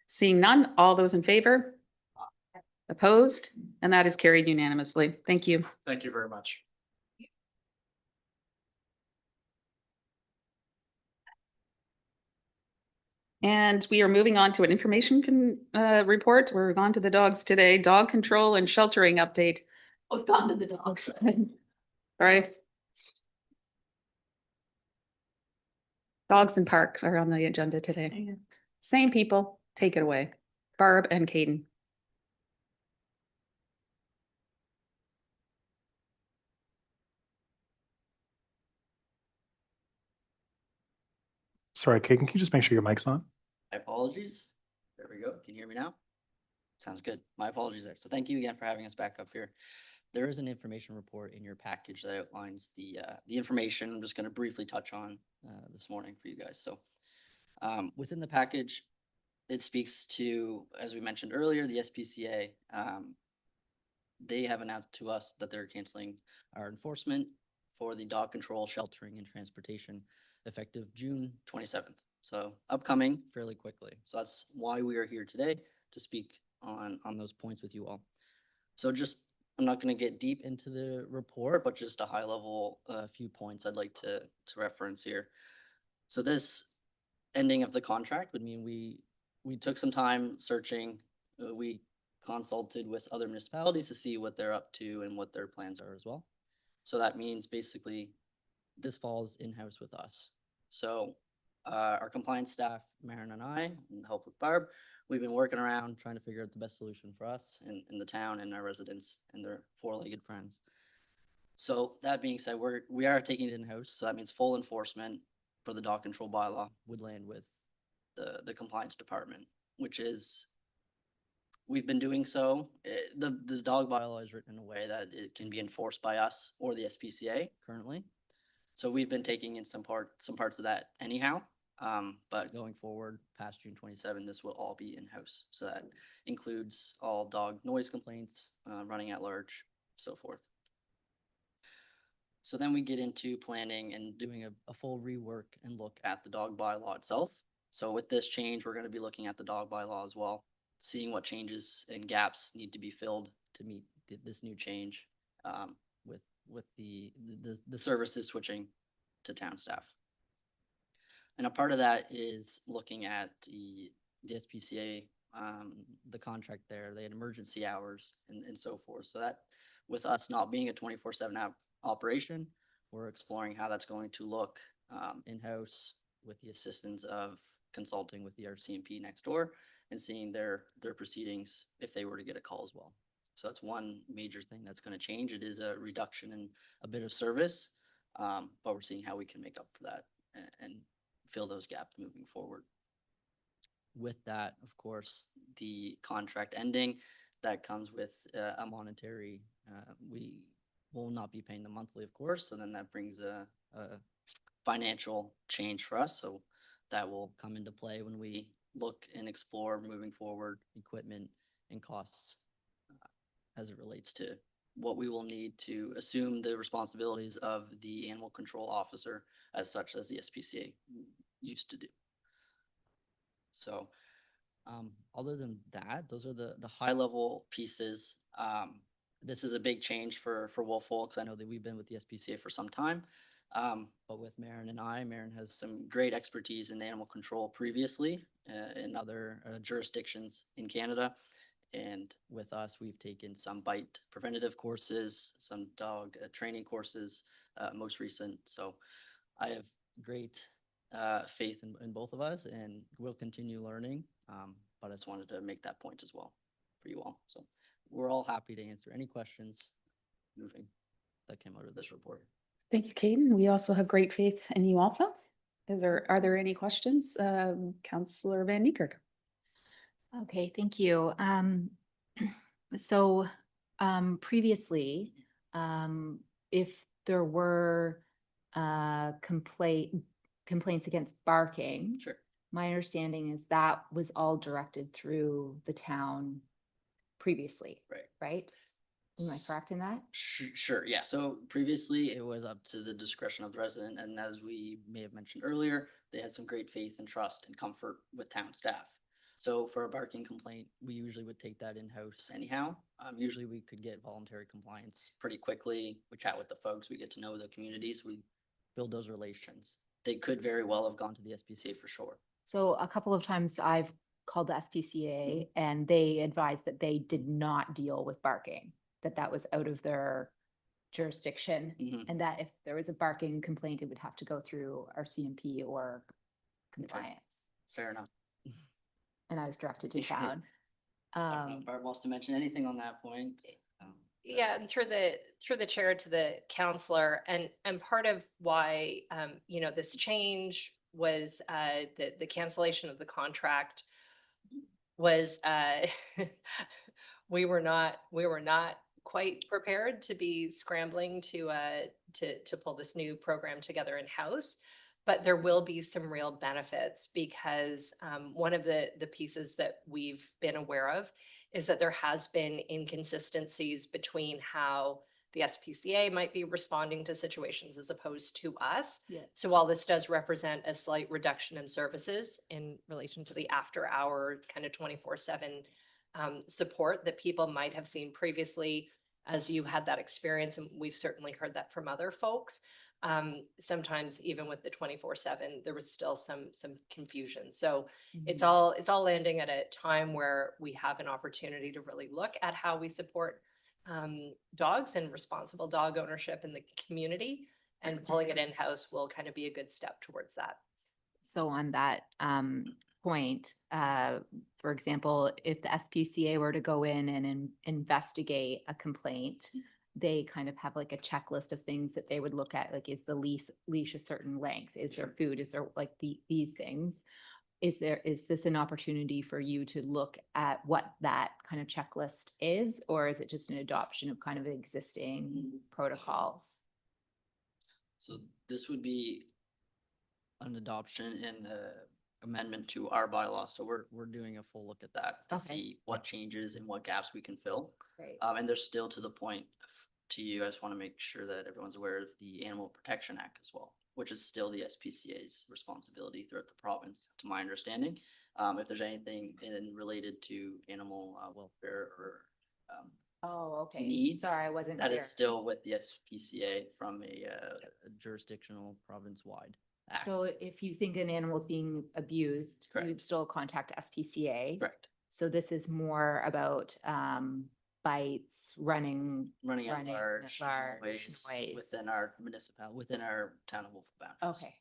Seeing none, all those in favor? Opposed? And that is carried unanimously. Thank you. Thank you very much. And we are moving on to an information report. We're on to the dogs today. Dog control and sheltering update. We've gone to the dogs. Sorry. Dogs and parks are on the agenda today. Same people, take it away. Barb and Caden. Sorry, Kagan, can you just make sure your mic's on? My apologies. There we go. Can you hear me now? Sounds good. My apologies there. So thank you again for having us back up here. There is an information report in your package that outlines the information I'm just going to briefly touch on this morning for you guys. So within the package, it speaks to, as we mentioned earlier, the SPCA. They have announced to us that they're canceling our enforcement for the dog control, sheltering, and transportation effective June 27th. So upcoming fairly quickly. So that's why we are here today to speak on those points with you all. So just, I'm not going to get deep into the report, but just a high level few points I'd like to reference here. So this ending of the contract would mean we took some time searching. We consulted with other municipalities to see what they're up to and what their plans are as well. So that means basically this falls in-house with us. So our compliance staff, Maren and I, and help with Barb, we've been working around trying to figure out the best solution for us in the town and our residents and their four-legged friends. So that being said, we are taking it in-house. So that means full enforcement for the dog control bylaw would land with the compliance department, which is, we've been doing so. The dog bylaw is written in a way that it can be enforced by us or the SPCA currently. So we've been taking in some parts of that anyhow. But going forward past June 27, this will all be in-house. So that includes all dog noise complaints, running at large, so forth. So then we get into planning and doing a full rework and look at the dog bylaw itself. So with this change, we're going to be looking at the dog bylaw as well, seeing what changes and gaps need to be filled to meet this new change, with the services switching to town staff. And a part of that is looking at the SPCA, the contract there. They had emergency hours and so forth. So that, with us not being a 24/7 operation, we're exploring how that's going to look in-house with the assistance of consulting with the RCMP next door and seeing their proceedings if they were to get a call as well. So that's one major thing that's going to change. It is a reduction in a bit of service, but we're seeing how we can make up for that and fill those gaps moving forward. With that, of course, the contract ending, that comes with a monetary, we will not be paying them monthly, of course, so then that brings a financial change for us. So that will come into play when we look and explore moving forward equipment and costs as it relates to what we will need to assume the responsibilities of the animal control officer as such as the SPCA used to do. So other than that, those are the high level pieces. This is a big change for Wolfville, because I know that we've been with the SPCA for some time. But with Maren and Maren has some great expertise in animal control previously in other jurisdictions in Canada. And with us, we've taken some bite preventative courses, some dog training courses, most recent. So I have great faith in both of us, and we'll continue learning. But I just wanted to make that point as well for you all. So we're all happy to answer any questions moving that came out of this report. Thank you, Caden. We also have great faith in you also. Are there any questions? Councillor Van Niekerk. Okay, thank you. So previously, if there were complaints against barking, sure, my understanding is that was all directed through the town previously, right? Am I correct in that? Sure, yeah. So previously it was up to the discretion of the resident, and as we may have mentioned earlier, they had some great faith and trust and comfort with town staff. So for a barking complaint, we usually would take that in-house anyhow. Usually we could get voluntary compliance pretty quickly. We chat with the folks, we get to know the communities, we build those relations. They could very well have gone to the SPCA for sure. So a couple of times I've called the SPCA and they advised that they did not deal with barking, that was out of their jurisdiction, and that if there was a barking complaint, it would have to go through our CMP or compliance. Fair enough. And I was directed to town. I don't know if Barb wants to mention anything on that point. Yeah, and through the chair to the counselor, and part of why this change was the cancellation of the contract was we were not quite prepared to be scrambling to pull this new program together in-house. But there will be some real benefits, because one of the pieces that we've been aware of is that there has been inconsistencies between how the SPCA might be responding to situations as opposed to us. Yeah. So while this does represent a slight reduction in services in relation to the after-hour kind of 24/7 support that people might have seen previously, as you had that experience, and we've certainly heard that from other folks. Sometimes even with the 24/7, there was still some confusion. So it's all landing at a time where we have an opportunity to really look at how we support dogs and responsible dog ownership in the community, and pulling it in-house will kind of be a good step towards that. So on that point, for example, if the SPCA were to go in and investigate a complaint, they kind of have like a checklist of things that they would look at, like, is the leash a certain length? Is there food? Is there like these things? Is this an opportunity for you to look at what that kind of checklist is, or is it just an adoption of kind of existing protocols? So this would be an adoption and amendment to our bylaw. So we're doing a full look at that to Okay. see what changes and what gaps we can fill. Great. And there's still to the point to you, I just want to make sure that everyone's aware of the Animal Protection Act as well, which is still the SPCA's responsibility throughout the province, to my understanding. If there's anything related to animal welfare or Oh, okay. needs, Sorry, I wasn't that clear. it's still with the SPCA from a jurisdictional province-wide act. So if you think an animal is being abused, you would Correct. still contact SPCA. Correct. So this is more about bites, running Running at large ways. within our within our town of Wolf boundaries. Okay,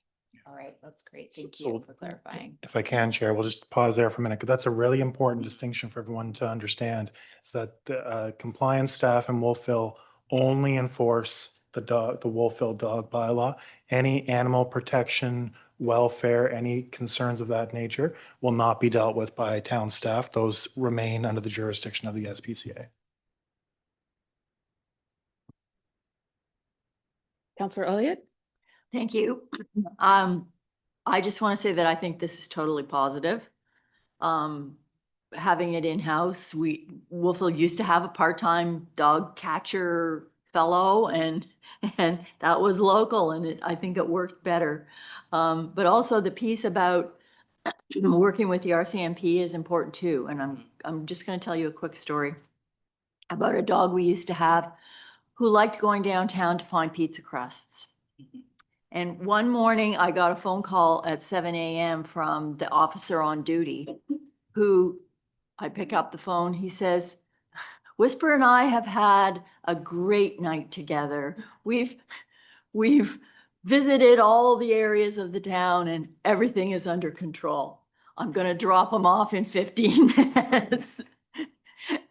all right, that's great. Thank So- you for clarifying. If I can, Chair, we'll just pause there for a minute, because that's a really important distinction for everyone to understand, is that the compliance staff in Wolfville only enforce the Wolfville dog bylaw. Any animal protection, welfare, any concerns of that nature will not be dealt with by town staff. Those remain under the jurisdiction of the SPCA. Councillor Elliott? Thank you. I just want to say that I think this is totally positive. Having it in-house, Wolfville used to have a part-time dog catcher fellow and that was local and I think it worked better. But also the piece about working with the RCMP is important too. And I'm just going to tell you a quick story about a dog we used to have who liked going downtown to find pizza crusts. And one morning I got a phone call at 7 a.m. from the officer on duty who, I pick up the phone, he says, Whisper and I have had a great night together. We've visited all the areas of the town and everything is under control. I'm going to drop him off in 15 minutes.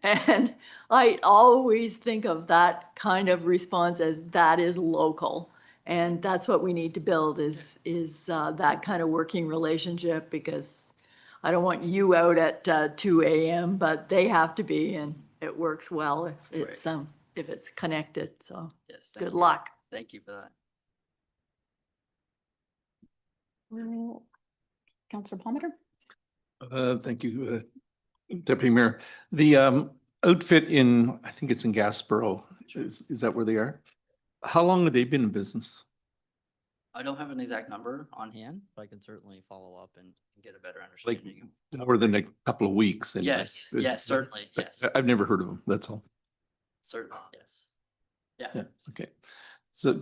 And I always think of that kind of response as that is local. And that's what we need to build is that kind of working relationship, because I don't want you out at 2 a.m., but they have to be, and it works well if it's connected. So Yes. Thank good you. luck. Thank you for that. Councillor Palmer? Thank you, Deputy Mayor. The outfit in, I think it's in Gasboro, is that where they are? How long have they been in business? I don't have an exact number on hand, but I can certainly follow up and get a better Like understanding. more than a couple of weeks? anyway. Yes, yes, certainly, yes. I've never heard of them, that's all. Certainly, yes. Yeah, Yeah, okay. So,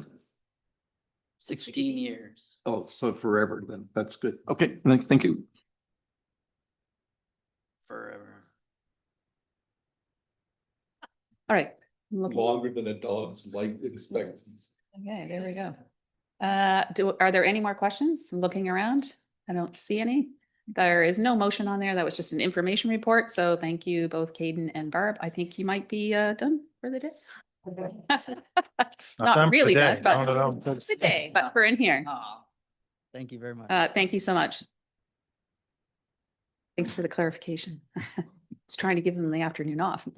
16 years. oh, so forever then, that's good. Okay, thank you. Forever. All right. I'm looking- Longer than a dog's life expectancy. Okay, there we go. Are there any more questions? I'm looking around. I don't see any. There is no motion on there. That was just an information report. So thank you both Caden and Barb. I think you might be done for the day. done Not for really the done, day. but No. for the day, but we're in here. Thank you very much. Thank you so much. Thanks for the clarification. I was trying to give them the afternoon off.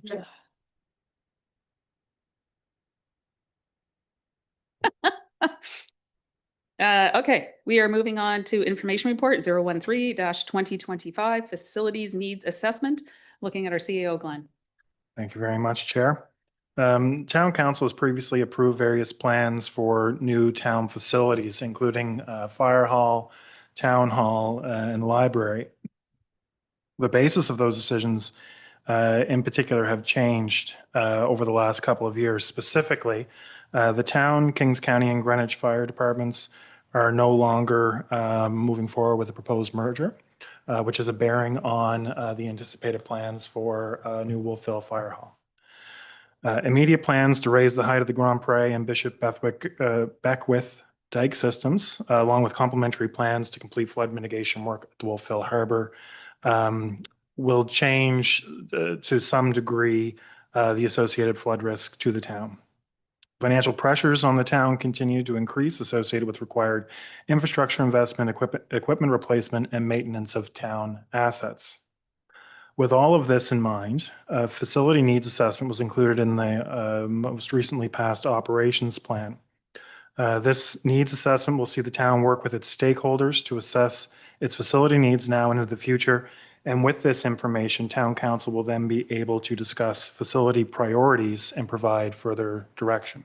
Okay, we are moving on to information report 013-2025 Facilities Needs Assessment, looking at our CEO, Glenn. Thank you very much, Chair. Town Council has previously approved various plans for new town facilities, including fire hall, town hall, and library. The basis of those decisions in particular have changed over the last couple of years. Specifically, the town, Kings County, and Greenwich Fire Departments are no longer moving forward with the proposed merger, which is a bearing on the anticipated plans for new Wolfville Fire Hall. Immediate plans to raise the height of the Grand Pré and Bishop Beckwith dike systems, along with complementary plans to complete flood mitigation work at the Wolfville Harbor, will change to some degree the associated flood risk to the town. Financial pressures on the town continue to increase associated with required infrastructure investment, equipment replacement, and maintenance of town assets. With all of this in mind, a facility needs assessment was included in the most recently passed operations plan. This needs assessment will see the town work with its stakeholders to assess its facility needs now and into the future. And with this information, town council will then be able to discuss facility priorities and provide further direction.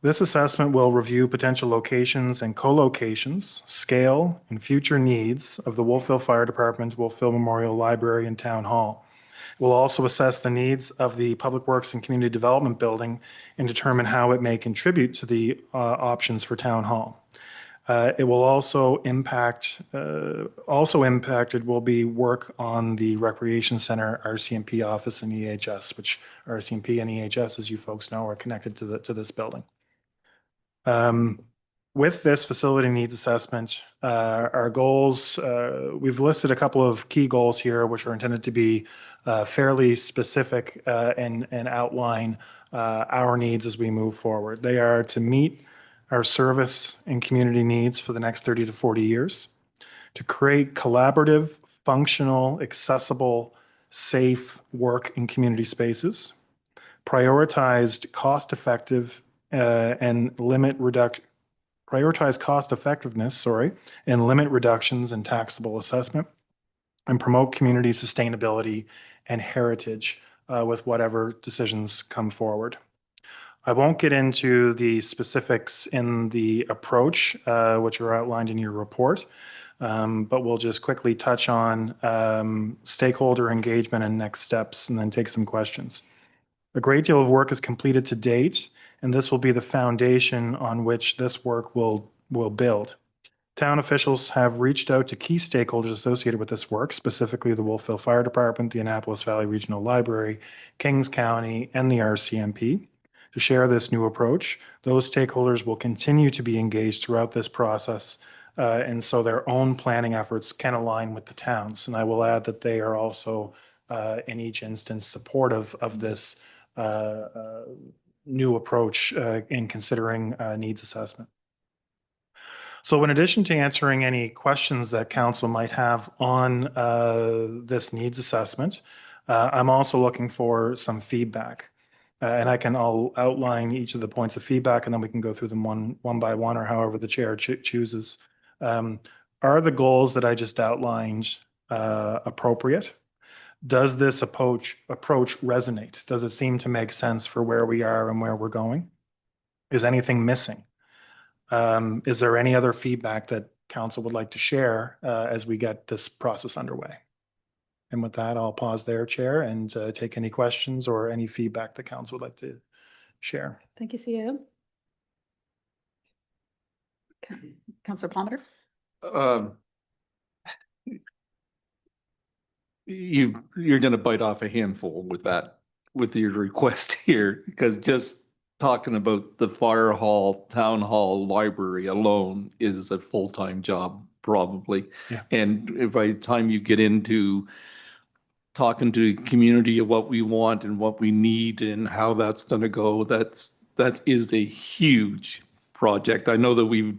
This assessment will review potential locations and co-locations, scale, and future needs of the Wolfville Fire Department, Wolfville Memorial Library, and Town Hall. It will also assess the needs of the Public Works and Community Development Building and determine how it may contribute to the options for Town Hall. It will also impacted will be work on the Recreation Center, RCMP office, and EHS, which RCMP and EHS, as you folks know, are connected to this building. With this facility needs assessment, our goals, we've listed a couple of key goals here, which are intended to be fairly specific and outline our needs as we move forward. They are to meet our service and community needs for the next 30 to 40 years, to create collaborative, functional, accessible, safe work and community spaces, prioritized cost-effective and prioritize cost effectiveness, and limit reductions in taxable assessment, and promote community sustainability and heritage with whatever decisions come forward. I won't get into the specifics in the approach, which are outlined in your report, but we'll just quickly touch on stakeholder engagement and next steps, and then take some questions. A great deal of work is completed to date, and this will be the foundation on which this work will build. Town officials have reached out to key stakeholders associated with this work, specifically the Wolfville Fire Department, the Annapolis Valley Regional Library, Kings County, and the RCMP to share this new approach. Those stakeholders will continue to be engaged throughout this process, and so their own planning efforts can align with the towns. And I will add that they are also, in each instance, supportive of this new approach in considering needs assessment. So in addition to answering any questions that council might have on this needs assessment, I'm also looking for some feedback. And I'll outline each of the points of feedback, and then we can go through them one by one, or however the chair chooses. Are the goals that I just outlined appropriate? Does this approach resonate? Does it seem to make sense for where we are and where we're going? Is anything missing? Is there any other feedback that council would like to share as we get this process underway? And with that, I'll pause there, Chair, and take any questions or any feedback that council would like to share. Thank you, CEO. Councillor Palmer. You're going to bite off a handful with that, with your request here, because just talking about the fire hall, town hall, library alone is a full-time job, probably. Yeah. And if by the time you get into talking to the community of what we want and what we need and how that's going to go, that is a huge project. I know that we've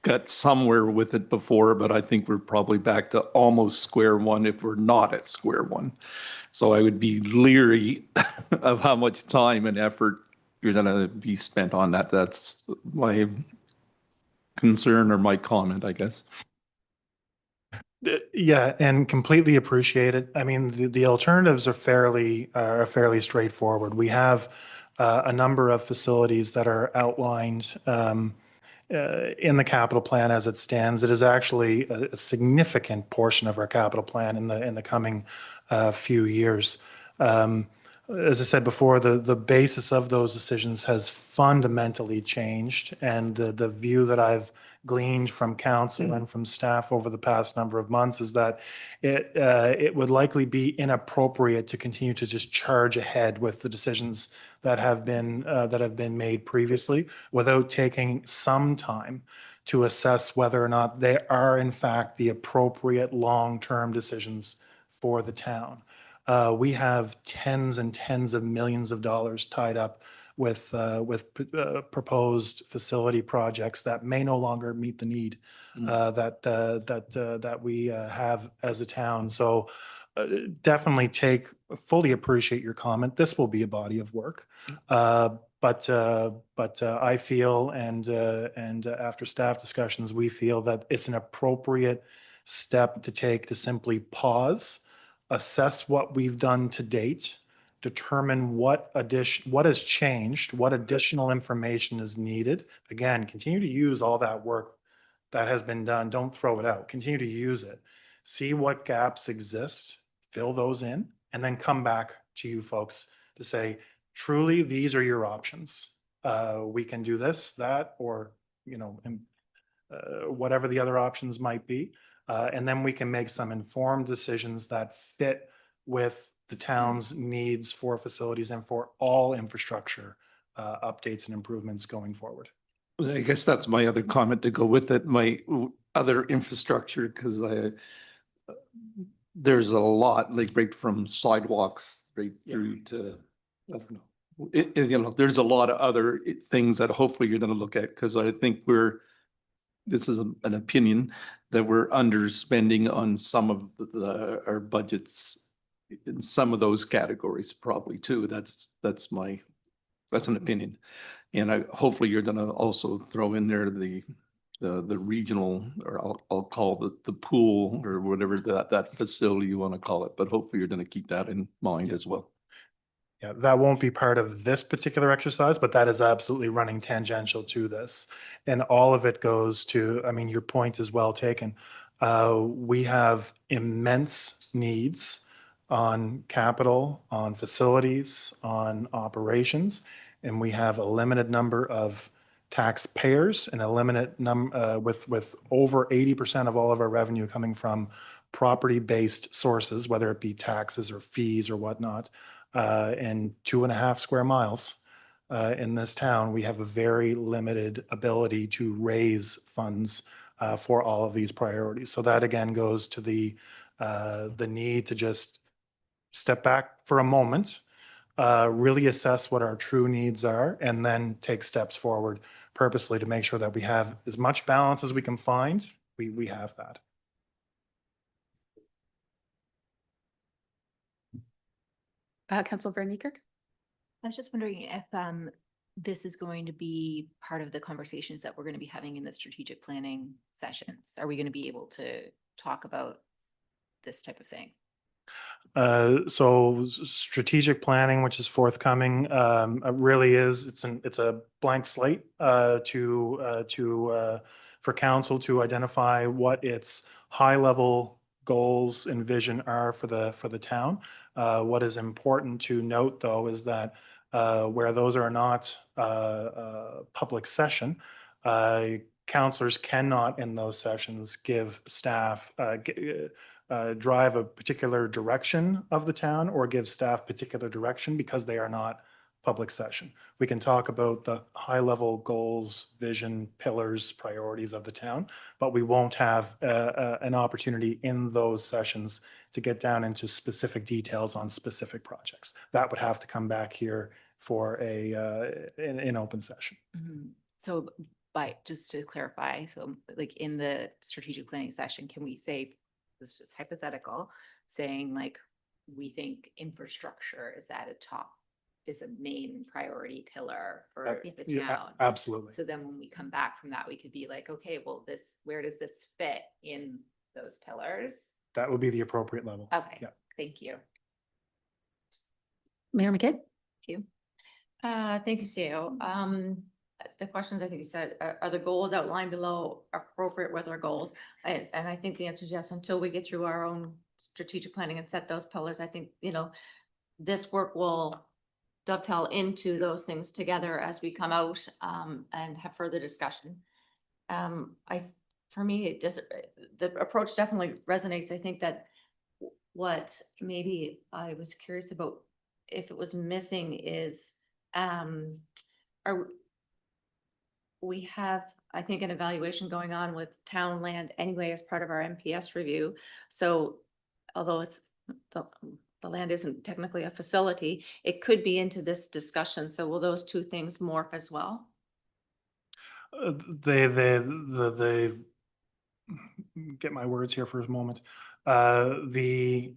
got somewhere with it before, but I think we're probably back to almost square one if we're not at square one. So I would be leery of how much time and effort you're going to be spent on that. That's my concern or my comment, I guess. Yeah, and completely appreciate it. I mean, the alternatives are fairly straightforward. We have a number of facilities that are outlined in the capital plan as it stands. It is actually a significant portion of our capital plan in the coming few years. As I said before, the basis of those decisions has fundamentally changed, and the view that I've gleaned from council and from staff over the past number of months is that it would likely be inappropriate to continue to just charge ahead with the decisions that have been made previously without taking some time to assess whether or not they are in fact the appropriate long-term decisions for the town. We have tens and tens of millions of dollars tied up with proposed facility projects that may no longer meet the need that we have as a town. So definitely fully appreciate your comment. This will be a body of work. But I feel, and after staff discussions, we feel that it's an appropriate step to take to simply pause, assess what we've done to date, determine what has changed, what additional information is needed. Again, continue to use all that work that has been done. Don't throw it out. Continue to use it. See what gaps exist, fill those in, and then come back to you folks to say, truly, these are your options. We can do this, that, or, whatever the other options might be. And then we can make some informed decisions that fit with the town's needs for facilities and for all infrastructure updates and improvements going forward. I guess that's my other comment to go with it, my other infrastructure, because there's a lot, like right from sidewalks right through to, I don't know. There's a lot of other things that hopefully you're going to look at, because I think this is an opinion, that we're underspending on some of our budgets in some of those categories probably too. That's an opinion. And hopefully you're going to also throw in there the regional, or I'll call it the pool, or whatever that facility you want to call it. But hopefully you're going to keep that in mind as well. Yeah, that won't be part of this particular exercise, but that is absolutely running tangential to this. And all of it goes to, I mean, your point is well taken. We have immense needs on capital, on facilities, on operations, and we have a limited number of taxpayers and a limited number with over 80% of all of our revenue coming from property-based sources, whether it be taxes or fees or whatnot. And 2.5 square miles in this town, we have a very limited ability to raise funds for all of these priorities. So that again goes to the need to just step back for a moment, really assess what our true needs are, and then take steps forward purposely to make sure that we have as much balance as we can find. We have that. Councilor Van Niekerk? I was just wondering if this is going to be part of the conversations that we're going to be having in the strategic planning sessions. Are we going to be able to talk about this type of thing? So strategic planning, which is forthcoming, really is, it's a blank slate for council to identify what its high level goals and vision are for the town. What is important to note, though, is that where those are not public session, councillors cannot in those sessions give staff drive a particular direction of the town or give staff particular direction because they are not public session. We can talk about the high level goals, vision, pillars, priorities of the town, but we won't have an opportunity in those sessions to get down into specific details on specific projects. That would have to come back here for an open session. Mm-hmm. So just to clarify, so like in the strategic planning session, can we say, this is just hypothetical, saying like, we think infrastructure is is a main priority pillar for the town. Absolutely. So then when we come back from that, we could be like, okay, well, where does this fit in those pillars? That would be the appropriate level. Okay, yeah. Thank you. Mayor McKay? Thank you. Thank you, CEO. The questions I think you said, are the goals outlined below appropriate with our goals? And I think the answer is yes, until we get through our own strategic planning and set those pillars. I think, this work will dovetail into those things together as we come out and have further discussion. For me, the approach definitely resonates. I think that what maybe I was curious about if it was missing is, we have, I think, an evaluation going on with town land anyway as part of our MPS review. So although it's the land isn't technically a facility, it could be into this discussion. So will those two things morph as well? They get my words here for a moment. The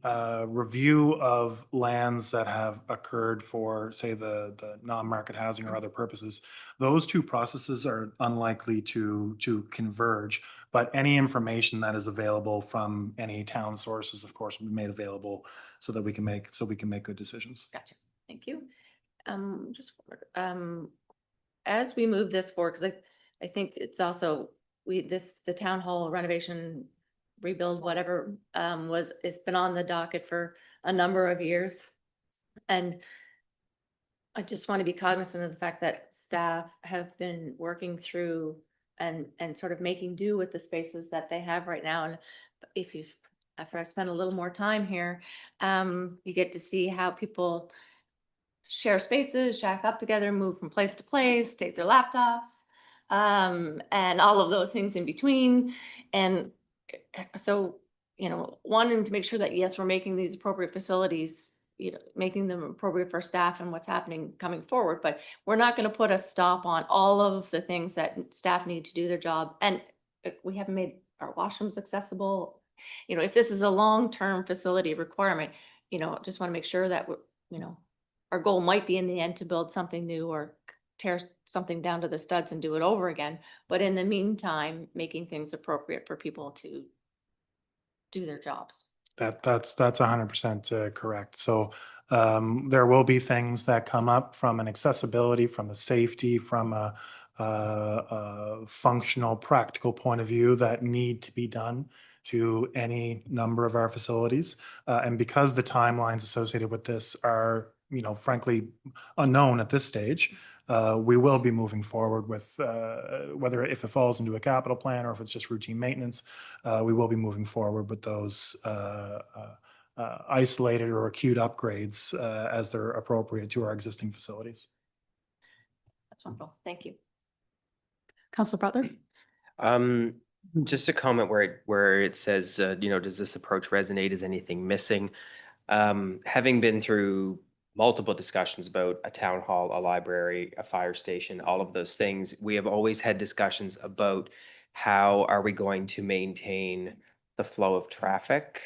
review of lands that have occurred for, say, the non-market housing or other purposes, those two processes are unlikely to converge, but any information that is available from any town sources, of course, will be made available so that we can make good decisions. Gotcha. Thank you. As we move this forward, because I think it's also, the town hall renovation, rebuild, whatever, it's been on the docket for a number of years. And I just want to be cognizant of the fact that staff have been working through and sort of making do with the spaces that they have right now. And after I spend a little more time here, you get to see how people share spaces, shack up together, move from place to place, take their laptops, and all of those things in between. And so, wanting to make sure that, yes, we're making these appropriate facilities, making them appropriate for staff and what's happening coming forward, but we're not going to put a stop on all of the things that staff need to do their job. And we haven't made our washrooms accessible. If this is a long-term facility requirement, just want to make sure that our goal might be in the end to build something new or tear something down to the studs and do it over again. But in the meantime, making things appropriate for people to do their jobs. That's 100% correct. So there will be things that come up from an accessibility, from a safety, from a functional, practical point of view that need to be done to any number of our facilities. And because the timelines associated with this are, frankly, unknown at this stage, we will be moving forward with whether if it falls into a capital plan or if it's just routine maintenance, we will be moving forward with those isolated or acute upgrades as they're appropriate to our existing facilities. That's wonderful. Thank you. Councilor Butler? Just a comment where it says, does this approach resonate? Is anything missing? Having been through multiple discussions about a town hall, a library, a fire station, all of those things, we have always had discussions about how are we going to maintain the flow of traffic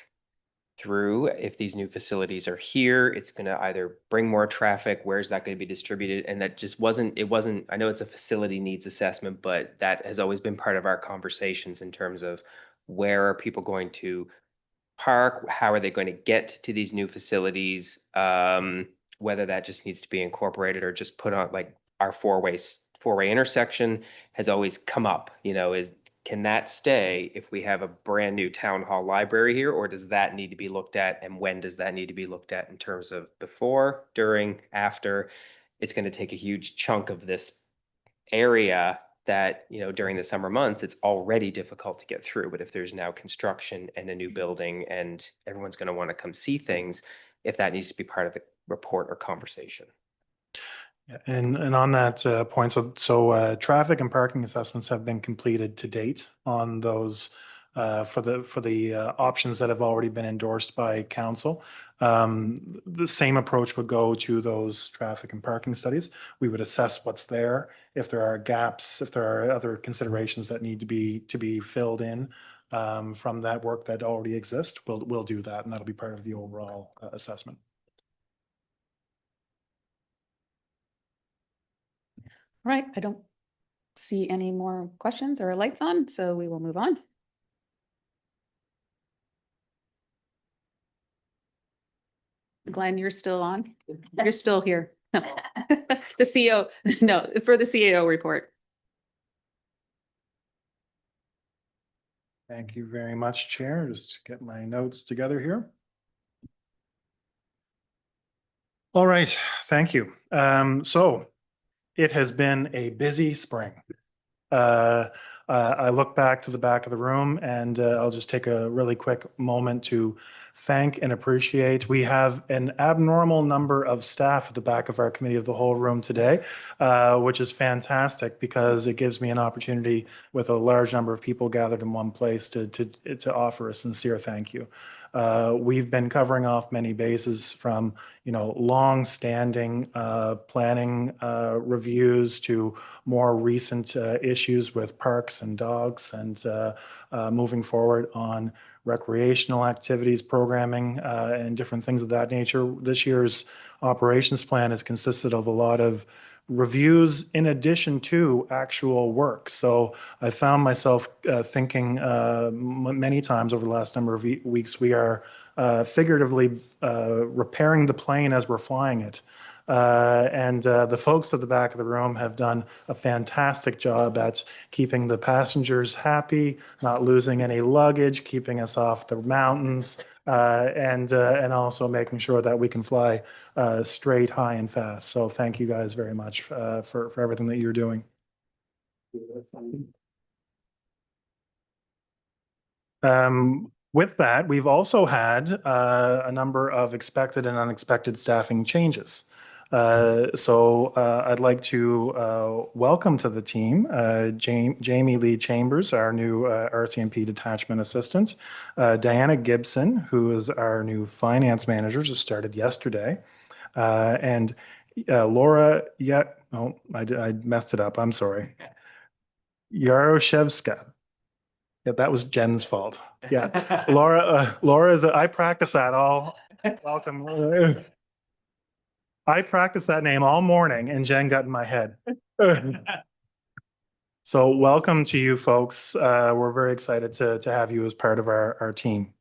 through. If these new facilities are here, it's going to either bring more traffic, where's that going to be distributed? And that just wasn't, I know it's a facility needs assessment, but that has always been part of our conversations in terms of where are people going to park, how are they going to get to these new facilities, whether that just needs to be incorporated or just put on, like, our four-way intersection has always come up, can that stay if we have a brand new town hall library here, or does that need to be looked at? And when does that need to be looked at in terms of before, during, after? It's going to take a huge chunk of this area that, during the summer months, it's already difficult to get through. But if there's now construction and a new building and everyone's going to want to come see things, if that needs to be part of the report or conversation. Yeah, and on that point, so traffic and parking assessments have been completed to date on those for the options that have already been endorsed by council. The same approach would go to those traffic and parking studies. We would assess what's there. If there are gaps, if there are other considerations that need to be filled in from that work that already exists, we'll do that, and that'll be part of the overall assessment. All right, I don't see any more questions or lights on, so we will move on. Glenn, you're still on? You're still here. No. The CEO, no, for the CAO report. Thank you very much, Chair. Just get my notes together here. All right, thank you. So it has been a busy spring. I look back to the back of the room, and I'll just take a really quick moment to thank and appreciate. We have an abnormal number of staff at the back of our committee of the whole room today, which is fantastic because it gives me an opportunity with a large number of people gathered in one place to offer a sincere thank you. We've been covering off many bases from, long-standing planning reviews to more recent issues with parks and dogs, and moving forward on recreational activities, programming, and different things of that nature. This year's operations plan has consisted of a lot of reviews in addition to actual work. So I found myself thinking many times over the last number of weeks, we are figuratively repairing the plane as we're flying it. And the folks at the back of the room have done a fantastic job at keeping the passengers happy, not losing any luggage, keeping us off the mountains, and also making sure that we can fly straight, high, and fast. So thank you guys very much for everything that you're doing. With that, we've also had a number of expected and unexpected staffing changes. So I'd like to welcome to the team Jamie Lee Chambers, our new RCMP detachment assistant, Diana Gibson, who is our new finance manager, just started yesterday, and Laura, I messed it up, I'm sorry. Yaroshevska. Yeah, that was Jen's fault. Yeah, Laura is, I practice that all, welcome. I practiced that name all morning and Jen got in my head. So welcome to you folks. We're very excited to have you as part of our team.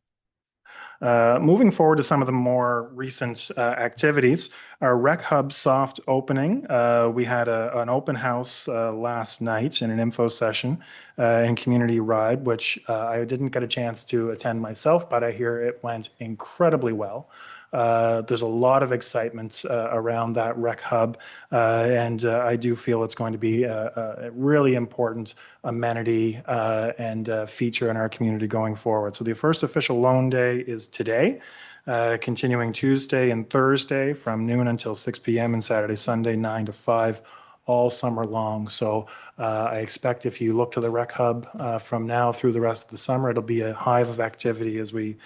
Moving forward to some of the more recent activities, our Rec Hub soft opening. We had an open house last night in an info session in Community Ride, which I didn't get a chance to attend myself, but I hear it went incredibly well. There's a lot of excitement around that Rec Hub, and I do feel it's going to be a really important amenity and feature in our community going forward. So the first official loan day is today, continuing Tuesday and Thursday from noon until 6 p.m. and Saturday, Sunday, 9 to 5, all summer long. So I expect if you look to the Rec Hub from now through the rest of the summer, it'll be a hive of activity as we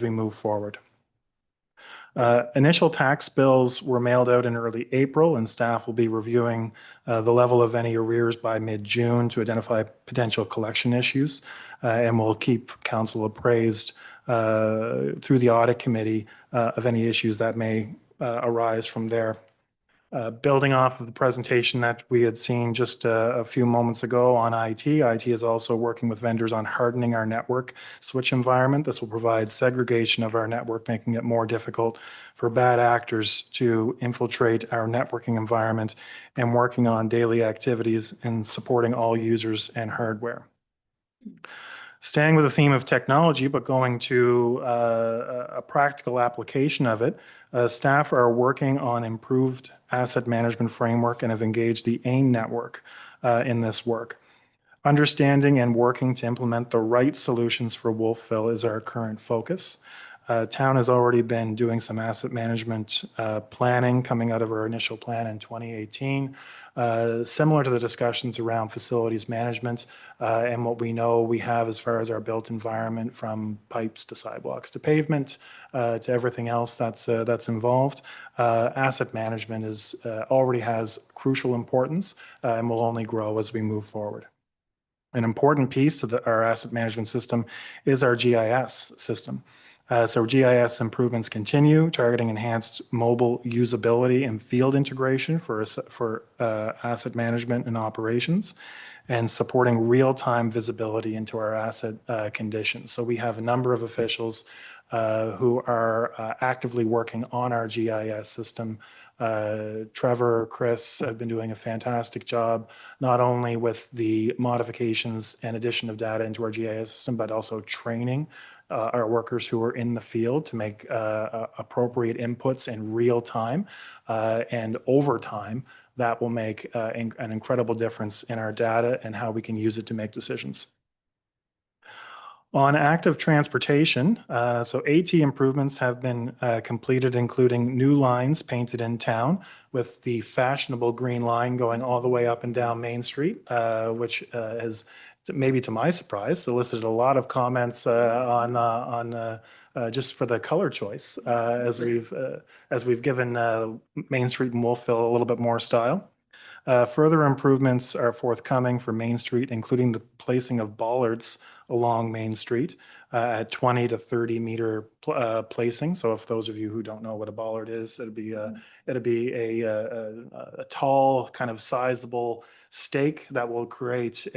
move forward. Initial tax bills were mailed out in early April, and staff will be reviewing the level of any arrears by mid-June to identify potential collection issues, and we'll keep council appraised through the audit committee of any issues that may arise from there. Building off of the presentation that we had seen just a few moments ago on IT, IT is also working with vendors on hardening our network switch environment. This will provide segregation of our network, making it more difficult for bad actors to infiltrate our networking environment, and working on daily activities and supporting all users and hardware. Staying with the theme of technology, but going to a practical application of it, staff are working on improved asset management framework and have engaged the AIM network in this work. Understanding and working to implement the right solutions for Wolfville is our current focus. Town has already been doing some asset management planning coming out of our initial plan in 2018, similar to the discussions around facilities management and what we know we have as far as our built environment, from pipes to sidewalks to pavement to everything else that's involved. Asset management already has crucial importance and will only grow as we move forward. An important piece of our asset management system is our GIS system. So GIS improvements continue, targeting enhanced mobile usability and field integration for asset management and operations, and supporting real-time visibility into our asset conditions. So we have a number of officials who are actively working on our GIS system. Trevor, Chris have been doing a fantastic job, not only with the modifications and addition of data into our GIS system, but also training our workers who are in the field to make appropriate inputs in real time and over time. That will make an incredible difference in our data and how we can use it to make decisions. On active transportation, so AT improvements have been completed, including new lines painted in town with the fashionable green line going all the way up and down Main Street, which has, maybe to my surprise, elicited a lot of comments on just for the color choice as we've given Main Street and Wolfville a little bit more style. Further improvements are forthcoming for Main Street, including the placing of bollards along Main Street at 20 to 30 meter placing. So if those of you who don't know what a bollard is, it'd be a tall, kind of sizable stake that will create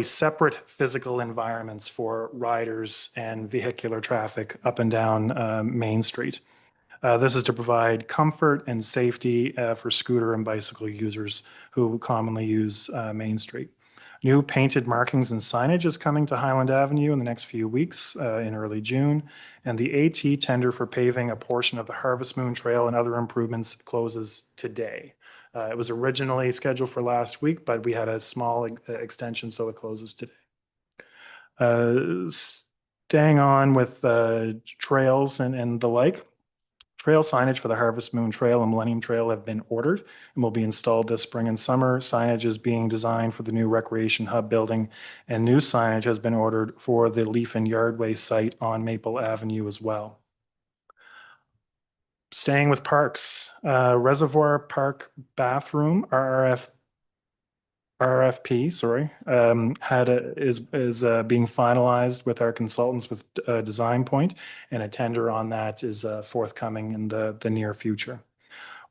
separate physical environments for riders and vehicular traffic up and down Main Street. This is to provide comfort and safety for scooter and bicycle users who commonly use Main Street. New painted markings and signage is coming to Highland Avenue in the next few weeks in early June. And the AT tender for paving a portion of the Harvest Moon Trail and other improvements closes today. It was originally scheduled for last week, but we had a small extension, so it closes today. Staying on with trails and the like, trail signage for the Harvest Moon Trail and Millennium Trail have been ordered and will be installed this spring and summer. Signage is being designed for the new Recreation Hub building, and new signage has been ordered for the Leaf and Yardway site on Maple Avenue as well. Staying with parks, Reservoir Park Bathroom, RFP, is being finalized with our consultants with Design Point, and a tender on that is forthcoming in the near future.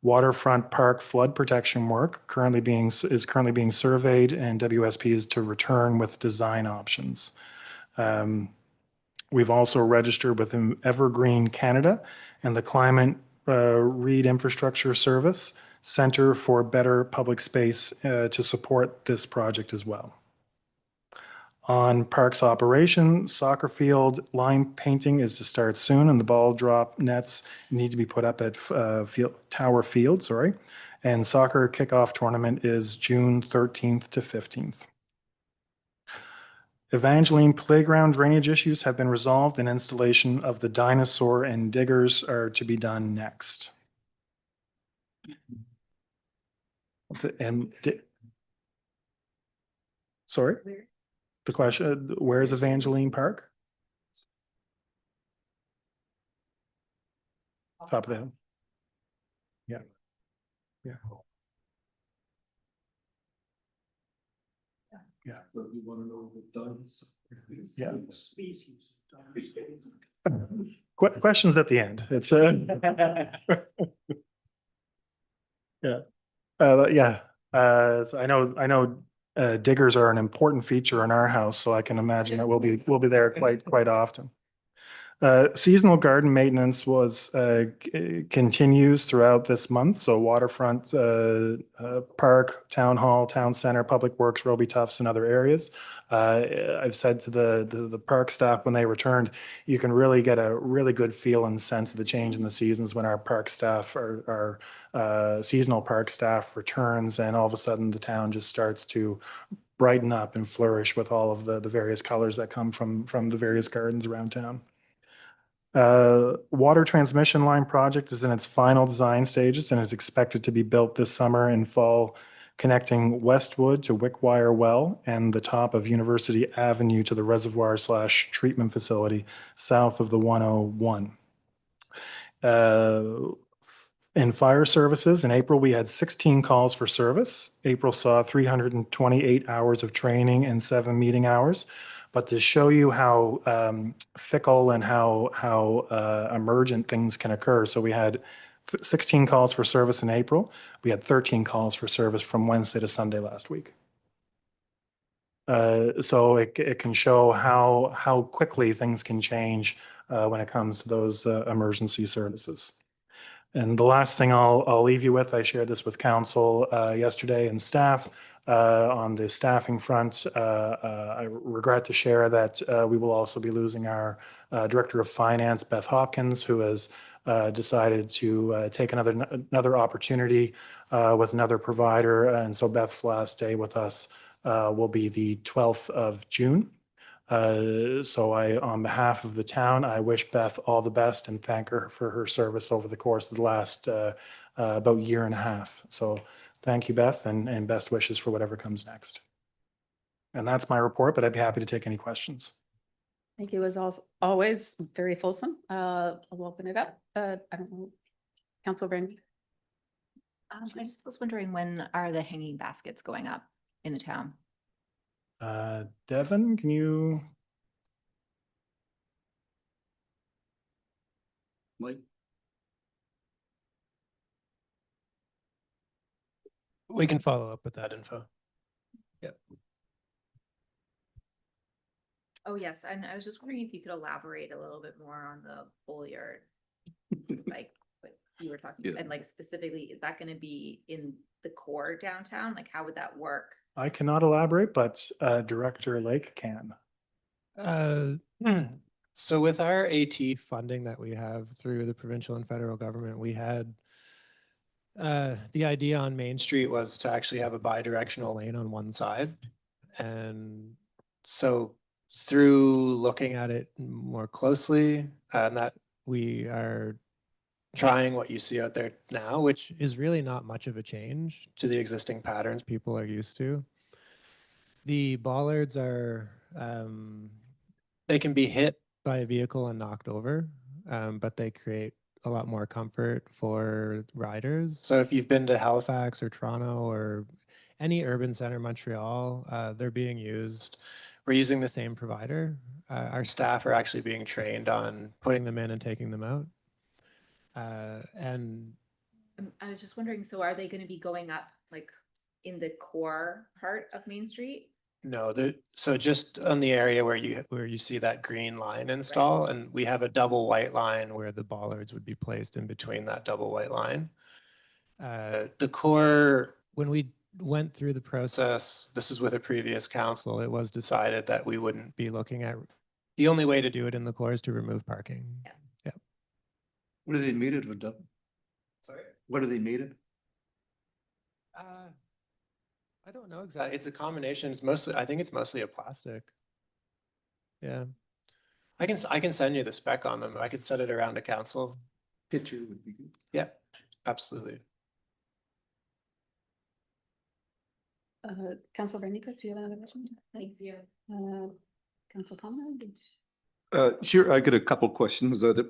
Waterfront Park flood protection work is currently being surveyed, and WSP is to return with design options. We've also registered with Evergreen Canada and the Climate Reed Infrastructure Service Center for Better Public Space to support this project as well. On parks operation, soccer field line painting is to start soon, and the ball drop nets need to be put up at Tower Field, and soccer kickoff tournament is June 13th to 15th. Evangeline playground drainage issues have been resolved, and installation of the dinosaur and diggers are to be done next. Sorry? The question, where is Evangeline Park? Top of the hill. Yeah. Yeah. Yeah. But you want to know the dinosaur. Yeah. Species. Questions at the end. It's yeah. So I know diggers are an important feature in our house, so I can imagine that we'll be there quite often. Seasonal garden maintenance continues throughout this month. So waterfront, park, town hall, town center, public works, Roby Tufts, and other areas. I've said to the park staff when they returned, you can really get a really good feel and sense of the change in the seasons when our park staff, our seasonal park staff returns, and all of a sudden the town just starts to brighten up and flourish with all of the various colors that come from the various gardens around town. Water transmission line project is in its final design stages and is expected to be built this summer and fall, connecting Westwood to Wickwire Well and the top of University Avenue to the reservoir/treatment facility south of the 101. In fire services, in April, we had 16 calls for service. April saw 328 hours of training and 7 meeting hours. But to show you how fickle and how emergent things can occur. So we had 16 calls for service in April. We had 13 calls for service from Wednesday to Sunday last week. So it can show how quickly things can change when it comes to those emergency services. And the last thing I'll leave you with, I shared this with council yesterday and staff. On the staffing front, I regret to share that we will also be losing our Director of Finance, Beth Hopkins, who has decided to take another opportunity with another provider. And so Beth's last day with us will be the 12th of June. So on behalf of the town, I wish Beth all the best and thank her for her service over the course of the last about year and a half. So thank you, Beth, and best wishes for whatever comes next. And that's my report, but I'd be happy to take any questions. Thank you, as always, very fulsome. I'll open it up. I don't know, Councilor Brandy. I just was wondering, when are the hanging baskets going up in the town? Devin, can you? We can follow up with that info. Yep. Oh, yes, and I was just wondering if you could elaborate a little bit more on the Folliard. Like what you were talking, Yeah. and like specifically, is that gonna be in the core downtown? Like, how would that work? I cannot elaborate, but Director Lake can. So with our AT funding that we have through the provincial and federal government, we had the idea on Main Street was to actually have a bi-directional lane on one side. And so through looking at it more closely, and that we are trying what you see out there now, which is really not much of a change to the existing patterns people are used to. The bollards are, they can be hit by a vehicle and knocked over, but they create a lot more comfort for riders. So if you've been to Halifax or Toronto or any urban center, Montreal, they're being used. We're using the same provider. Our staff are actually being trained on putting them in and taking them out. And I was just wondering, so are they gonna be going up like in the core part of Main Street? no, so just on the area where you see that green line install, and we have a double white line where the bollards would be placed in between that double white line. The core, when we went through the process, this is with a previous council, it was decided that we wouldn't be looking at, the only way to do it in the core is to remove parking. Yeah. What are they made of, Doug? Sorry? What are they made of? I don't know exactly. It's a combination. It's mostly, I think it's mostly a plastic. Yeah. I can send you the spec on them. I could set it around a council. Picture would be good. Yeah, absolutely. Councilor Bernico, do you have another question? Thank you. Council Conlon? Sure, I got a couple questions that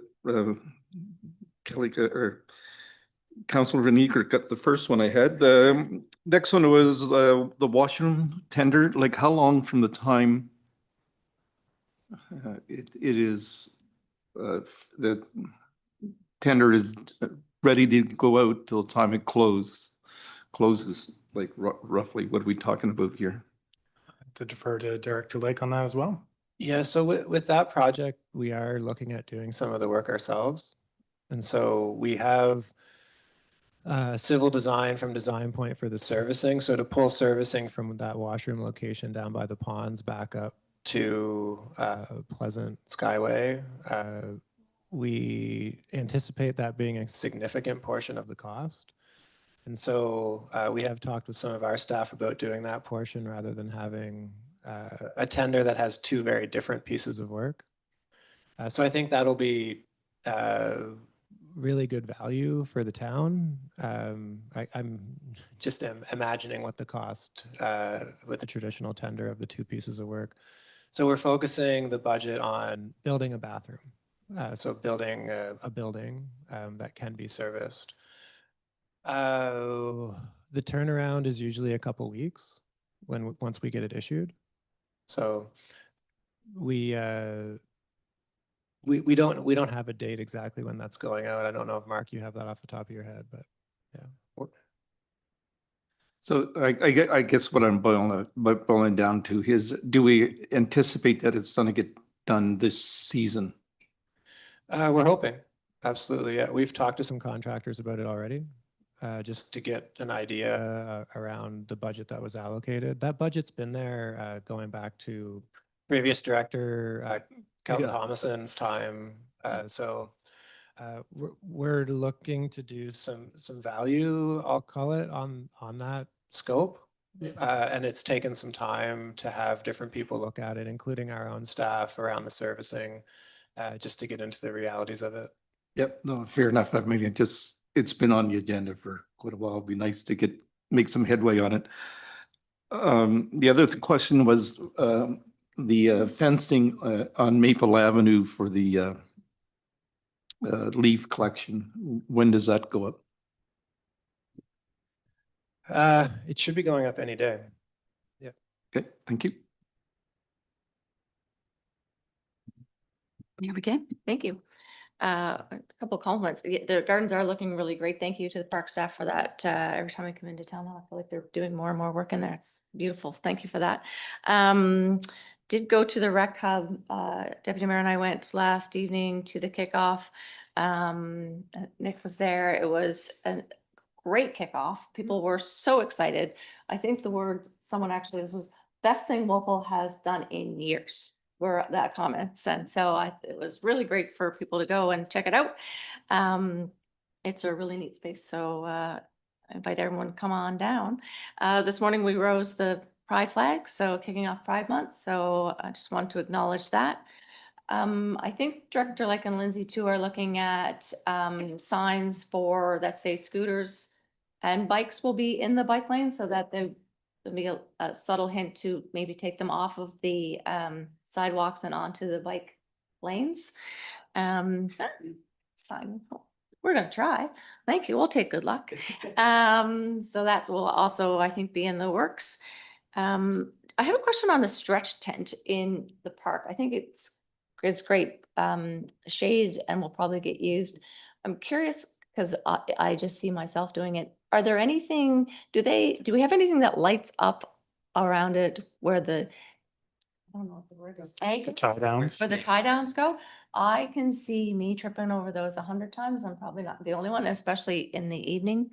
Kelly or Councilor Vernieker got the first one I had. The next one was the washroom tender. Like, how long from the time it is the tender is ready to go out till the time it closes? Like roughly, what are we talking about here? To defer to Director Lake on that as well. Yeah, so with that project, we are looking at doing some of the work ourselves. And so we have civil design from Design Point for the servicing. So to pull servicing from that washroom location down by the ponds back up to Pleasant Skyway, we anticipate that being a significant portion of the cost. And so we have talked with some of our staff about doing that portion rather than having a tender that has two very different pieces of work. So I think that'll be really good value for the town. I'm just imagining what the cost with the traditional tender of the two pieces of work. So we're focusing the budget on building a bathroom. So building a building that can be serviced. The turnaround is usually a couple weeks once we get it issued. So we don't have a date exactly when that's going out. I don't know if Mark, you have that off the top of your head, but yeah. So I guess what I'm boiling down to is, do we anticipate that it's going to get done this season? We're hoping, absolutely. Yeah, we've talked to some contractors about it already, just to get an idea around the budget that was allocated. That budget's been there going back to previous director Calvin Thomason's time. So we're looking to do some value, I'll call it, on that scope. And it's taken some time to have different people look at it, including our own staff around the servicing, just to get into the realities of it. Yep, no, fair enough. I mean, it's been on the agenda for quite a while. It'd be nice to make some headway on it. The other question was the fencing on Maple Avenue for the leaf collection. When does that go up? It should be going up any day. Yeah. Okay, thank you. Mayor McKay? Thank you. A couple compliments. The gardens are looking really great. Thank you to the park staff for that. Every time I come into town hall, I feel like they're doing more and more work in there. It's beautiful. Thank you for that. Did go to the rec hub. Deputy Mayor and I went last evening to the kickoff. Nick was there. It was a great kickoff. People were so excited. I think the word someone actually, this was best thing Wolfville has done in years. Were that comments. And so it was really great for people to go and check it out. It's a really neat space. So I invite everyone to come on down. This morning we rose the Pride flag, so kicking off Pride Month. So I just wanted to acknowledge that. I think Director Like and Lindsay too are looking at signs for that say scooters and bikes will be in the bike lane so that there'll be a subtle hint to maybe take them off of the sidewalks and onto the bike lanes. Sign. We're gonna try. Thank you. We'll take good luck. So that will also, I think, be in the works. I have a question on the stretch tent in the park. I think it's great shade and will probably get used. I'm curious because I just see myself doing it. Are there anything, do we have anything that lights up around it where I don't know what the word is. The tie downs. Where the tie downs go? I can see me tripping over those 100 times. I'm probably not the only one, especially in the evening.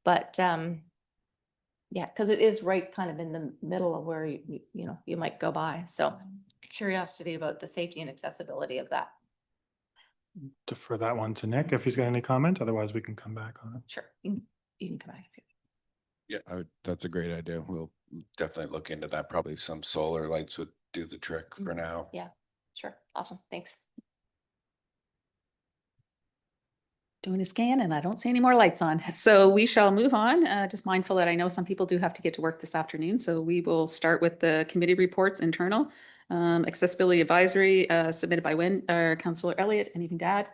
But yeah, because it is right kind of in the middle of where you might go by. So curiosity about the safety and accessibility of that. Defer that one to Nick if he's got any comment. Otherwise, we can come back on it. Sure, you can come back. Yeah, that's a great idea. We'll definitely look into that. Probably some solar lights would do the trick for now. Yeah, sure. Awesome. Thanks. Doing a scan and I don't see any more lights on. So we shall move on. Just mindful that I know some people do have to get to work this afternoon. So we will start with the committee reports internal. Accessibility advisory submitted by Councillor Elliott. Anything to add?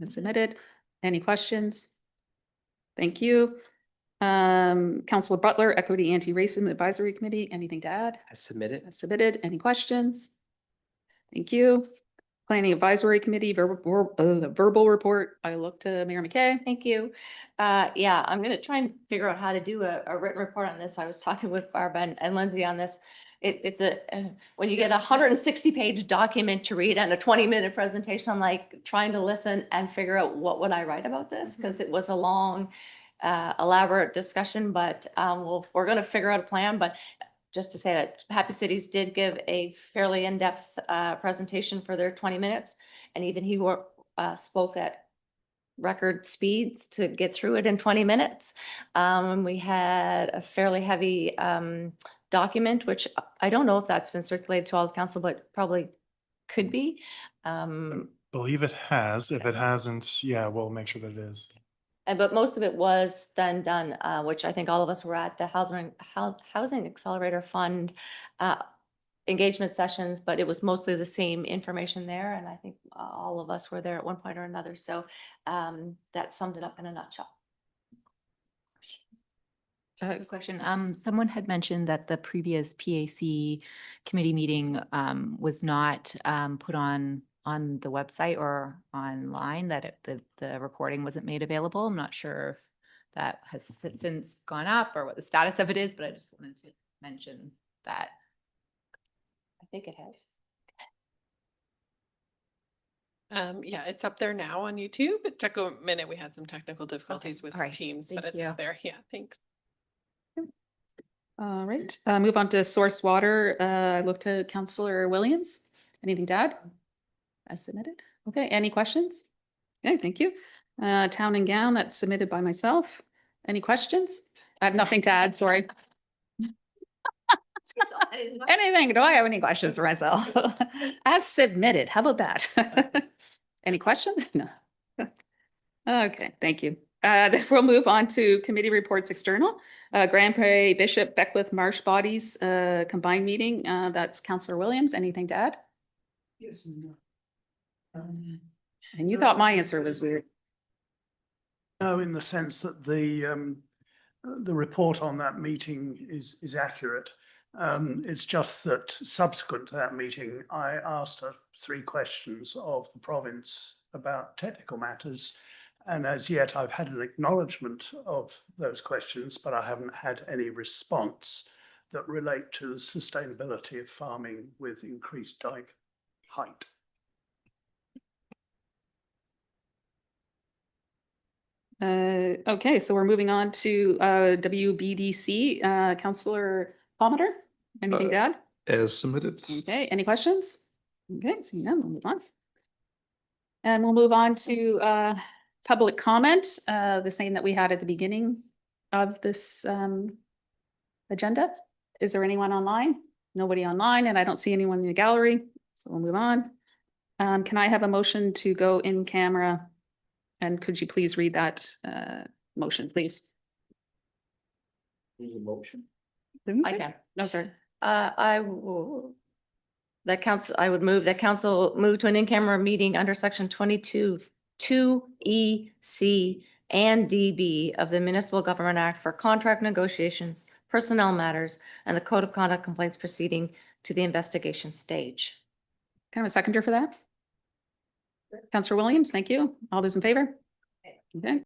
Submitted. Any questions? Thank you. Councillor Butler, Equity Anti-Racism Advisory Committee. Anything to add? As submitted. As submitted. Any questions? Thank you. Planning Advisory Committee, verbal report. I look to Mayor McKay. Thank you. Yeah, I'm going to try and figure out how to do a written report on this. I was talking with Barb and Lindsay on this. It's when you get a 160-page document to read and a 20-minute presentation, I'm like trying to listen and figure out what would I write about this because it was a long, elaborate discussion. But we're going to figure out a plan. But just to say that Happy Cities did give a fairly in-depth presentation for their 20 minutes. And even he spoke at record speeds to get through it in 20 minutes. We had a fairly heavy document, which I don't know if that's been circulated to all of council, but probably could be. Believe it has. If it hasn't, yeah, we'll make sure that it is. But most of it was then done, which I think all of us were at the Housing Accelerator Fund engagement sessions, but it was mostly the same information there. And I think all of us were there at one point or another. So that summed it up in a nutshell. Good question. Someone had mentioned that the previous PAC committee meeting was not put on the website or online, that the recording wasn't made available. I'm not sure if that has since gone up or what the status of it is, but I just wanted to mention that. I think it has. Yeah, it's up there now on YouTube. It took a minute. We had some technical difficulties with Teams, but it's up there. Yeah, thanks. All right, move on to source water. I look to Councillor Williams. Anything to add? As submitted. Okay, any questions? Okay, thank you. Town and gown, that's submitted by myself. Any questions? I have nothing to add, sorry. Anything, do I have any questions for myself? As submitted, how about that? Any questions? No. Okay, thank you. Then we'll move on to committee reports external. Grand Prairie, Bishop, Beckwith, Marsh Bodies combined meeting. That's Councillor Williams. Anything to add? Yes. And you thought my answer was weird. No, in the sense that the report on that meeting is accurate. It's just that subsequent to that meeting, I asked her 3 questions of the province about technical matters. And as yet, I've had an acknowledgement of those questions, but I haven't had any response that relate to the sustainability of farming with increased dike height. Okay, so we're moving on to WBDC. Councillor Palmer, anything to add? As submitted. Okay, any questions? Okay, so we'll move on. And we'll move on to public comment, the same that we had at the beginning of this agenda. Is there anyone online? Nobody online, and I don't see anyone in the gallery, so we'll move on. Can I have a motion to go in camera? And could you please read that motion, please? Need a motion? I can. No, sir. I would move that council move to an in-camera meeting under section 22(2)(e), (c), and (db) of the Municipal Government Act for contract negotiations, personnel matters, and the Code of Conduct complaints proceeding to the investigation stage. Can I have a seconder for that? Councillor Williams, thank you. All those in favor? Okay.